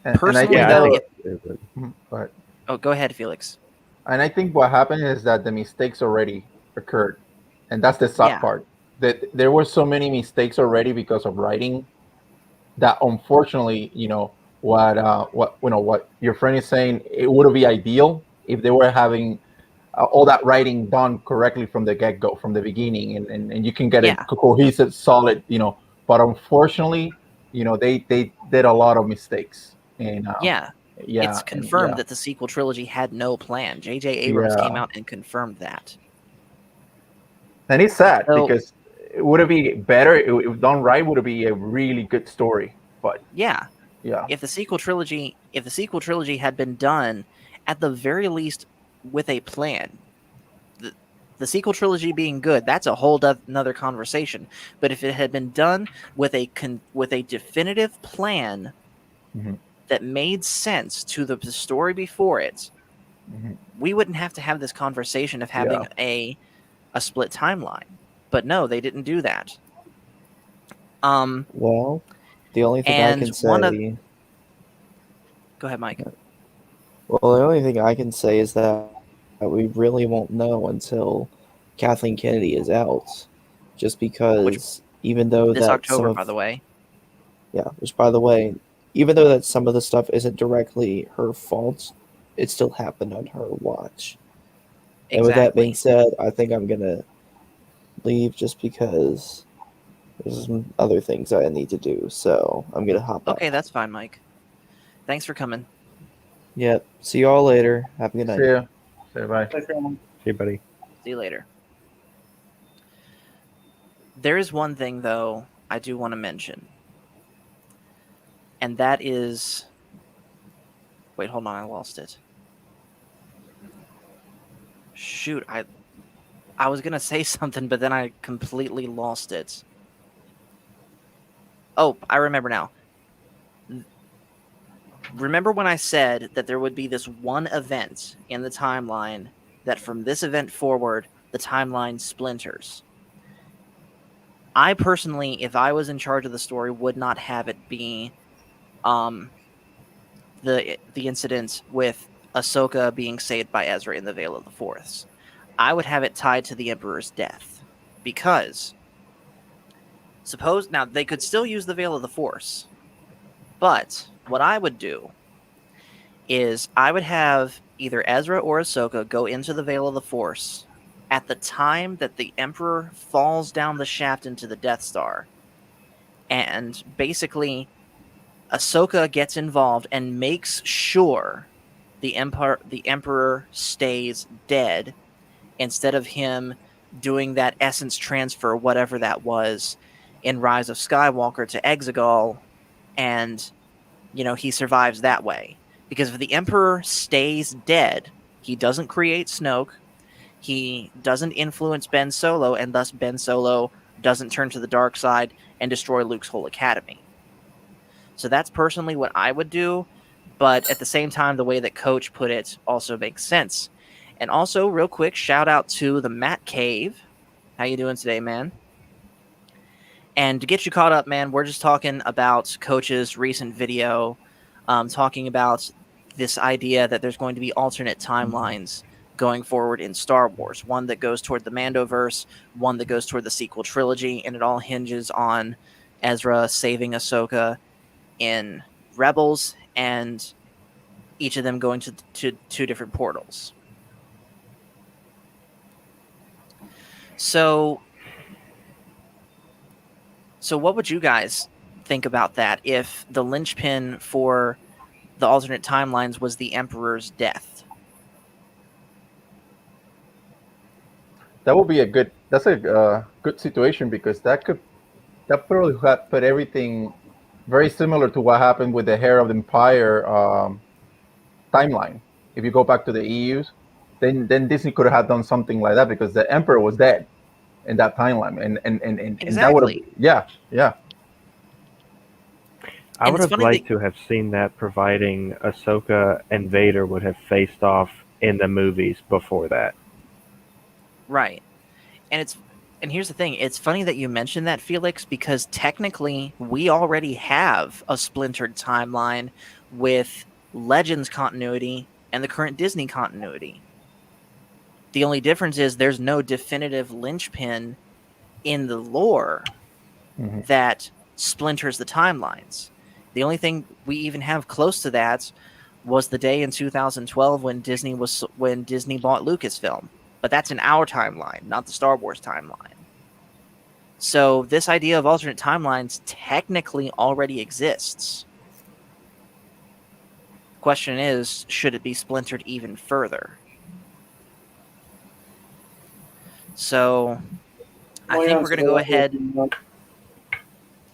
And I Personally, think Yeah, I though, think but go ahead, Felix. and I think what happened is that the mistakes already occurred, and that's the sad Yeah. part. That there were so many mistakes already because of writing that, unfortunately, what your friend is saying, it would be ideal if they were having all that writing done correctly from the get go, from the beginning, and you can get a Yeah. cohesive, solid. But unfortunately, they did a lot of mistakes, and Yeah. yeah, It's and confirmed that the sequel trilogy had no plan. J.J. Abrams came yeah. out and confirmed that. And it's sad So, because would it be better if done right? Would it be a really good story? But yeah, yeah, if the sequel trilogy had been done at the very least with a plan, the sequel trilogy being good, that's a whole another conversation. But if it had been done with a definitive plan Mhm. that made sense to the story before it, Mhm. we wouldn't have to have this conversation of having Yeah. a split timeline. But no, they didn't do that. Well, the only thing I And can say. go ahead, Mike. Well, the only thing I can say is that we really won't know until Kathleen Kennedy is out. Just Which because even though this that some October, of by the way. yeah, which by the way, even though that some of the stuff isn't directly her fault, it still happened on her watch. And with that being Exactly. said, I think I'm gonna leave just because there's some other things I need to do. So I'm gonna hop out. Okay, that's fine, Mike. Thanks for coming. Yep. See y'all later. Have a good See night. ya. Say bye. See you, buddy. See you later. There is one thing, though, I do want to mention. And that is... Wait, hold on, I lost it. Shoot, I was gonna say something, but then I completely lost it. Oh, I remember now. Remember when I said that there would be this one event in the timeline that from this event forward, the timeline splinters? I personally, if I was in charge of the story, would not have it be um, the incident with Ahsoka being saved by Ezra in the Veil of the Fourths. I would have it tied to the Emperor's death, because suppose now they could still use the Veil of the Force, but what I would do is I would have either Ezra or Ahsoka go into the Veil of the Force at the time that the Emperor falls down the shaft into the Death Star, and basically Ahsoka gets involved and makes sure the Emperor stays dead, instead of him doing that essence transfer, whatever that was, in Rise of Skywalker to Exegol, and he survives that way. Because if the Emperor stays dead, he doesn't create Snoke, he doesn't influence Ben Solo, and thus Ben Solo doesn't turn to the dark side and destroy Luke's whole academy. So that's personally what I would do, but at the same time, the way that Coach put it also makes sense. And also, real quick, shout out to the Matt Cave. How you doing today, man? And to get you caught up, man, we're just talking about Coach's recent video, talking about this idea that there's going to be alternate timelines going forward in Star Wars. One that goes toward the Mandoverse, one that goes toward the sequel trilogy, and it all hinges on Ezra saving Ahsoka in Rebels, and each of them going to two different portals. So what would you guys think about that if the linchpin for the alternate timelines was the Emperor's death? That would be a good situation, because that probably put everything very similar to what happened with the Heir of the Empire timeline. If you go back to the EUs, then Disney could have done something like that, because the Emperor was dead in that timeline, and that would have, Exactly. yeah. I And would it's have funny liked that- to have seen that, providing Ahsoka and Vader would have faced off in the movies before that. Right. And here's the thing. It's funny that you mentioned that, Felix, because technically we already have a splintered timeline with Legends continuity and the current Disney continuity. The only difference is there's no definitive linchpin in the lore Mhm. that splinters the timelines. The only thing we even have close to that was the day in 2012 when Disney bought Lucasfilm. But that's in our timeline, not the Star Wars timeline. So this idea of alternate timelines technically already exists. Question is, should it be splintered even further? So I My think we're answer going to to go that ahead. would be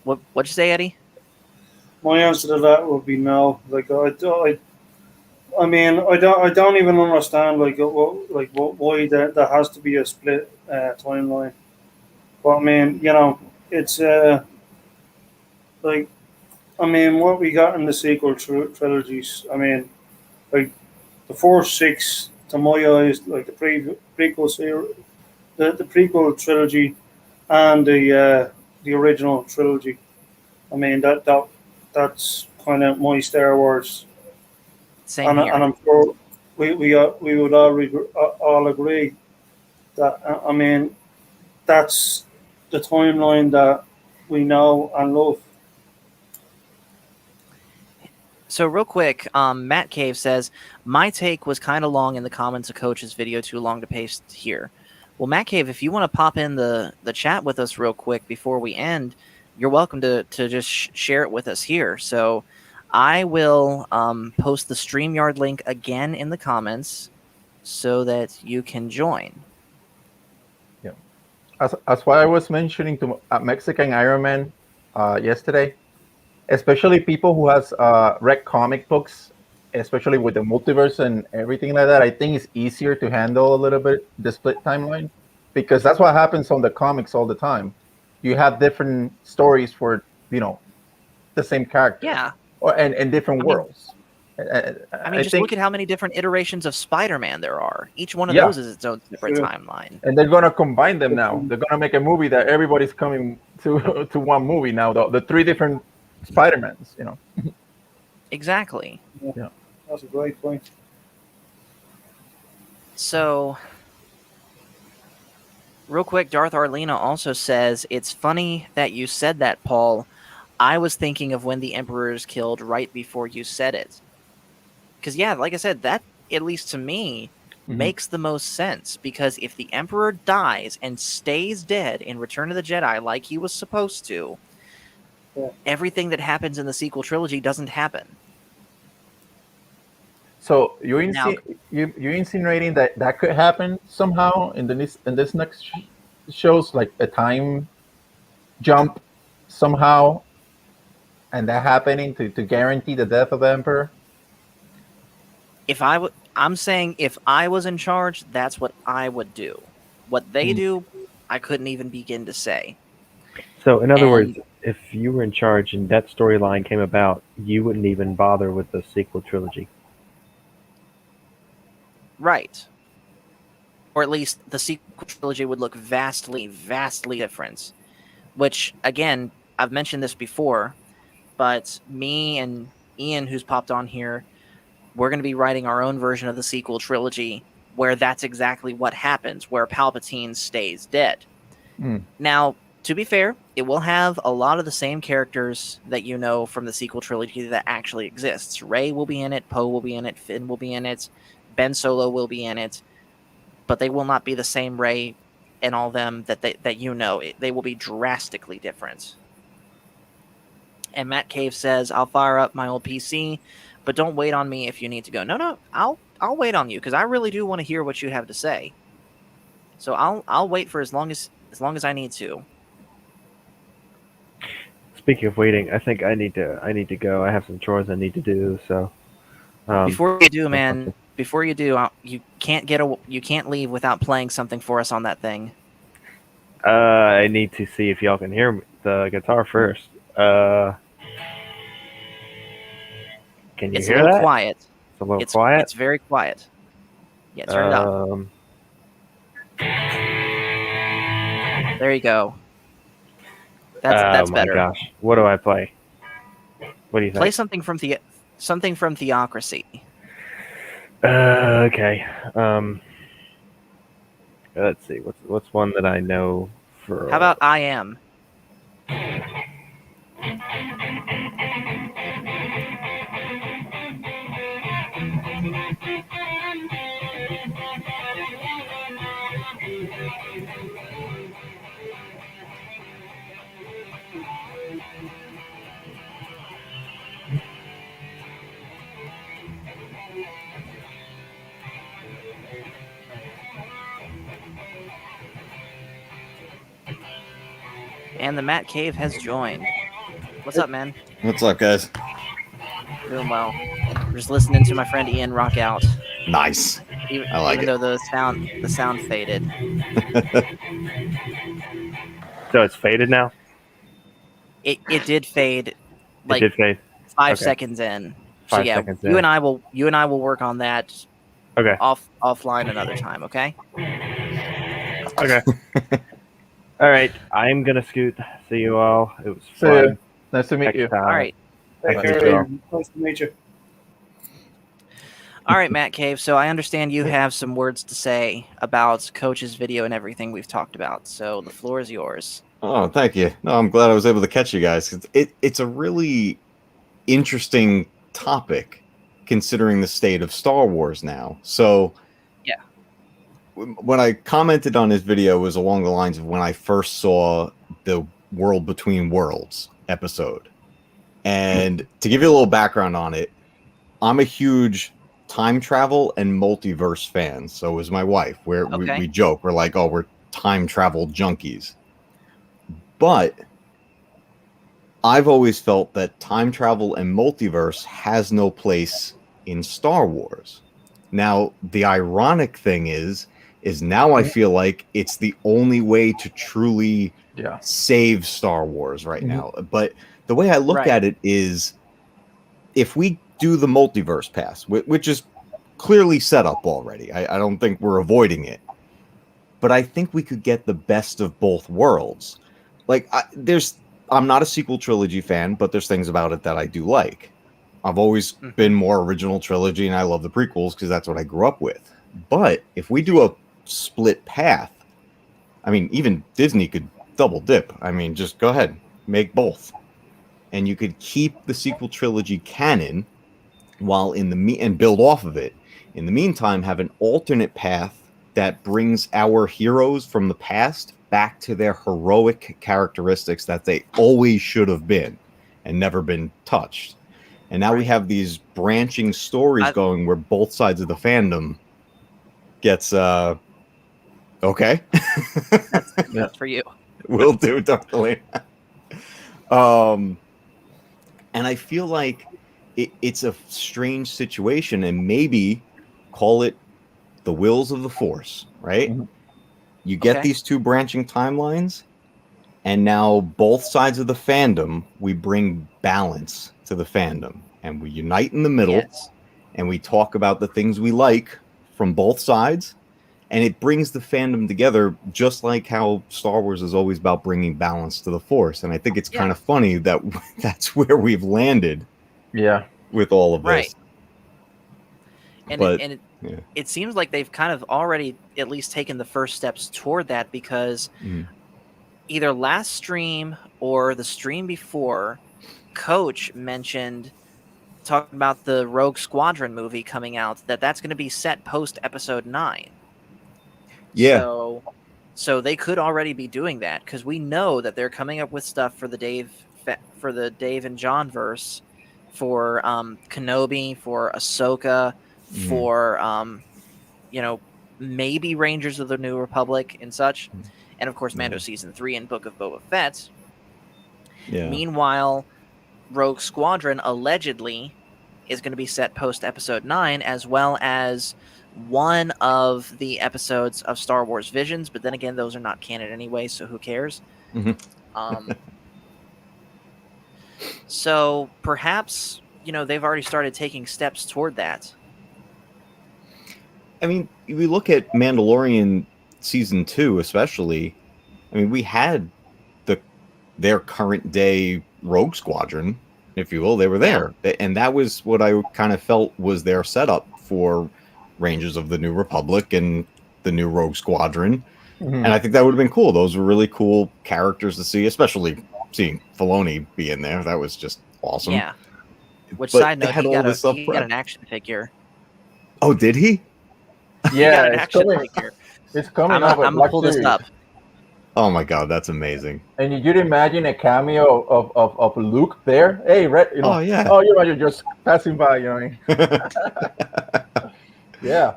no. What'd you say, Eddie? My answer to that would be no. Like I mean, I don't even understand why there has to be a split timeline. But I mean, it's like I mean, what we got in the sequel trilogies. I mean, like the first six, to my eyes, like the prequel series, the prequel trilogy, and the original trilogy. I mean that's kind of my Star Wars, Same and here. I'm sure we would all agree that I mean that's the timeline that we know and love. So real quick, Matt Cave says, my take was kind of long in the comments of Coach's video, too long to paste here. Well, Matt Cave, if you want to pop in the chat with us real quick before we end, you're welcome to just share it with us here. So I will post the StreamYard link again in the comments so that you can join. Yeah. As what I was mentioning to Mexican Iron Man yesterday, especially people who has read comic books especially with the multiverse and everything like that, I think it's easier to handle a little bit the split timeline, because that's what happens on the comics all the time. You have different stories for the same character, Yeah. and different I mean- worlds. I mean, just think, look at how many different iterations of Spider-Man there are. Each one of Yeah. those is its own separate Sure. timeline. and they're gonna combine them now. They're gonna make a movie that everybody's coming to to one movie now. The three different Spider-Mans, Exactly. Yeah. That's a great point. So, real quick, Darth Arlena also says, "It's funny that you said that, Paul. I was thinking of when the Emperor is killed right before you said it." Because, yeah, like I said, that, at least to me, makes the most sense. Because if the Emperor dies and stays dead in Return of the Jedi like he was supposed to, Yeah. everything that happens in the sequel trilogy doesn't happen. So you're Now- you're insinuating that could happen somehow in this next shows, like a time jump somehow, and that happening to guarantee the death of the Emperor. I'm saying if I was in charge, that's what I would do. What they do, I couldn't even begin to say. So, in other And- words, if you were in charge and that storyline came about, you wouldn't even bother with the sequel trilogy. Right. Or at least the sequel trilogy would look vastly, vastly different. Which, again, I've mentioned this before, but me and Ian, who's popped on here, we're going to be writing our own version of the sequel trilogy where that's exactly what happens, where Palpatine stays dead. Now, to be fair, it will have a lot of the same characters that you know from the sequel trilogy that actually exists. Rey will be in it, Poe will be in it, Finn will be in it, Ben Solo will be in it, but they will not be the same Rey and all them that you know. They will be drastically different. And Matt Cave says, "I'll fire up my old PC, but don't wait on me if you need to go." No, I'll wait on you because I really do want to hear what you have to say. So I'll wait for as long as I need to. Speaking of waiting, I think I need to go. I have some chores I need to do. So Before you do, man, before you do, you can't leave without playing something for us on that thing. I need to see if y'all can hear the guitar first. Can you It's hear a little that? quiet. It's a little quiet. It's very quiet. Yeah, turn it up. There you go. That's oh my better. gosh! What do I play? What do you Play think? something from Theocracy. Okay. Let's see. What's one that I know for? How about I Am? And the Matt Cave has joined. What's up, man? What's up, guys? Doing well. We're just listening to my friend Ian rock out. Nice. I like even it. though the sound faded. So it's faded now. It did fade. Like it did fade. 5 Okay. seconds in. So 5 yeah, seconds you in. and I will work on that. Okay. Offline another time. Okay. Okay. All right. I'm gonna scoot. See you all. It was See ya. fun. Nice to meet Next you. time. All right. Take Thank care, you. Ian. Nice to meet you. All right, Matt Cave. So I understand you have some words to say about Coach's video and everything we've talked about. So the floor is yours. Oh, thank you. No, I'm glad I was able to catch you guys. It's a really interesting topic considering the state of Star Wars now. So, yeah, when I commented on his video was along the lines of when I first saw the World Between Worlds episode. And to give you a little background on it, I'm a huge time travel and multiverse fan. So is my wife. We joke. We're like, oh, we're time travel junkies. But I've always felt that time travel and multiverse has no place in Star Wars. Now, the ironic thing is now I feel like it's the only way to truly save Star Wars right now. But the way I look at it is, if we do the multiverse pass, which is clearly set up already, I don't think we're avoiding it, but I think we could get the best of both worlds. Like, I'm not a sequel trilogy fan, but there's things about it that I do like. I've always been more original trilogy, and I love the prequels because that's what I grew up with. But if we do a split path, I mean, even Disney could double dip. I mean, just go ahead, make both. And you could keep the sequel trilogy canon while and build off of it. In the meantime, have an alternate path that brings our heroes from the past back to their heroic characteristics that they always should have been and never been touched. And now we have these branching stories going where both sides of the fandom gets okay. That's for you. Will do, Dr. And I feel like it's a strange situation, and maybe call it the wills of the Force, right? You get these two branching timelines, and now both sides of the fandom, we bring balance to the fandom, and we unite in the middle, and we talk about the things we like from both sides, and it brings the fandom together, just like how Star Wars is always about bringing balance to the Force. And I think it's kind of funny that that's where we've landed with all of this. And it seems like they've kind of already at least taken the first steps toward that, because either last stream or the stream before, Coach mentioned, talking about the Rogue Squadron movie coming out, that's going to be set post episode 9. Yeah. So they could already be doing that, because we know that they're coming up with stuff for the Dave and John verse, for Kenobi, for Ahsoka, for maybe Rangers of the New Republic and such, and of course Mando season 3 and Book of Boba Fett. Meanwhile, Rogue Squadron allegedly is going to be set post episode 9, as well as one of the episodes of Star Wars Visions, but then again, those are not canon anyway, so who cares? So perhaps, they've already started taking steps toward that. I mean, we look at Mandalorian season 2, especially. I mean, we had their current day Rogue Squadron, if you will. They were there, and that was what I kind of felt was their setup for Rangers of the New Republic and the new Rogue Squadron. And I think that would have been cool. Those were really cool characters to see, especially seeing Filoni be in there. That was just awesome. Yeah. Which, but side note, he got an action figure. Oh, did he? Yeah, it's coming. It's coming. I'm gonna pull this up. Oh my god, that's amazing! And you'd imagine a cameo of Luke there. Hey, Red. Oh yeah. Oh, you're just passing by. Yeah.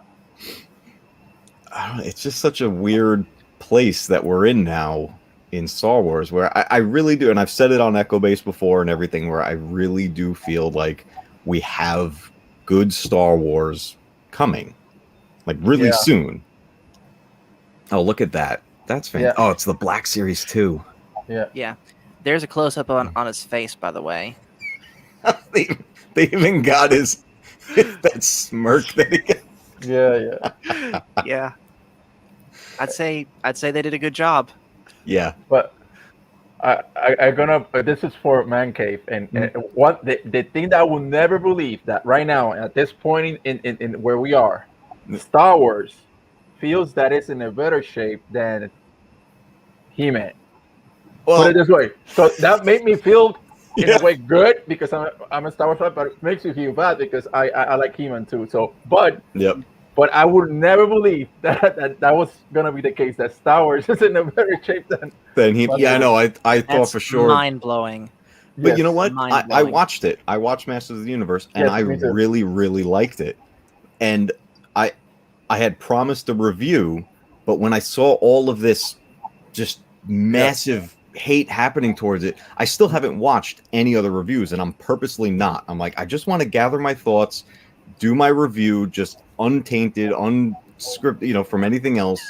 I don't know, it's just such a weird place that we're in now in Star Wars, where I really do, and I've said it on Echo Base before and everything, where I really do feel like we have good Star Wars coming, like really soon. Oh, look at that. That's fantastic. Oh, it's the Black Series 2. Yeah. There's a close-up on his face, by the way. they even got his that smirk that he got. Yeah. I'd say they did a good job. Yeah. But I'm gonna. This is for Man Cave, and what the thing that I will never believe, that right now at this point in where we are, Star Wars feels that it's in a better shape than He-Man. Well, put it this way. So that made me feel in a way good, because I'm a Star Wars fan, but it makes me feel bad because I like He-Man too. So, but I would never believe that was gonna be the case, that Star Wars is in a better shape than he. Yeah, I know. I thought for sure. Mind blowing. But you know what? I watched it. I watched Masters of the Universe, and I really, really liked it. And I had promised a review, but when I saw all of this just massive hate happening towards it, I still haven't watched any other reviews, and I'm purposely not. I'm like, I just want to gather my thoughts, do my review just untainted, unscripted, from anything else,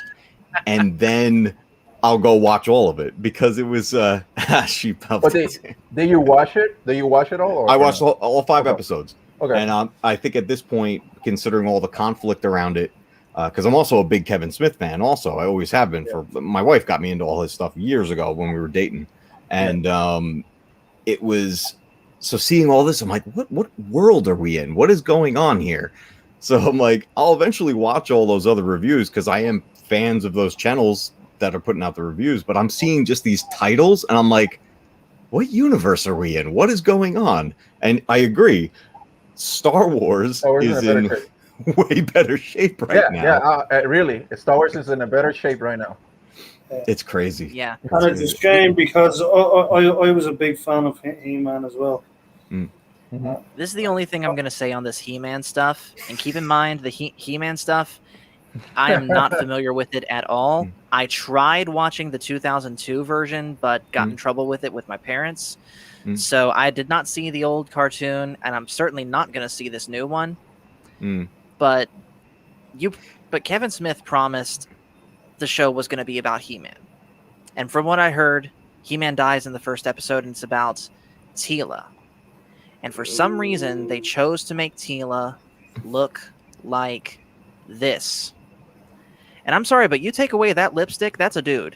and then I'll go watch all of it because it was she But did you watch it? Did you watch it all? Or I watched no? all 5 Okay. episodes. Okay. And I think at this point, considering all the conflict around it, because I'm also a big Kevin Smith fan. Also, I always have been. For my wife got me into all his stuff years ago when we were dating, and it was so seeing all this. I'm like, what world are we in? What is going on here? So I'm like, I'll eventually watch all those other reviews because I am fans of those channels that are putting out the reviews. But I'm seeing just these titles, and I'm like, what universe are we in? What is going on? And I agree. Star Wars is in way better shape right now. Yeah, really. Star Wars is in a better shape right now. It's crazy. Yeah. And it's a shame because I was a big fan of He-Man as well. This is the only thing I'm going to say on this He-Man stuff. And keep in mind, the He-Man stuff, I am not familiar with it at all. I tried watching the 2002 version, but got in trouble with it with my parents. So I did not see the old cartoon, and I'm certainly not going to see this new one. But Kevin Smith promised the show was going to be about He-Man. And from what I heard, He-Man dies in the first episode, and it's about Teela. And for some reason, they chose to make Teela look like this. And I'm sorry, but you take away that lipstick, that's a dude.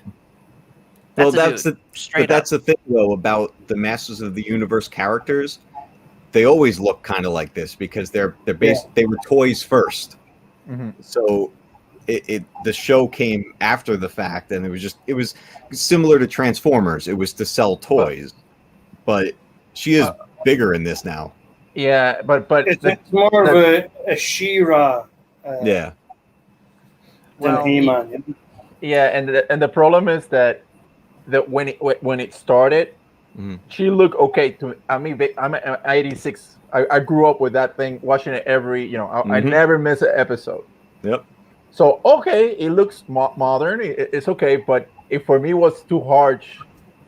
That's the thing though about the Masters of the Universe characters. They always look kind of like this because they're based. They were toys first, so the show came after the fact, and it was similar to Transformers. It was to sell toys, but she is bigger in this now. Yeah, but it's more of a She-Ra. Well, He-Man. Yeah, and the problem is that when it started, she looked okay to me. I mean, I'm 86. I grew up with that thing, watching it every. I never miss an episode. Yep. So okay, it looks modern. It's okay, but for me, it was too harsh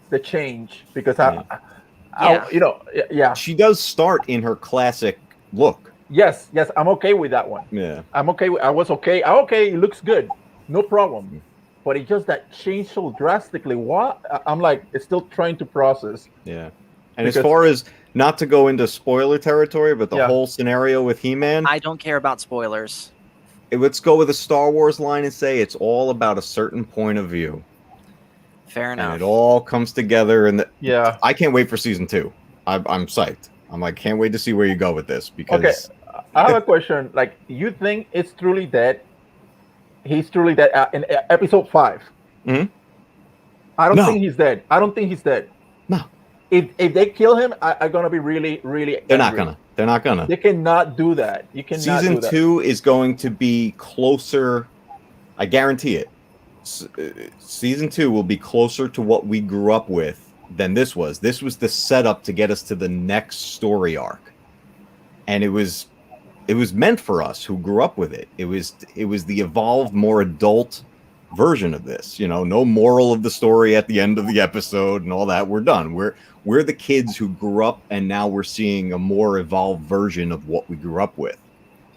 the change because she does start in her classic look. Yes, I'm okay with that one. Yeah, I'm okay. I was okay. Okay, it looks good, no problem. But it's just that changed so drastically. What? I'm like, it's still trying to process. Yeah, and as far as not to go into spoiler territory, but the whole scenario with He-Man, I don't care about spoilers. Let's go with a Star Wars line and say it's all about a certain point of view. Fair enough. And it all comes together, and I can't wait for season 2. I'm psyched. I'm like, can't wait to see where you go with this because. I have a question. Like, you think it's truly dead? He's truly dead in episode 5. I don't think he's dead. No. If they kill him, I'm gonna be really, really. They're not gonna. They cannot do that. You cannot. Season 2 is going to be closer. I guarantee it. Season 2 will be closer to what we grew up with than this was. This was the setup to get us to the next story arc, and it was meant for us who grew up with it. It was the evolved, more adult version of this. No moral of the story at the end of the episode and all that. We're done. We're the kids who grew up, and now we're seeing a more evolved version of what we grew up with.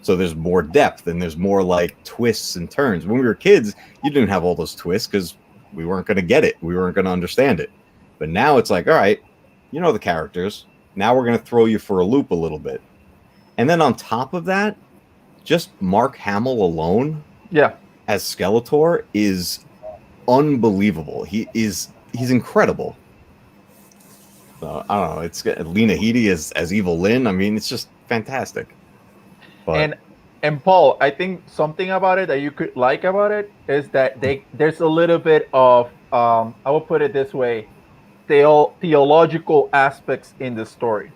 So there's more depth and there's more like twists and turns. When we were kids, you didn't have all those twists because we weren't going to get it. We weren't going to understand it. But now it's like, all right, the characters. Now we're going to throw you for a loop a little bit. And then on top of that, just Mark Hamill alone, as Skeletor is unbelievable. He's incredible. I don't know. It's Lena Headey as Evil Lynn. I mean, it's just fantastic. But, and Paul, I think something about it that you could like about it is that there's a little bit of I will put it this way, theological aspects in the story.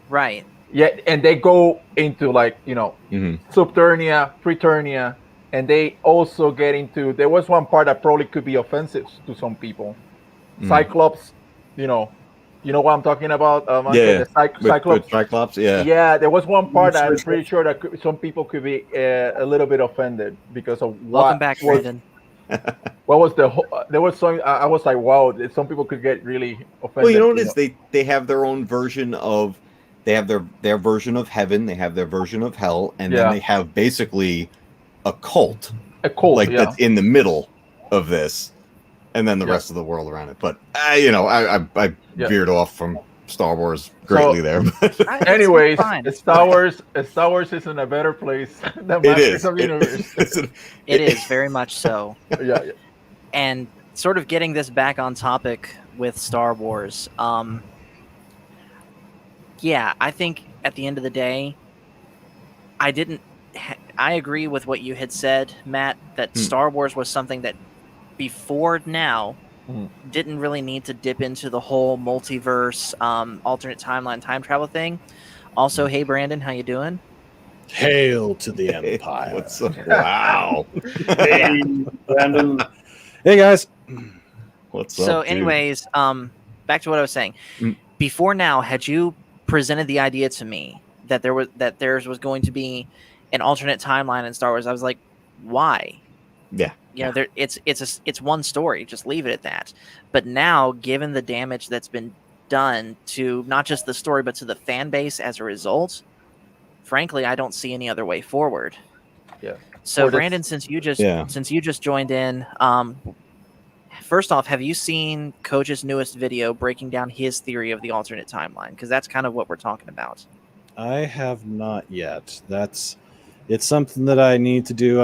Right. Yeah, and they go into Subternia, Preternia, and they also get into. There was one part that probably could be offensive to some people. Cyclops, you know what I'm talking about. Cyclops. With Cyclops, yeah. There was one part that I'm pretty sure that some people could be a little bit offended because of what. Welcome back, Brandon. What was there was some. I was like, wow. Some people could get really offended. Well, you know what it is? They have their own version of they have their version of heaven, they have their version of hell, and then Yeah. they have basically a cult, A cult, like yeah. that's in the middle of this, and then the Yeah. rest of the world around it. But I Yeah. veered off from Star Wars greatly So- there. But Anyways, fine, it's Star fine. Wars is in a better place than it Masters is. of the Universe. It is very much so. Yeah. And sort of getting this back on topic with Star Wars, yeah, I think at the end of the day, I agree with what you had said, Matt, that Star Wars was something that before now didn't really need to dip into the whole multiverse, alternate timeline, time travel thing. Also, hey Brandon, how you doing? Hail to the Empire. What's up? Wow. Hey, Brandon. Hey guys. What's up? So, dude? anyways, back to what I was saying. Before now, had you presented the idea to me that theirs was going to be an alternate timeline in Star Wars, I was like, why? Yeah. You know, it's one story. Just leave it at that. But now, given the damage that's been done to not just the story but to the fan base as a result, frankly, I don't see any other way forward. Yeah. So, Brandon, since you just joined in, first off, have you seen Coach's newest video breaking down his theory of the alternate timeline? Because that's kind of what we're talking about. I have not yet. It's something that I need to do.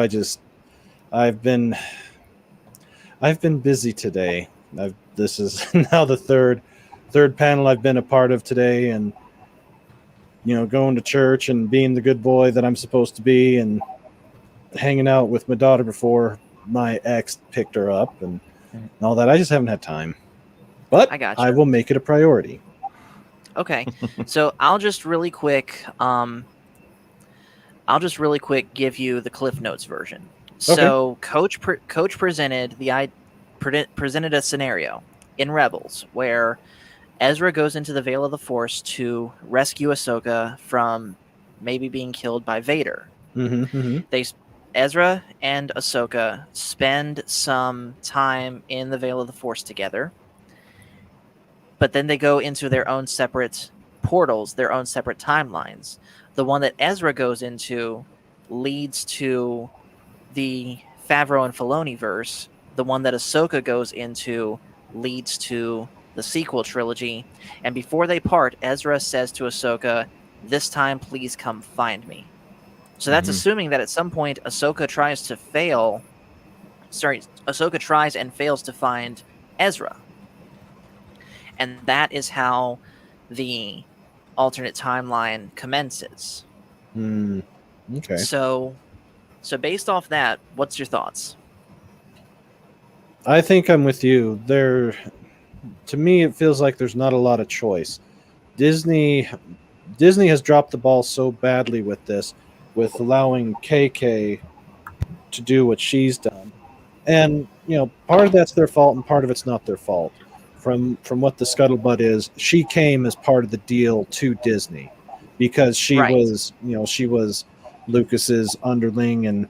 I've been busy today. This is now the third panel I've been a part of today, and going to church and being the good boy that I'm supposed to be, and hanging out with my daughter before my ex picked her up and all that. I just haven't had time, but I gotcha. I will make it a priority. Okay, so I'll just really quick give you the Cliff Notes version. So Coach presented presented a scenario in Rebels where Ezra goes into the Veil of the Force to rescue Ahsoka from maybe being killed by Vader. Ezra and Ahsoka spend some time in the Veil of the Force together, but then they go into their own separate portals, their own separate timelines. The one that Ezra goes into leads to the Favreau and Filoni verse. The one that Ahsoka goes into leads to the sequel trilogy. And before they part, Ezra says to Ahsoka, "This time, please come find me." So that's assuming that at some point Ahsoka tries and fails to find Ezra. And that is how the alternate timeline commences. Okay. So based off that, what's your thoughts? I think I'm with you. To me, it feels like there's not a lot of choice. Disney has dropped the ball so badly with this, with allowing KK to do what she's done. And, part of that's their fault and part of it's not their fault. From what the scuttlebutt is, she came as part of the deal to Disney because she was Lucas's underling, and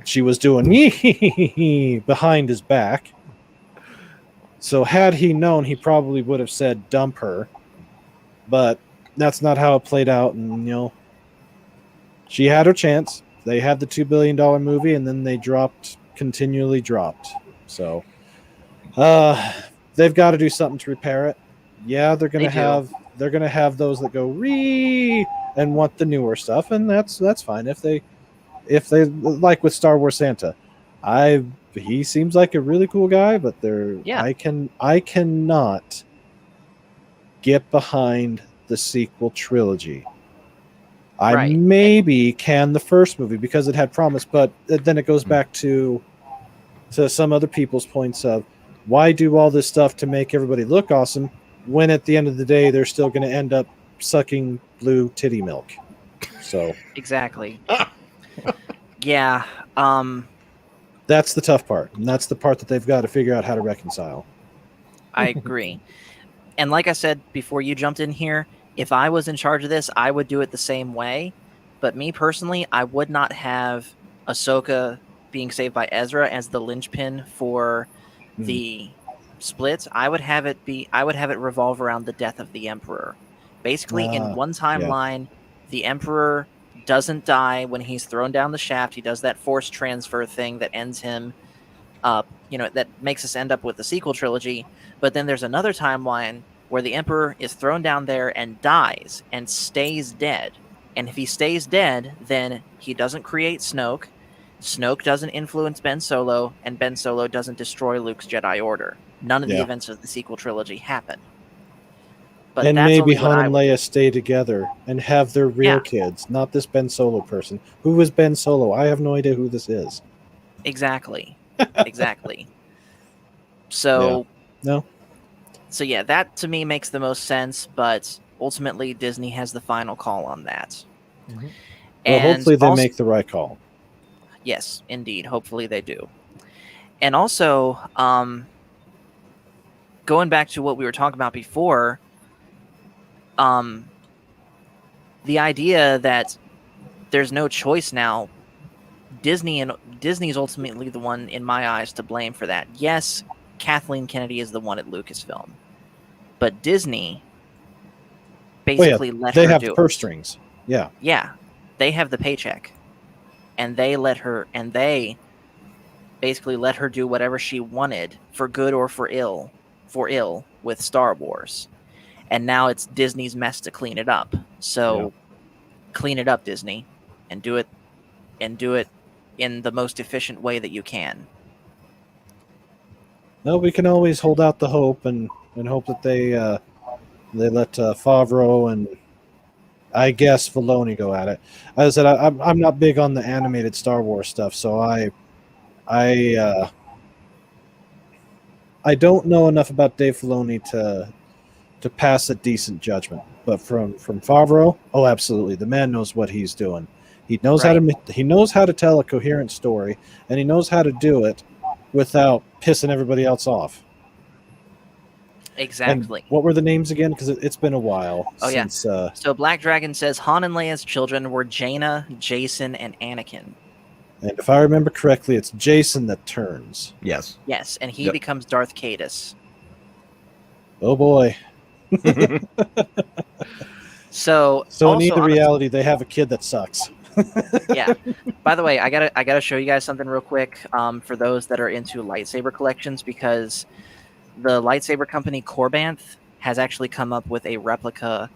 she was doing behind his back. So had he known, he probably would have said dump her. But that's not how it played out, and she had her chance. They had the $2 billion movie, and then they continually dropped. So they've got to do something to repair it. Yeah, they're gonna have those that go and want the newer stuff, and that's fine. If they like with Star Wars Santa, he seems like a really cool guy, but I cannot get behind the sequel trilogy. I maybe can the first movie because it had promise, but then it goes back to some other people's points of why do all this stuff to make everybody look awesome when at the end of the day they're still going to end up sucking blue titty milk. So exactly. Yeah. That's the tough part, and that's the part that they've got to figure out how to reconcile. I agree. And like I said before you jumped in here, if I was in charge of this, I would do it the same way. But me personally, I would not have Ahsoka being saved by Ezra as the linchpin for the split. I would have it revolve around the death of the Emperor. Basically, in one Yeah. timeline, the Emperor doesn't die when he's thrown down the shaft. He does that force transfer thing that ends him up, that makes us end up with the sequel trilogy. But then there's another timeline where the Emperor is thrown down there and dies and stays dead. And if he stays dead, then he doesn't create Snoke. Snoke doesn't influence Ben Solo, and Ben Solo doesn't destroy Luke's Jedi Order. None of the Yeah. events of the sequel trilogy happen. But And that's maybe only what Han I and would do. Leia stay together and have their real Yeah. kids, not this Ben Solo person. Who is Ben Solo? I have no idea who this is. Exactly. Exactly. So, No. so yeah, that to me makes the most sense, but ultimately Disney has the final call on that. Mhm. Well, And hopefully they also, make the right call. yes, indeed, hopefully they do. And also, going back to what we were talking about before, the idea that there's no choice now, Disney's ultimately the one, in my eyes, to blame for that. Yes, Kathleen Kennedy is the one at Lucasfilm, but Disney basically let They her have do the purse it. strings. Yeah. Yeah, they have the paycheck, and they basically let her do whatever she wanted, for good or for ill, with Star Wars. And now it's Disney's mess to clean it up. So clean it up, Disney, and do it in the most efficient way that you can. No, we can always hold out the hope and hope that they let Favreau and I guess Filoni go at it. As I said, I'm not big on the animated Star Wars stuff, so I don't know enough about Dave Filoni to pass a decent judgment. But from Favreau, oh, absolutely, the man knows what he's doing. He knows Right. he knows how to tell a coherent story, and he knows how to do it without pissing everybody else off. Exactly. And what were the names again? Because it's been a while Oh, yeah. since. So Black Dragon says Han and Leia's children were Jaina, Jason, and Anakin. And if I remember correctly, it's Jason that turns. Yes. Yes, and he Yep. becomes Darth Caedus. Oh boy! So in also either on a- reality, they have a kid that sucks. yeah. By the way, I gotta show you guys something real quick. For those that are into lightsaber collections, because the lightsaber company Corbanth has actually come up with a replica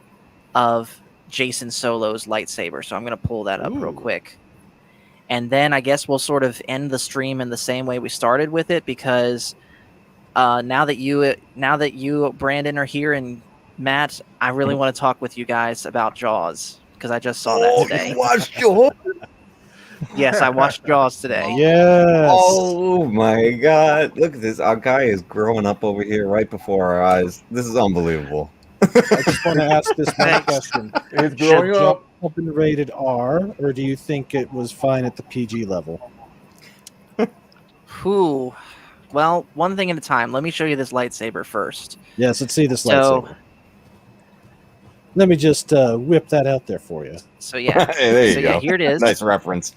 of Jason Solo's lightsaber. So I'm gonna pull that up real Ooh. quick, and then I guess we'll sort of end the stream in the same way we started with it, because now that you Brandon are here, and Matt, I really want to talk with you guys about Jaws, because I just saw that today. You watched Jaws? Yes, I watched Jaws today. Yes. Oh my god. Look at this. Our guy is growing up over here right before our eyes. This is unbelievable. I just want to ask this one Thanks. question: It's Should growing Jaws up. have been rated R, or do you think it was fine at the PG level? Whew. Well, one thing at a time. Let me show you this lightsaber first. Yes, let's see this So- lightsaber. Let me just whip that out there for you. So yeah, Hey, there you so go. yeah, here it is. Nice reference.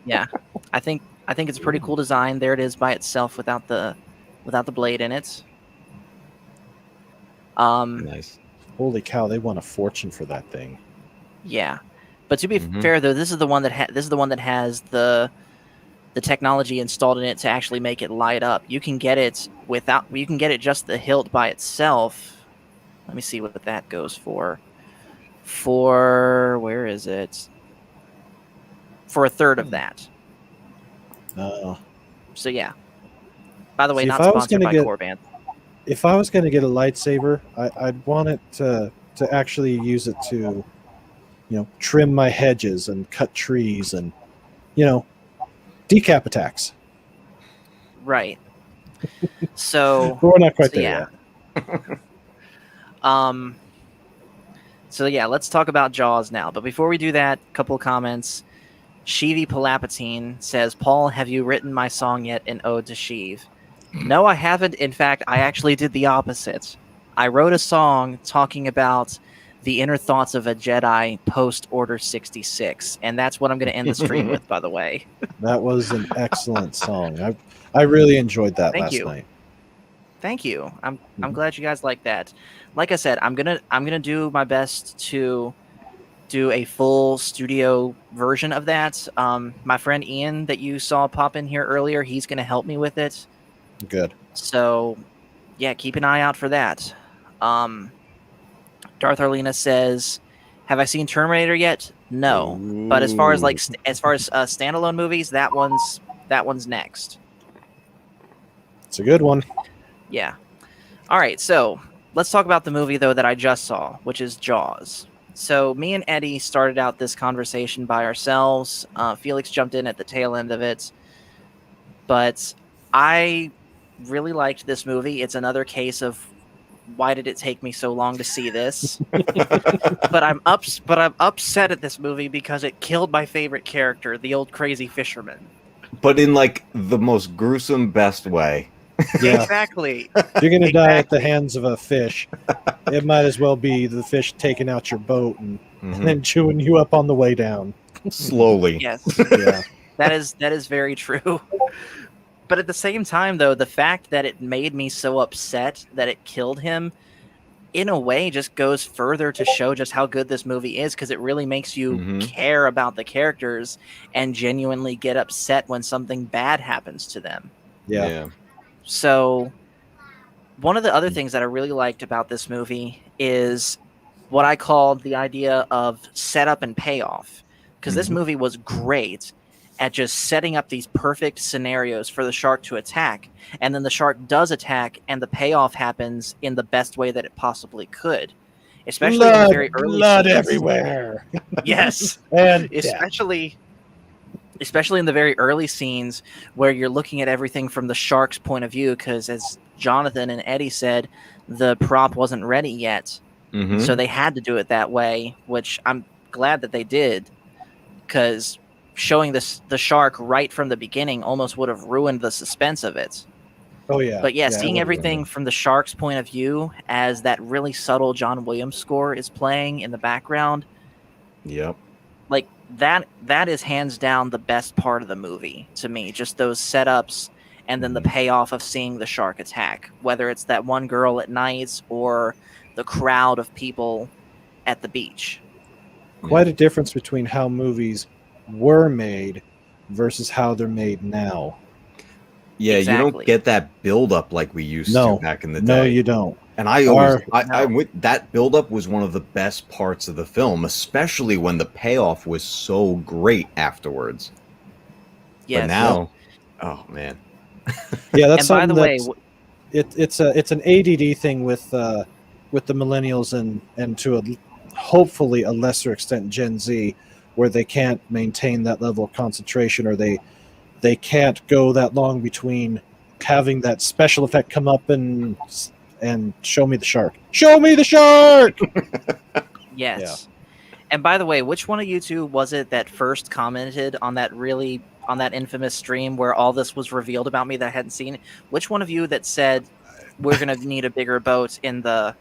Yeah, I think it's a pretty cool design. There it is by itself without the blade in it. Nice. Holy cow! They want a fortune for that thing. Yeah, but to be Mhm. fair though, this is the one that has the technology installed in it to actually make it light up. You can get it just the hilt by itself. Let me see what that goes for. Where is it? For a third of that. So yeah. By the way, See, not if I was sponsored gonna by get- Corban. If I was going to get a lightsaber, I'd want it to actually use it to, trim my hedges and cut trees and, decap attacks. Right. So But we're not quite So, there yeah. yet. So yeah, let's talk about Jaws now. But before we do that, a couple of comments. Sheevy Palapatine says, "Paul, have you written my song yet, an ode to Sheev?" No, I haven't. In fact, I actually did the opposite. I wrote a song talking about the inner thoughts of a Jedi post Order 66, and that's what I'm going to end the stream with, by the way. That was an excellent song. I really enjoyed that Thank last you. night. Thank you. I'm glad you guys like that. Like I said, I'm gonna do my best to do a full studio version of that. My friend Ian that you saw pop in here earlier, he's gonna help me with it. Good. So yeah, keep an eye out for that. Um, Darth Arlena says, "Have I seen Terminator yet? No, but as far as like standalone movies, that one's next. It's a good one. Yeah. All right, so let's talk about the movie though that I just saw, which is Jaws. So me and Eddie started out this conversation by ourselves. Felix jumped in at the tail end of it, but I really liked this movie. It's another case of why did it take me so long to see this? But I'm upset at this movie because it killed my favorite character, the old crazy fisherman. But in like the most gruesome, best way. Yeah. Exactly. If you're gonna die at the Exactly. hands of a fish, it might as well be the fish taking out your boat and Mhm. then chewing you up on the way down. Slowly. Yes. Yeah. That is very true. But at the same time, though, the fact that it made me so upset that it killed him, in a way, just goes further to show just how good this movie is, because it really makes you Mhm. care about the characters and genuinely get upset when something bad happens to them. Yeah. So, one of the other things that I really liked about this movie is what I called the idea of setup and payoff. Because this Mhm. movie was great at just setting up these perfect scenarios for the shark to attack. And then the shark does attack, and the payoff happens in the best way that it possibly could. Especially in the very early blood scenes. everywhere. Yes. And death. Especially in the very early scenes where you're looking at everything from the shark's point of view, because as Jonathan and Eddie said, the prop wasn't ready yet. Mhm. So they had to do it that way, which I'm glad that they did, because showing the shark right from the beginning almost would have ruined the suspense of it. Oh yeah. But yeah, it seeing would- everything from the shark's point of view as that really subtle John Williams score is playing in the background, Yep. like that is hands down the best part of the movie to me. Just those setups and then the payoff of seeing the shark attack, whether it's that one girl at night or the crowd of people at the beach. quite a difference between how movies were made versus how they're made now. Yeah, you Exactly. don't get that build up like we used No. to back in the day. No, you don't. And I always, Our- I'm with that build up was one of the best parts of the film, especially when the payoff was so great afterwards. Yes. But now, oh man, Yeah, that's And by the something way, it's an ADD thing with the millennials and to hopefully a lesser extent Gen Z, where they can't maintain that level of concentration, or they can't go that long between having that special effect come up and show me the shark. Show me the shark. yes. And by the way, which one of you two was it that first commented on that infamous stream where all this was revealed about me that I hadn't seen? Which one of you that said we're gonna need a bigger boat in the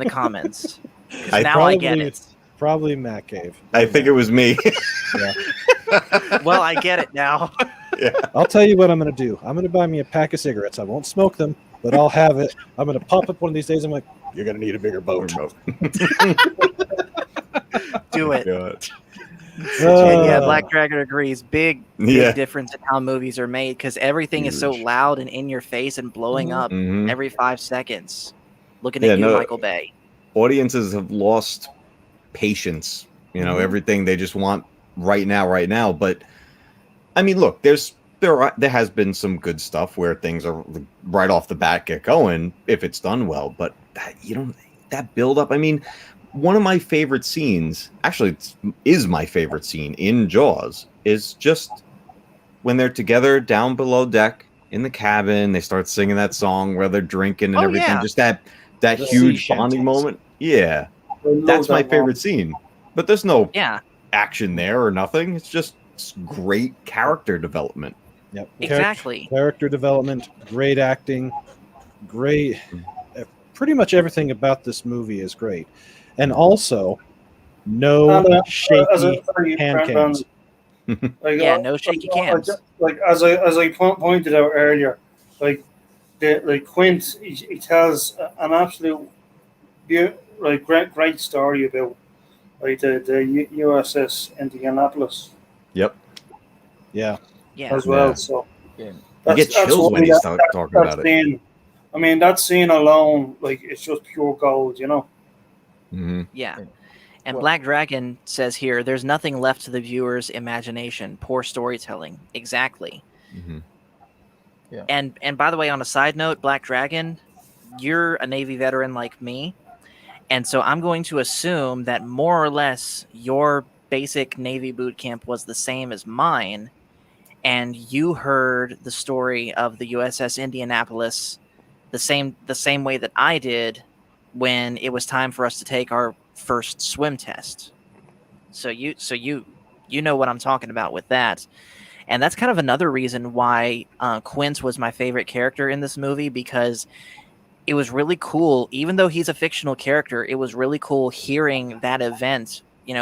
comments? 'Cause now I get it. Probably Matt Cave. I think it was me. Well, I get it now. I'll tell you what I'm going to do. I'm going to buy me a pack of cigarettes. I won't smoke them, but I'll have it. I'm going to pop up one of these days. I'm like, you're going to need a bigger boat. Do it. God. And yeah, Black Dragon agrees. Big Yeah. difference in how movies are made, because everything is so Huge. loud and in your face and blowing up Mhm. every 5 seconds. Looking Yeah, at you, no. Michael Bay. Audiences have lost patience. You know, Mhm. everything they just want right now. But I mean, look, there has been some good stuff where things are right off the bat get going if it's done well. But that build up. I mean, one of my favorite scenes, actually, is my favorite scene in Jaws, is just when they're together down below deck in the cabin. They start singing that song where they're drinking and Oh, everything. yeah. Just that The huge sea bonding shanties. moment. Yeah, I love that's my that favorite moment. scene. But there's no Yeah, action there or nothing. It's just great character development. Yep. exactly. Character development, great acting, great. Pretty much everything about this movie is great, and also no And, as shaky a hand cams. Like, Yeah, no shaky cams. Like as I pointed out earlier, like like Quint, he tells an absolute like great story about like the USS Indianapolis Yep. Yeah. Yeah. as well. Yeah. So Yeah. You get that's chills what when he's talking about it. scene. I mean, that scene alone, like it's just pure gold, you know. Hmm. Yeah. Yeah. And Well- Black Dragon says here, there's nothing left to the viewer's imagination. Poor storytelling. Exactly. Hmm. And by the way, on a side note, Black Dragon, you're a Navy veteran like me. And so I'm going to assume that more or less your basic Navy boot camp was the same as mine. And you heard the story of the USS Indianapolis the same way that I did when it was time for us to take our first swim test. So you know what I'm talking about with that. And that's kind of another reason why Quint was my favorite character in this movie, because it was really cool. Even though he's a fictional character, it was really cool hearing that event,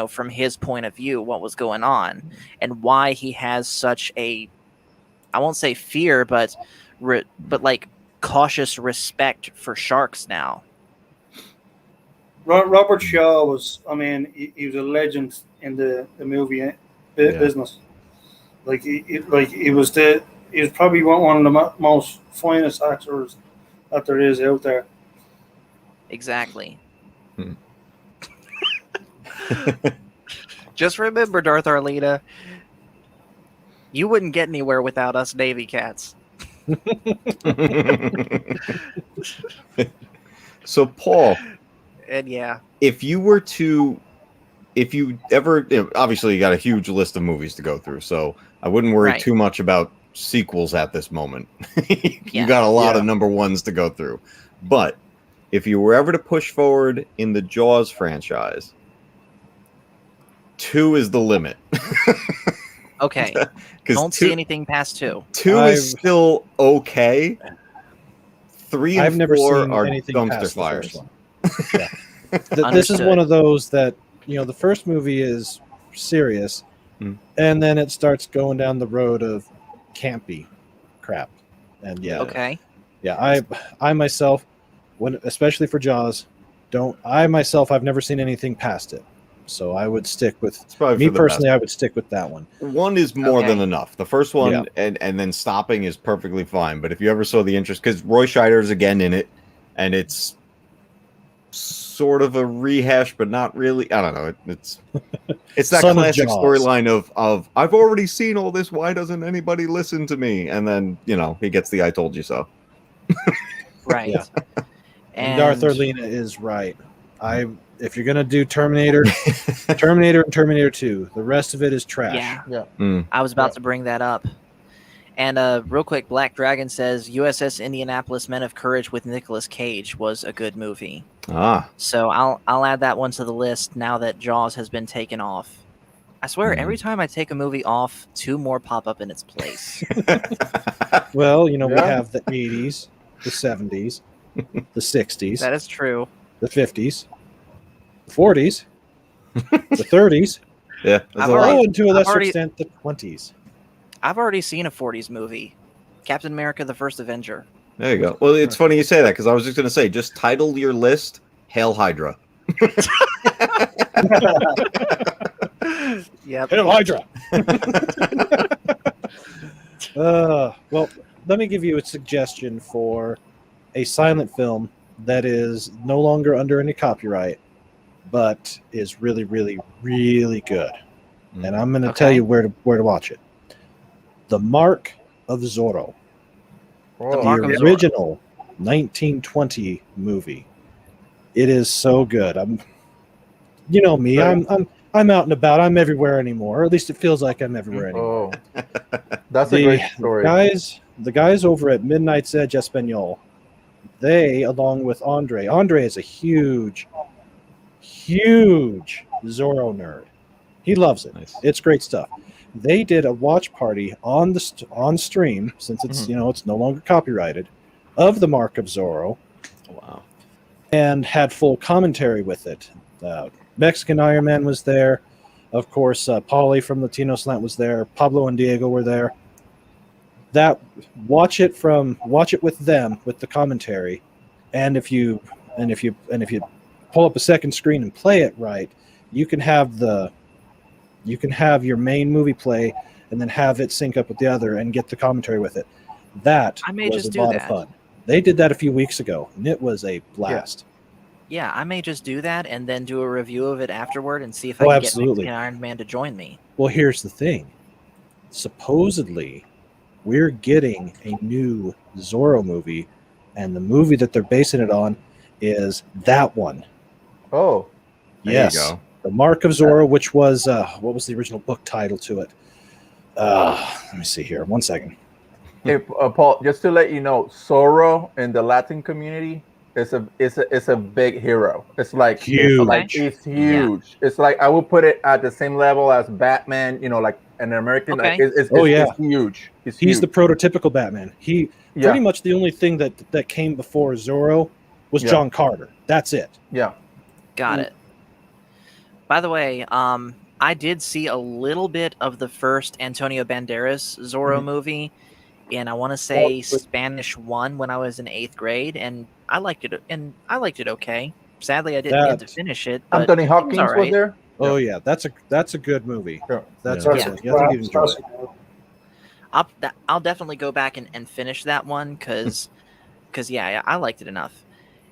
from his point of view, what was going on and why he has such a, I won't say fear, but like cautious respect for sharks now. Robert Shaw was, I mean, he was a legend in the movie business. Like he was probably one of the most finest actors that there is out there. Exactly. Hmm. Just remember, Darth Arlita, you wouldn't get anywhere without us Navy cats. So, Paul, And yeah, if you ever, obviously you got a huge list of movies to go through, so I wouldn't worry Right. too much about sequels at this moment. You Yeah. got a lot Yeah. of number ones to go through. But if you were ever to push forward in the Jaws franchise, 2 is the limit. okay. 'Cause Don't see anything past 2. 2 is still okay. 3 and I've never 4 seen are anything dumpster past the fires. first one. Yeah. This is Understood. one of those that, the first movie is serious, Mm. and then it starts going down the road of campy crap. And yeah, Okay. yeah, I myself, especially for Jaws, I've never seen anything past it. So I would stick with It's probably me for the personally. best. I would stick with that one. 1 is more Okay. than enough. The first one, Yeah. and then stopping is perfectly fine. But if you ever saw the interest, because Roy Scheider's again in it, and it's sort of a rehash, but not really. I don't know. It's that Son of classic Jaws. storyline of I've already seen all this. Why doesn't anybody listen to me? And then he gets the "I told you so." Right. Yeah. And Darth Arlina is right. If you're gonna do Terminator, Terminator and Terminator 2, the rest of it is trash. Yeah. Yeah. Mm. I was about to bring that up. And real quick, Black Dragon says USS Indianapolis Men of Courage with Nicolas Cage was a good movie. Ah, So I'll add that one to the list now that Jaws has been taken off. I swear, every time I take a movie off, 2 more pop up in its place. Well, we Yeah. have the 80s, the 70s, the 60s, That is true. the 50s, the 40s, the 30s, yeah. That's I've a lot. already- and to a I've lesser already- extent, the 20s. I've already seen a 40s movie, Captain America: The First Avenger. There you go. Well, it's funny you say that because I was just going to say, just title your list "Hail Hydra." Yep. Hail Hydra! Well, let me give you a suggestion for a silent film that is no longer under any copyright, but is really, really, really good. And I'm going to tell Okay. you where to watch it. The Mark of Zorro, Oh, Mark of the Zorro. original 1920 movie. It is so good. You know me. Right. I'm out and about. I'm everywhere anymore. Or at least it feels like I'm everywhere anymore. Oh, that's a great story. The guys over at Midnight's Edge Espanol, they, along with Andre is a huge Zorro nerd. He loves it. Nice. It's great stuff. They did a watch party on stream, since it's it's no longer copyrighted, of the Mark of Zorro, Wow. and had full commentary with it. Mexican Iron Man was there. Of course, Paulie from Latino Slant was there. Pablo and Diego were there. that watch it with them with the commentary, and if you pull up a second screen and play it right, you can have your main movie play and then have it sync up with the other and get the commentary with it. That I may was just a do lot of that. fun. They did that a few weeks ago, and it was a blast. Yeah, I may just do that and then do a review of it afterward and see if Oh, I can get absolutely. Mexican Iron Man to join me. Well, here's the thing. Supposedly, we're getting a new Zorro movie, and the movie that they're basing it on is that one. Oh, There Yes, you go. The Mark of Zorro, which was what was the original book title to it? Let me see here. 1 second. hey, Paul, just to let you know, Zorro in the Latin community is a big hero. It's like Huge. it's huge. It's like I would put it at the same level as Batman. You know, like an American. Okay. Like, it's huge. It's He's huge. the prototypical Batman. He Yeah. pretty much the only thing that came before Zorro was Yeah. John Carter. That's it. Yeah. Got it. By the way, I did see a little bit of the first Antonio Banderas Zorro movie in, I want to say, Spanish 1 when I was in 8th grade, and I liked it okay. Sadly, I didn't get to finish it. But Anthony it was Hopkins all was right. there. Oh yeah, that's a good movie. Yeah. That's That's definitely. I think you'd enjoy it. I'll definitely go back and finish that one because yeah, I liked it enough.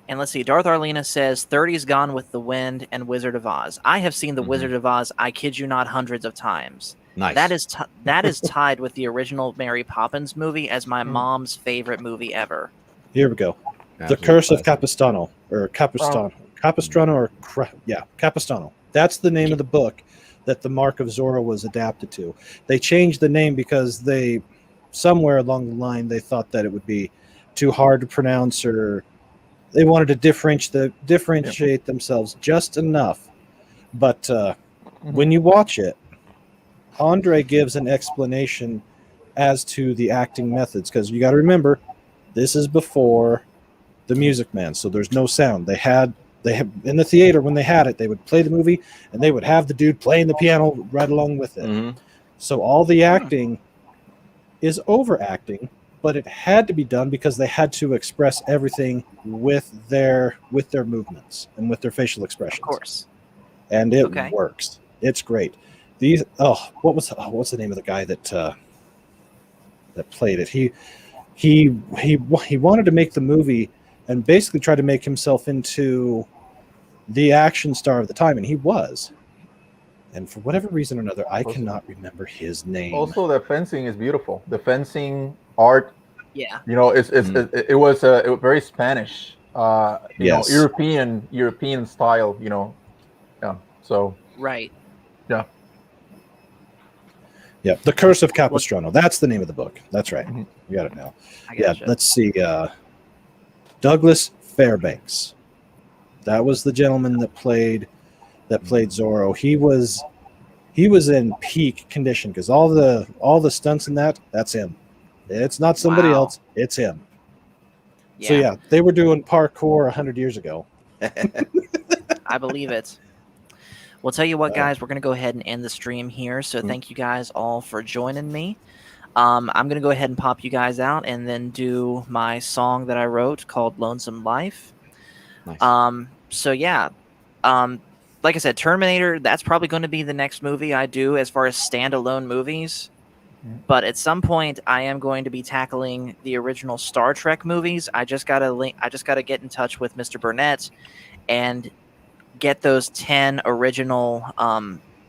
And let's see, Darth Arlena says 30's Gone with the Wind and Wizard of Oz. I have seen the Wizard of Oz, I kid you not, hundreds of times. Nice. That is tied with the original Mary Poppins movie as my mom's favorite movie ever. Here we go. The Absolute Curse of classic. Capistrano, or Capistrano, Capistrano. That's the name of the book that the Mark of Zorro was adapted to. They changed the name because they, somewhere along the line, they thought that it would be too hard to pronounce, or they wanted to differentiate themselves just enough. But when you watch it, Andre gives an explanation as to the acting methods, because you got to remember, this is before the Music Man, so there's no sound. They had in the theater when they had it, they would play the movie and they would have the dude playing the piano right along with it. Mhm. So all the acting is overacting, but it had to be done because they had to express everything with their movements and with their facial expressions. Of course. And it Okay. works. It's great. What's the name of the guy that played it? He wanted to make the movie and basically tried to make himself into the action star of the time, and he was. And for whatever reason or another, I cannot remember his name. Also, the fencing is beautiful. The fencing art, Yeah. you know, it was very Spanish, Yes. European style, you know. Yeah. So Right. yeah. Yeah, The Curse of Capistrano. That's the name of the book. That's right. Mhm. You got it now. I Yeah, gotcha. let's see. Douglas Fairbanks. That was the gentleman that played Zorro. He was in peak condition because all the stunts in that's him. It's not somebody Wow. else. It's him. So yeah, they were doing parkour 100 years ago. I believe it. Well, tell you what, guys, we're going to go ahead and end the stream here. So thank you guys all for joining me. I'm going to go ahead and pop you guys out and then do my song that I wrote called Lonesome Life. Nice. So yeah, like I said, Terminator, that's probably going to be the next movie I do as far as standalone movies. But at some point, I am going to be tackling the original Star Trek movies. I just got to get in touch with Mr. Burnett and get those 10 original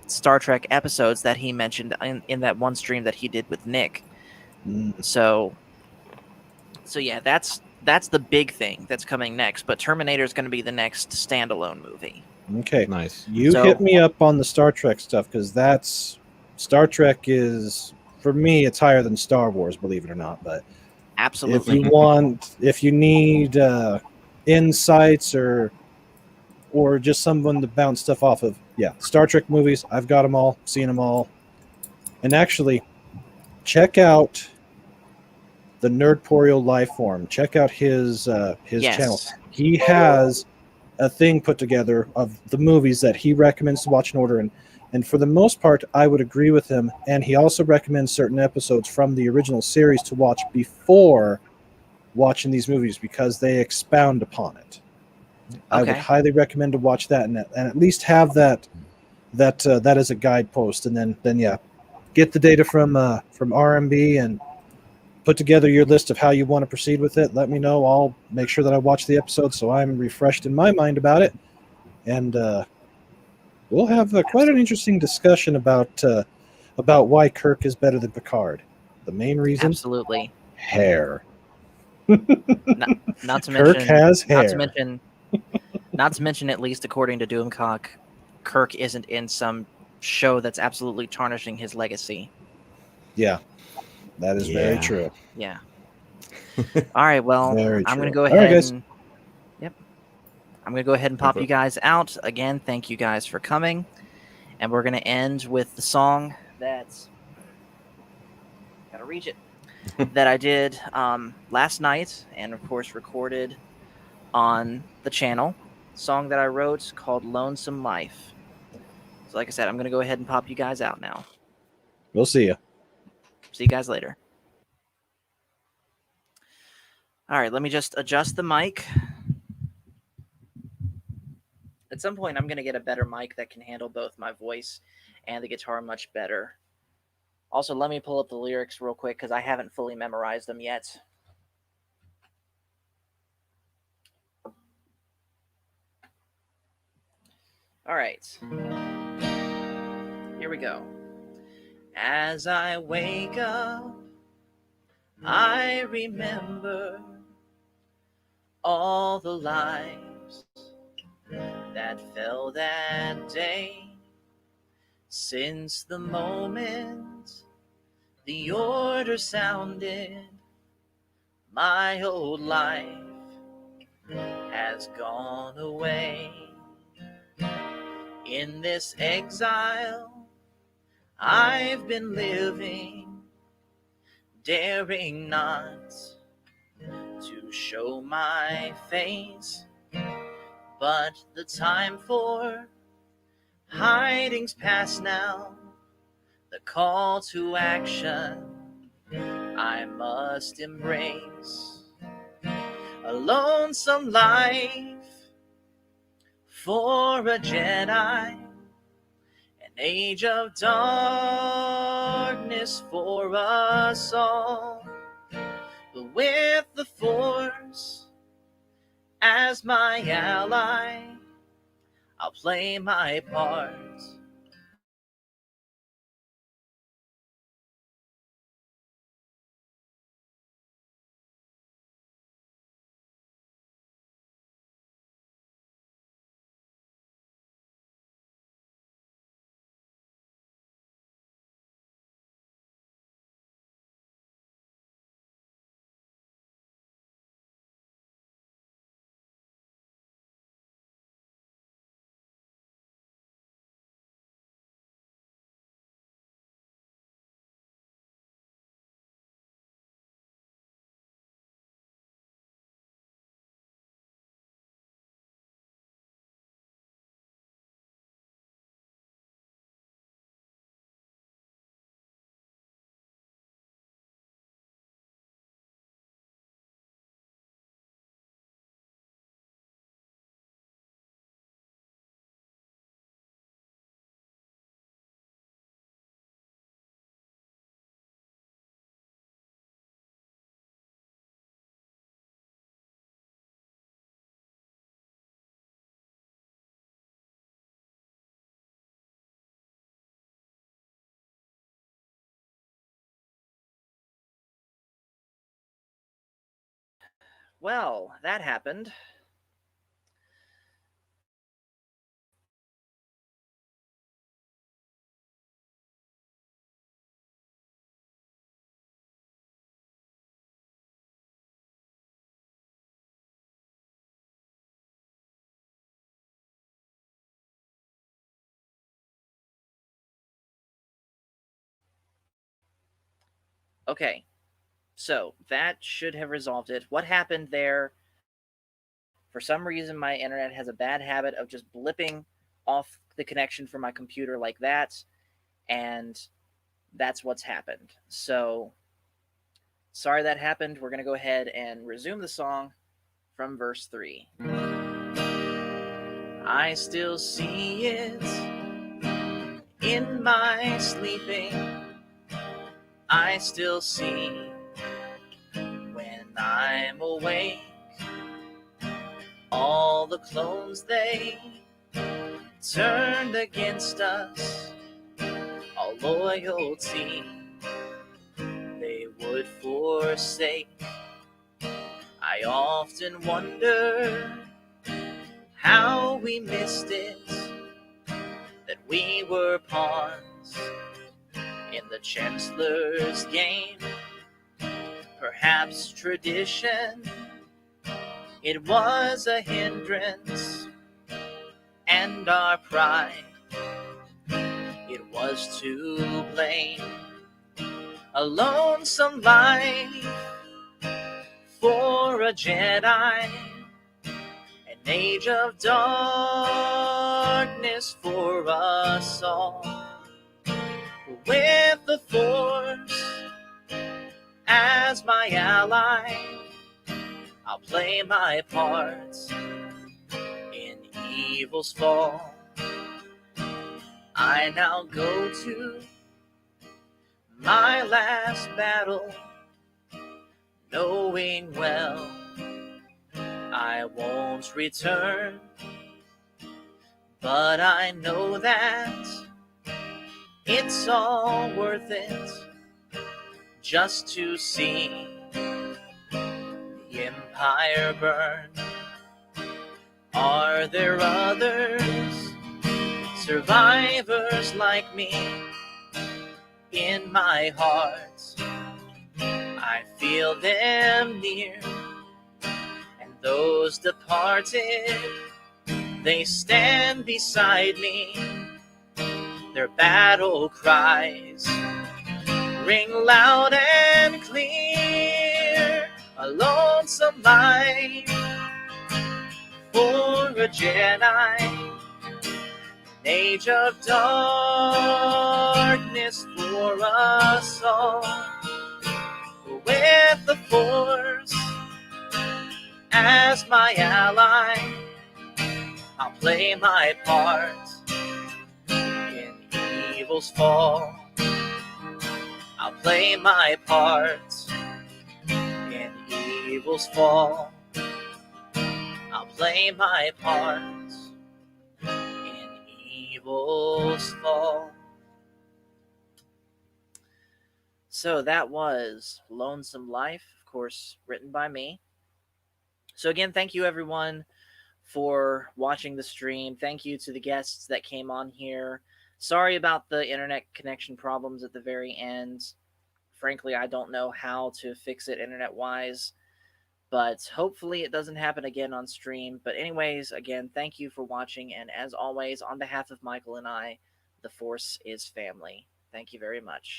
Star Trek episodes that he mentioned in that one stream that he did with Nick. So yeah, that's the big thing that's coming next. But Terminator is going to be the next standalone movie. Okay. Nice. You hit me up on the Star Trek stuff because Star Trek is, for me, it's higher than Star Wars, believe it or not. But Absolutely. if you need insights or just someone to bounce stuff off of, yeah, Star Trek movies, I've got them all, seen them all. And actually, check out the Nerdporial Lifeform. Check out his Yes. channel. He has a thing put together of the movies that he recommends to watch in order, and And for the most part, I would agree with him. And he also recommends certain episodes from the original series to watch before watching these movies because they expound upon it. I would Okay. highly recommend to watch that and at least have that as a guidepost. And then yeah, get the data from RMB and put together your list of how you want to proceed with it. Let me know. I'll make sure that I watch the episode so I'm refreshed in my mind about it. And we'll have quite an interesting discussion about why Kirk is better than Picard. The main reason? Absolutely. Hair. Not to Kirk mention, has hair. not to mention, at least according to Doomcock, Kirk isn't in some show that's absolutely tarnishing his legacy. Yeah, that is very true. Yeah. All right. Well, Very I'm going to true. go All right, ahead guys. and I'm going to go ahead and pop you guys out again. Thank you guys for coming, and we're going to end with the song that's gotta reach it that I did last night, and of course recorded on the channel. Song that I wrote called "Lonesome Life." So, like I said, I'm going to go ahead and pop you guys out now. We'll see you. See you guys later. All right, let me just adjust the mic. At some point, I'm going to get a better mic that can handle both my voice and the guitar much better. Also, let me pull up the lyrics real quick because I haven't fully memorized them yet. All right. Here we go. As I wake up, I remember all the lives that fell that day. Since the moment the order sounded, my old life has gone away. In this exile I've been living, daring not to show my face, but the time for hiding's past now. The call to action I must embrace. A lonesome life for a Jedi, an age of darkness for us all. But with the Force as my ally, I'll play my part. Well, that happened. Okay, so that should have resolved it. What happened there? For some reason, my internet has a bad habit of just blipping off the connection from my computer like that, and that's what's happened. So sorry that happened. We're going to go ahead and resume the song from verse 3. I still see it in my sleeping. I still see when I'm awake. All the clones they turned against us, all loyalty they would forsake. I often wonder how we missed it, that we were pawns in the Chancellor's game. Perhaps tradition, it was a hindrance, and our pride, it was to blame. A lonesome life for a Jedi, an age of darkness for us all. With the Force as my ally, I'll play my part in evil's fall. I now go to my last battle, knowing well I won't return, but I know that it's all worth it just to see the Empire burn. Are there others, survivors like me? In my heart, I feel them near, and those departed, they stand beside me. Their battle cries ring loud and clear. A lonesome life for a Jedi, an age of darkness for us all. With the Force as my ally, I'll play my part in evil's fall. I'll play my part in evil's fall. I'll play my part in evil's fall. So that was Lonesome Life, of course, written by me. So again, thank you everyone for watching the stream. Thank you to the guests that came on here. Sorry about the internet connection problems at the very end. Frankly, I don't know how to fix it internet-wise, but hopefully it doesn't happen again on stream. But anyways, again, thank you for watching, and as always, on behalf of Michael and I, the Force is family. Thank you very much.